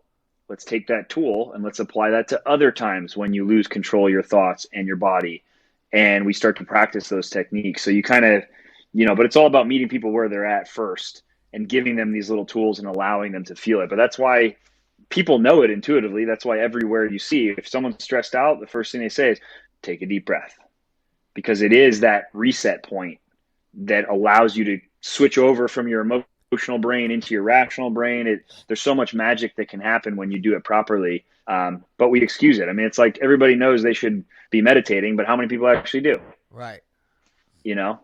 let's take that tool and let's apply that to other times when you lose control of your thoughts and your body. And we start to practice those techniques. So you kind of, but it's all about meeting people where they're at first and giving them these little tools and allowing them to feel it. But that's why people know it intuitively. That's why everywhere you see, if someone's stressed out, the first thing they say is take a deep breath, because it is that reset point that allows you to switch over from your emotional brain into your rational brain. There's so much magic that can happen when you do it properly. But we excuse it. I mean, it's like everybody knows they should be meditating, but how many people actually do? Right. Yeah.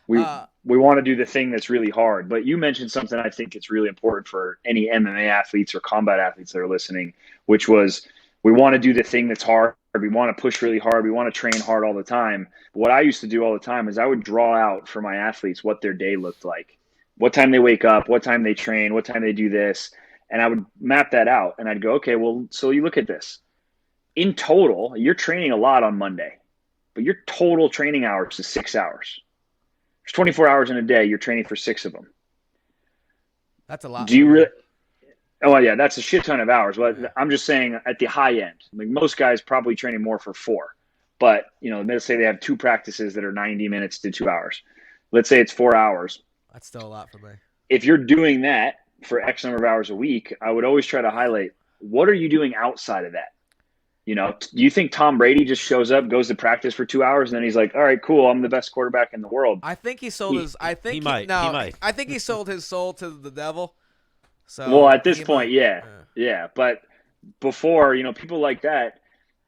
We want to do the thing that's really hard. But you mentioned something I think it's really important for any MMA athletes or combat athletes that are listening, which was we want to do the thing that's hard. We want to push really hard. We want to train hard all the time. But what I used to do all the time is I would draw out for my athletes what their day looked like, what time they wake up, what time they train, what time they do this. And I would map that out. And I'd go, okay, well, so you look at this. In total, you're training a lot on Monday, but your total training hours is 6 hours. There's 24 hours in a day. You're training for 6 of them. That's a lot. Do you really? Oh, yeah, that's a shit ton of hours. But I'm just saying at the high end, like most guys probably training more for 4. But, let's say they have 2 practices that are 90 minutes to 2 hours. Let's say it's 4 hours. That's still a lot for me. If you're doing that for X number of hours a week, I would always try to highlight, what are you doing outside of that? Do you think Tom Brady just shows up, goes to practice for 2 hours, and then he's like, all right, cool, I'm the best quarterback in the world? I think he sold his. I think he might. I think he sold his soul to the devil. So well, at this point, yeah. But before, people like that,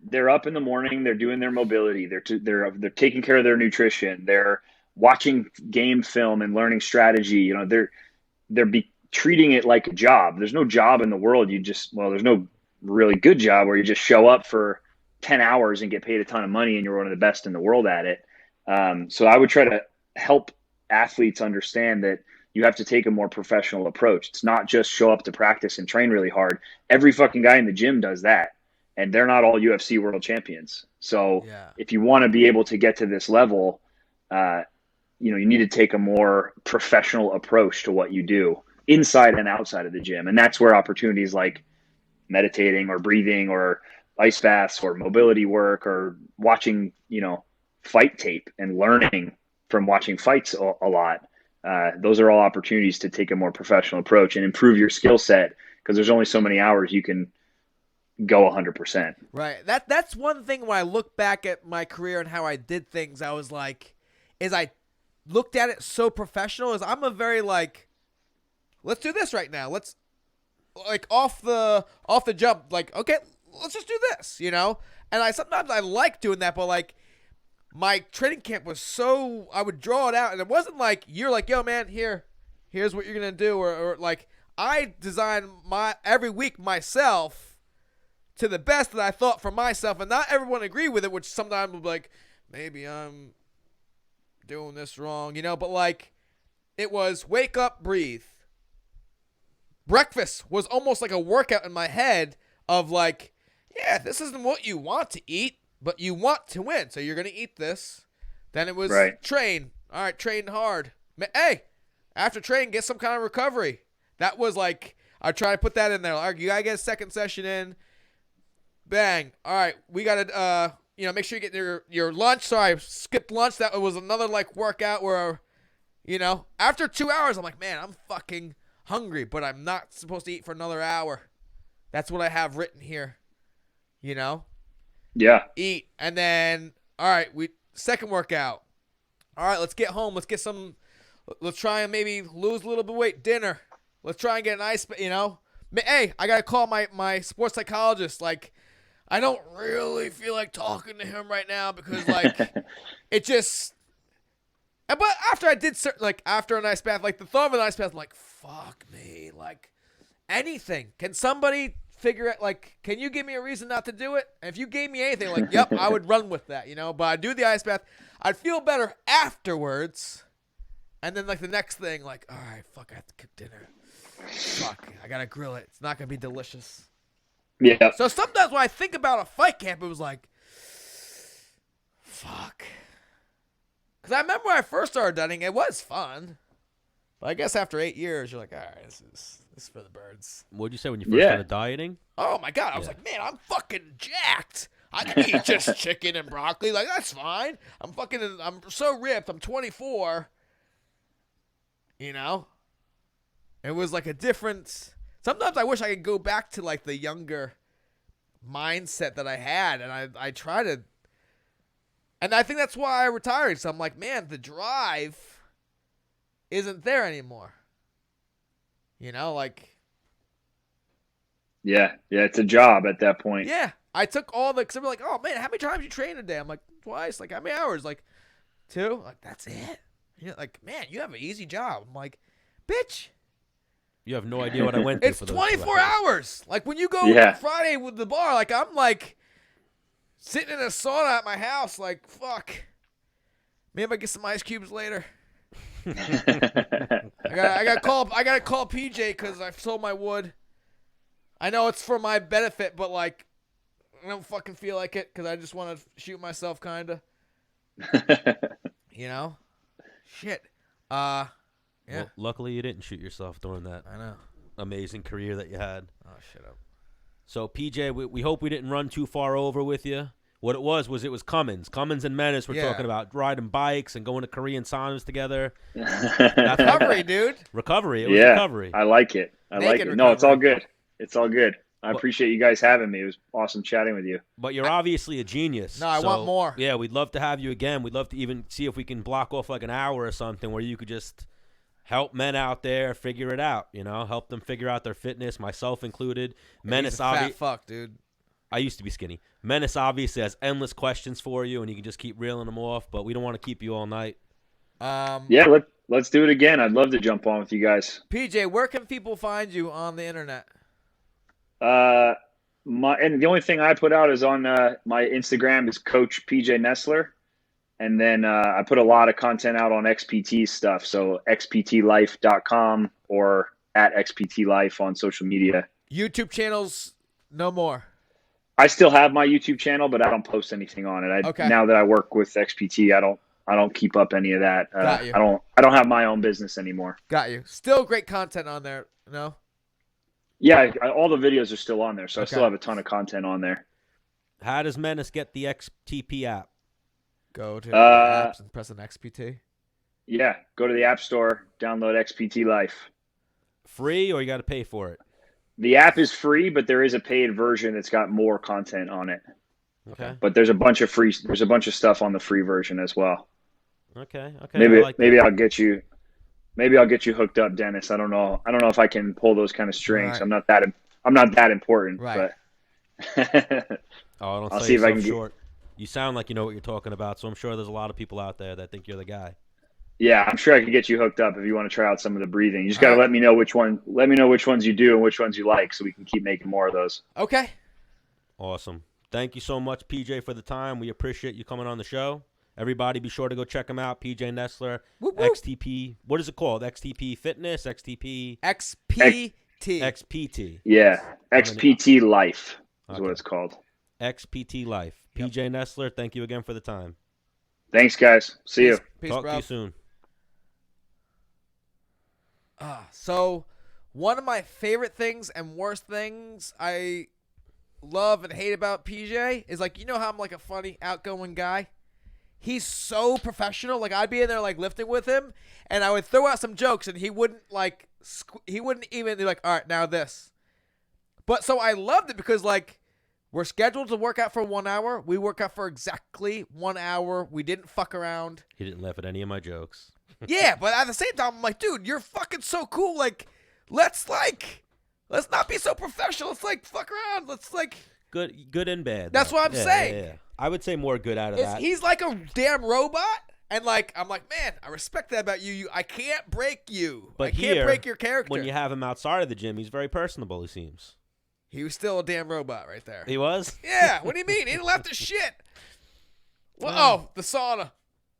they're up in the morning, they're doing their mobility, they're taking care of their nutrition, they're watching game film and learning strategy. They're treating it like a job. There's no job in the world. There's no really good job where you just show up for 10 hours and get paid a ton of money and you're one of the best in the world at it. So I would try to help athletes understand that you have to take a more professional approach. It's not just show up to practice and train really hard. Every fucking guy in the gym does that, and they're not all UFC world champions. So if you want to be able to get to this level, you need to take a more professional approach to what you do inside and outside of the gym. And that's where opportunities like meditating or breathing or ice baths or mobility work or watching, fight tape and learning from watching fights a lot. Those are all opportunities to take a more professional approach and improve your skill set, because there's only so many hours you can go 100%. Right. That's one thing when I look back at my career and how I did things, I was like, I looked at it so professional, is I'm a very like, let's do this right now. Let's like off the jump, like, okay, let's just do this, And sometimes I like doing that, but like my training camp was so, I would draw it out, and it wasn't like you're like, yo man, here's what you're gonna do, or like I designed my every week myself to the best that I thought for myself, and not everyone agreed with it, which sometimes would be like, maybe I'm doing this wrong, but like it was wake up, breathe. Breakfast was almost like a workout in my head of like, yeah, this isn't what you want to eat, but you want to win, so you're going to eat this. Then it was train. All right, train hard. Hey, after train, get some kind of recovery. That was like, I try to put that in there. All right, you got to get a second session in. Bang. All right, we got to, make sure you get your lunch. Sorry, I skipped lunch. That was another like workout where, after 2 hours, I'm like, man, hungry, but I'm not supposed to eat for another hour. That's what I have written here. You know? Yeah. Eat. And then, all right, second workout. All right, let's get home. Let's try and maybe lose a little bit of weight. Dinner. Let's try and get an ice, you know? Hey, I got to call my sports psychologist. Like, I don't really feel like talking to him right now because, like, it just... But after I did after an ice bath, like the thought of an ice bath, I'm like, fuck me, like anything. Can somebody figure it? Like, can you give me a reason not to do it? And if you gave me anything, like, yep, I would run with that, you know. But I'd do the ice bath. I'd feel better afterwards. And then like the next thing, like, all right, fuck, I have to cook dinner. Fuck, I gotta grill it. It's not gonna be delicious. Yeah. So sometimes when I think about a fight camp, it was like, fuck. Because I remember when I first started dieting, it was fun. But I guess after 8 years, you're like, all right, this is for the birds. What'd you say when you first started dieting? Oh, my God. I was like, man, I'm fucking jacked. I can eat just chicken and broccoli. Like, that's fine. I'm so ripped. I'm 24. You know? It was like a different... Sometimes I wish I could go back to, like, the younger mindset that I had. And I try to... And I think that's why I retired. So I'm like, man, the drive isn't there anymore. You know, like. Yeah, it's a job at that point. Yeah. I took all the, because I'm like, oh, man, how many times you train a day? I'm like, twice. Like, how many hours? Like, 2. Like, that's it. You're like, man, you have an easy job. I'm like, bitch. You have no idea what I went through It's for those 24 hours. Like, when you go Friday with the bar, like, I'm like. Sitting in a sauna at my house, like, fuck. Maybe I get some ice cubes later. I gotta call PJ because I've sold my wood. I know it's for my benefit, but like, I don't fucking feel like it because I just want to shoot myself, kinda. You know, shit. Yeah. Well, luckily you didn't shoot yourself during that. I know. Amazing career that you had. Oh, shut up. So, PJ, we hope we didn't run too far over with you. What it was Cummins. Cummins and Menace were talking about riding bikes and going to Korean saunas together. That's recovery, dude. Recovery. It was recovery. I like it. Recovery. No, it's all good. It's all good. I appreciate you guys having me. It was awesome chatting with you. But you're obviously a genius. No, I want more. Yeah, we'd love to have you again. We'd love to even see if we can block off like an hour or something where you could just help men out there figure it out, you know, help them figure out their fitness, myself included. Menace, fat fuck, dude. I used to be skinny. Menace obviously has endless questions for you, and you can just keep reeling them off, but we don't want to keep you all night. Yeah, let's do it again. I'd love to jump on with you guys. PJ, where can people find you on the internet? And the only thing I put out is on my Instagram is Coach PJ Nestler. And then I put a lot of content out on XPT stuff. So xptlife.com or at XPT Life on social media. YouTube channels, no more. I still have my YouTube channel, but I don't post anything on it. Okay. Now that I work with XPT, I don't keep up any of that. Got you. I don't have my own business anymore. Got you. Still great content on there, no? Yeah, all the videos are still on there, so I still have a ton of content on there. How does Menace get the XTP app? Go to the apps and press an XPT. Yeah, go to the App Store, download XPT Life. Free, or you got to pay for it? The app is free, but there is a paid version that's got more content on it. Okay. But there's a bunch of stuff on the free version as well. Okay. Maybe I'll get you hooked up, Dennis. I don't know if I can pull those kind of strings. Right. I'm not that important, right. But I'll see if I can short. You sound like you know what you're talking about, so I'm sure there's a lot of people out there that think you're the guy. Yeah, I'm sure I can get you hooked up if you want to try out some of the breathing. You just got to let me know which ones you do and which ones you like, so we can keep making more of those. Okay. Awesome. Thank you so much, PJ, for the time. We appreciate you coming on the show. Everybody, be sure to go check him out. PJ Nestler, whoop, whoop. XTP. What is it called? XTP Fitness, XTP. XPT. Yeah, XPT Life is what it's called. XPT Life. Yep. PJ Nestler, thank you again for the time. Thanks, guys. See you. Peace, Talk bro. to you soon. So, one of my favorite things and worst things I love and hate about PJ is, like, you know how I'm like a funny, outgoing guy? he's so professional. Like, I'd be in there, like, lifting with him, and I would throw out some jokes, and he wouldn't, like, he wouldn't even be like, all right, now this. But so I loved it because, like, we're scheduled to work out for 1 hour. We work out for exactly 1 hour. We didn't fuck around. He didn't laugh at any of my jokes. Yeah, but at the same time, I'm like, dude, you're fucking so cool. Like, let's not be so professional. Let's, like, fuck around. Let's, like. Good and bad. That's what I'm saying. Yeah. I would say more good out of that. He's like a damn robot. And, like, I'm like, man, I respect that about you. I can't break you. But I can't break your character. When you have him outside of the gym, he's very personable, he seems. He was still a damn robot right there. He was? Yeah. What do you mean? He didn't laugh to shit. Well, the sauna.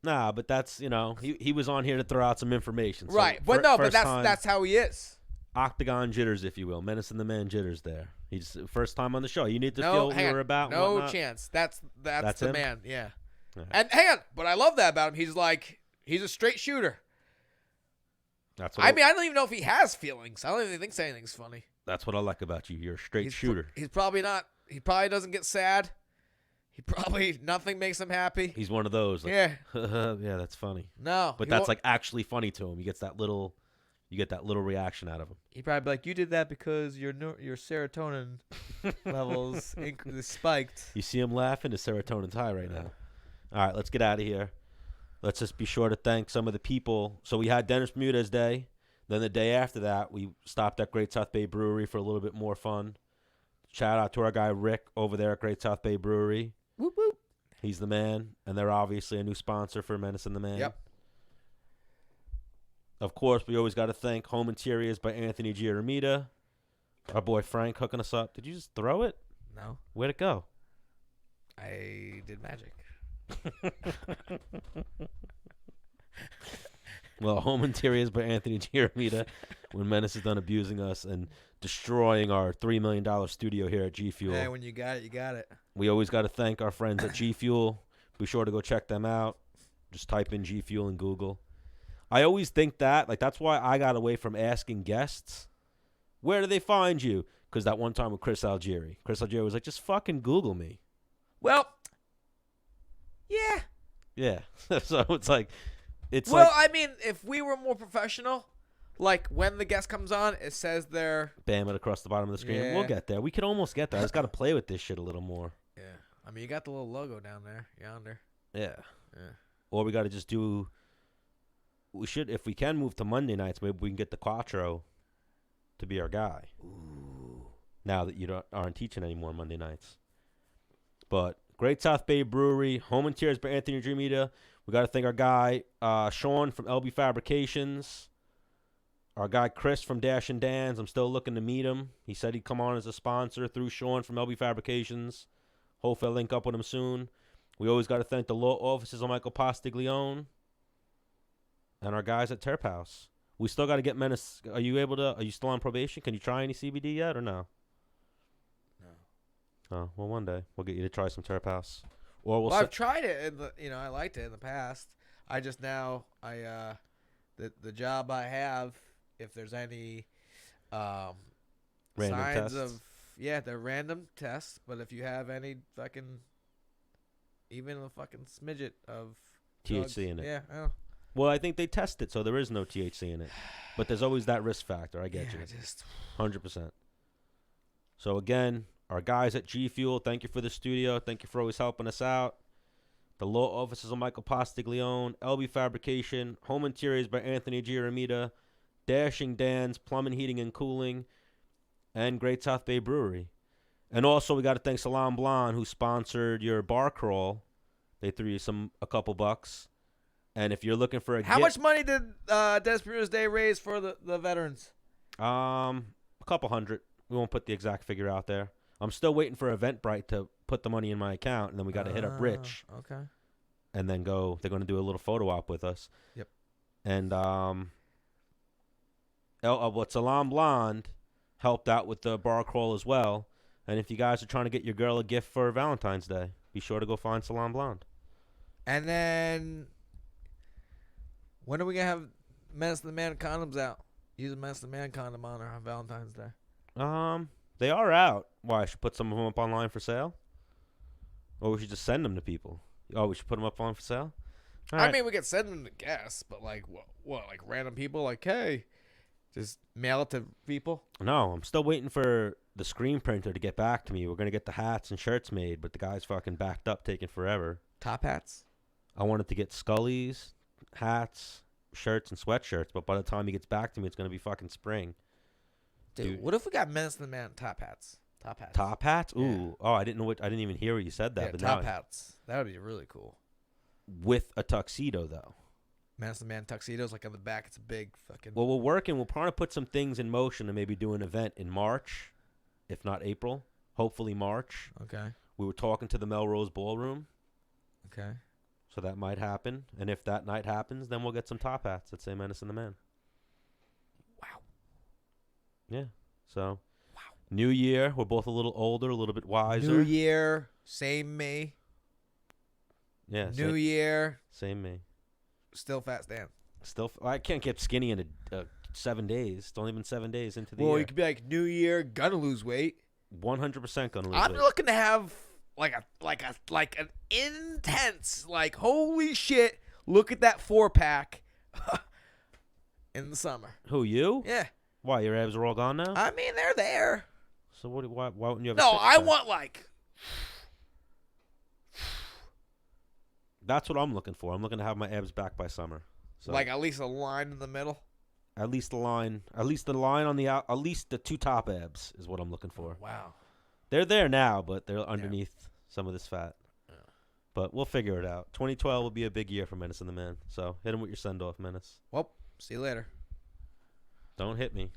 Nah, but that's, he was on here to throw out some information. So Right. But but that's how he is. Octagon jitters, if you will. Menace and the Man jitters there. He's first time on the show. You need to feel what we're about. No whatnot. Chance. That's the him? man. Yeah. Right. And hang on. But I love that about him. He's a straight shooter. That's what I don't even know if he has feelings. I don't even think anything's funny. That's what I like about you. You're a straight shooter. He's probably not. He probably doesn't get sad. Nothing makes him happy. He's one of those. Like, yeah. Yeah, that's funny. No. But that's like actually funny to him. You get that little reaction out of him. He'd probably be like, you did that because your serotonin levels spiked. You see him laughing? His serotonin's high right now. All right, let's get out of here. Let's just be sure to thank some of the people. So we had Dennis Bermudez Day. Then the day after that, we stopped at Great South Bay Brewery for a little bit more fun. Shout out to our guy Rick over there at Great South Bay Brewery. Whoop, whoop. He's the man, and they're obviously a new sponsor for Menace and the Man. Yep. Of course, we always got to thank Home Interiors by Anthony Giaramita. Our boy Frank hooking us up. Did you just throw it? No. Where'd it go? I did magic. Well, Home Interiors by Anthony Giaramita. When Menace is done abusing us and destroying our $3 million studio here at G Fuel. Hey, when you got it, you got it. We always got to thank our friends at G Fuel. Be sure to go check them out. Just type in G Fuel in Google. I always think that's why I got away from asking guests, where do they find you? Because that one time with Chris Algieri was like, just fucking Google me. Well, yeah. Yeah. So it's like, if we were more professional, like when the guest comes on, it says they're bam it across the bottom of the screen. Yeah. We'll get there. We could almost get there. I just got to play with this shit a little more. Yeah. I mean, you got the little logo down there, yonder. Yeah. Yeah. Or we got to just do. We should, if we can, move to Monday nights. Maybe we can get the Quattro to be our guy. Ooh. Now that you aren't teaching anymore Monday nights. But Great South Bay Brewery, Home Interiors by Anthony Giaramita. We got to thank our guy Sean from LB Fabrications. Our guy Chris from Dash and Dan's. I'm still looking to meet him. He said he'd come on as a sponsor through Sean from LB Fabrications. Hopefully I'll link up with him soon. We always got to thank the law offices of Michael Postiglione. And our guys at Terp House. We still got to get Menace. Are you still on probation? Can you try any CBD yet or no? No. Oh, well, one day we'll get you to try some Terp House. Or I've tried it, and I liked it in the past. I just now the job I have, if there's any random signs tests. of they're random tests, but if you have any fucking even a fucking smidget of THC drugs, in it. yeah, I don't. Well, I think they test it, so there is no THC in it. But there's always that risk factor. I get you. 100%. So, again, our guys at G Fuel, thank you for the studio. Thank you for always helping us out. The law offices of Michael Postiglione, LB Fabrication, Home Interiors by Anthony Giaramita, Dashing Dan's, Plumbing, Heating, and Cooling, and Great South Bay Brewery. And also, we got to thank Salon Blonde, who sponsored your bar crawl. They threw you a couple bucks. And if you're looking for How much money did Dennis Bermudez Day raise for the veterans? A couple hundred. We won't put the exact figure out there. I'm still waiting for Eventbrite to put the money in my account, and then we got to hit up Rich. Okay. And then go. They're going to do a little photo op with us. Yep. And Salon Blonde helped out with the bar crawl as well. And if you guys are trying to get your girl a gift for Valentine's Day, be sure to go find Salon Blonde. And then, when are we gonna have Menace the Man condoms out? Use a Menace the Man condom on her on Valentine's Day. They are out. Why, I should put some of them up online for sale? Or we should just send them to people? Oh, we should put them up on for sale. All I right. mean, we could send them to guests, but like what? Like random people? Like, hey, just mail it to people. No, I'm still waiting for the screen printer to get back to me. We're gonna get the hats and shirts made, but the guy's fucking backed up, taking forever. Top hats. I wanted to get Scully's, hats, shirts, and sweatshirts, but by the time he gets back to me, it's gonna be fucking spring. Dude, what if we got Menace the Man top hats? Top hats. Top hats? Ooh. Yeah. Oh, I didn't know what. I didn't even hear what you said that. Yeah, but top now hats. That would be really cool. with a tuxedo though. Menace the Man tuxedos, like on the back, it's a big fucking. Well, we're working. We'll probably put some things in motion and maybe do an event in March, if not April. Hopefully March. Okay. We were talking to the Melrose Ballroom, Okay. so that might happen. And if that night happens, then we'll get some top hats that say Menace and the Man. Wow. Yeah. So. Wow. New year. We're both a little older, a little bit wiser. New year, same me. Yeah. New year, Same me. still fat Stan. Still, I can't get skinny in 7 days. It's only been 7 days into the Well, year. you could be like, New Year, gonna lose weight. 100% gonna lose I'm weight. looking to have like an intense, like, holy shit, look at that 4-pack in the summer. Who, you? Yeah. Why, your abs are all gone now? I mean, they're there. So why wouldn't you have No, a I six-pack? want like. That's what I'm looking for. I'm looking to have my abs back by summer. So Like at least a line in the middle. at least the line on the out, at least the two top abs is what I'm looking for. Wow. They're there now, but they're underneath some of this fat. Yeah. But we'll figure it out. 2012 will be a big year for Menace and the Man. So hit him with your send-off, Menace. Well, see you later. Don't hit me.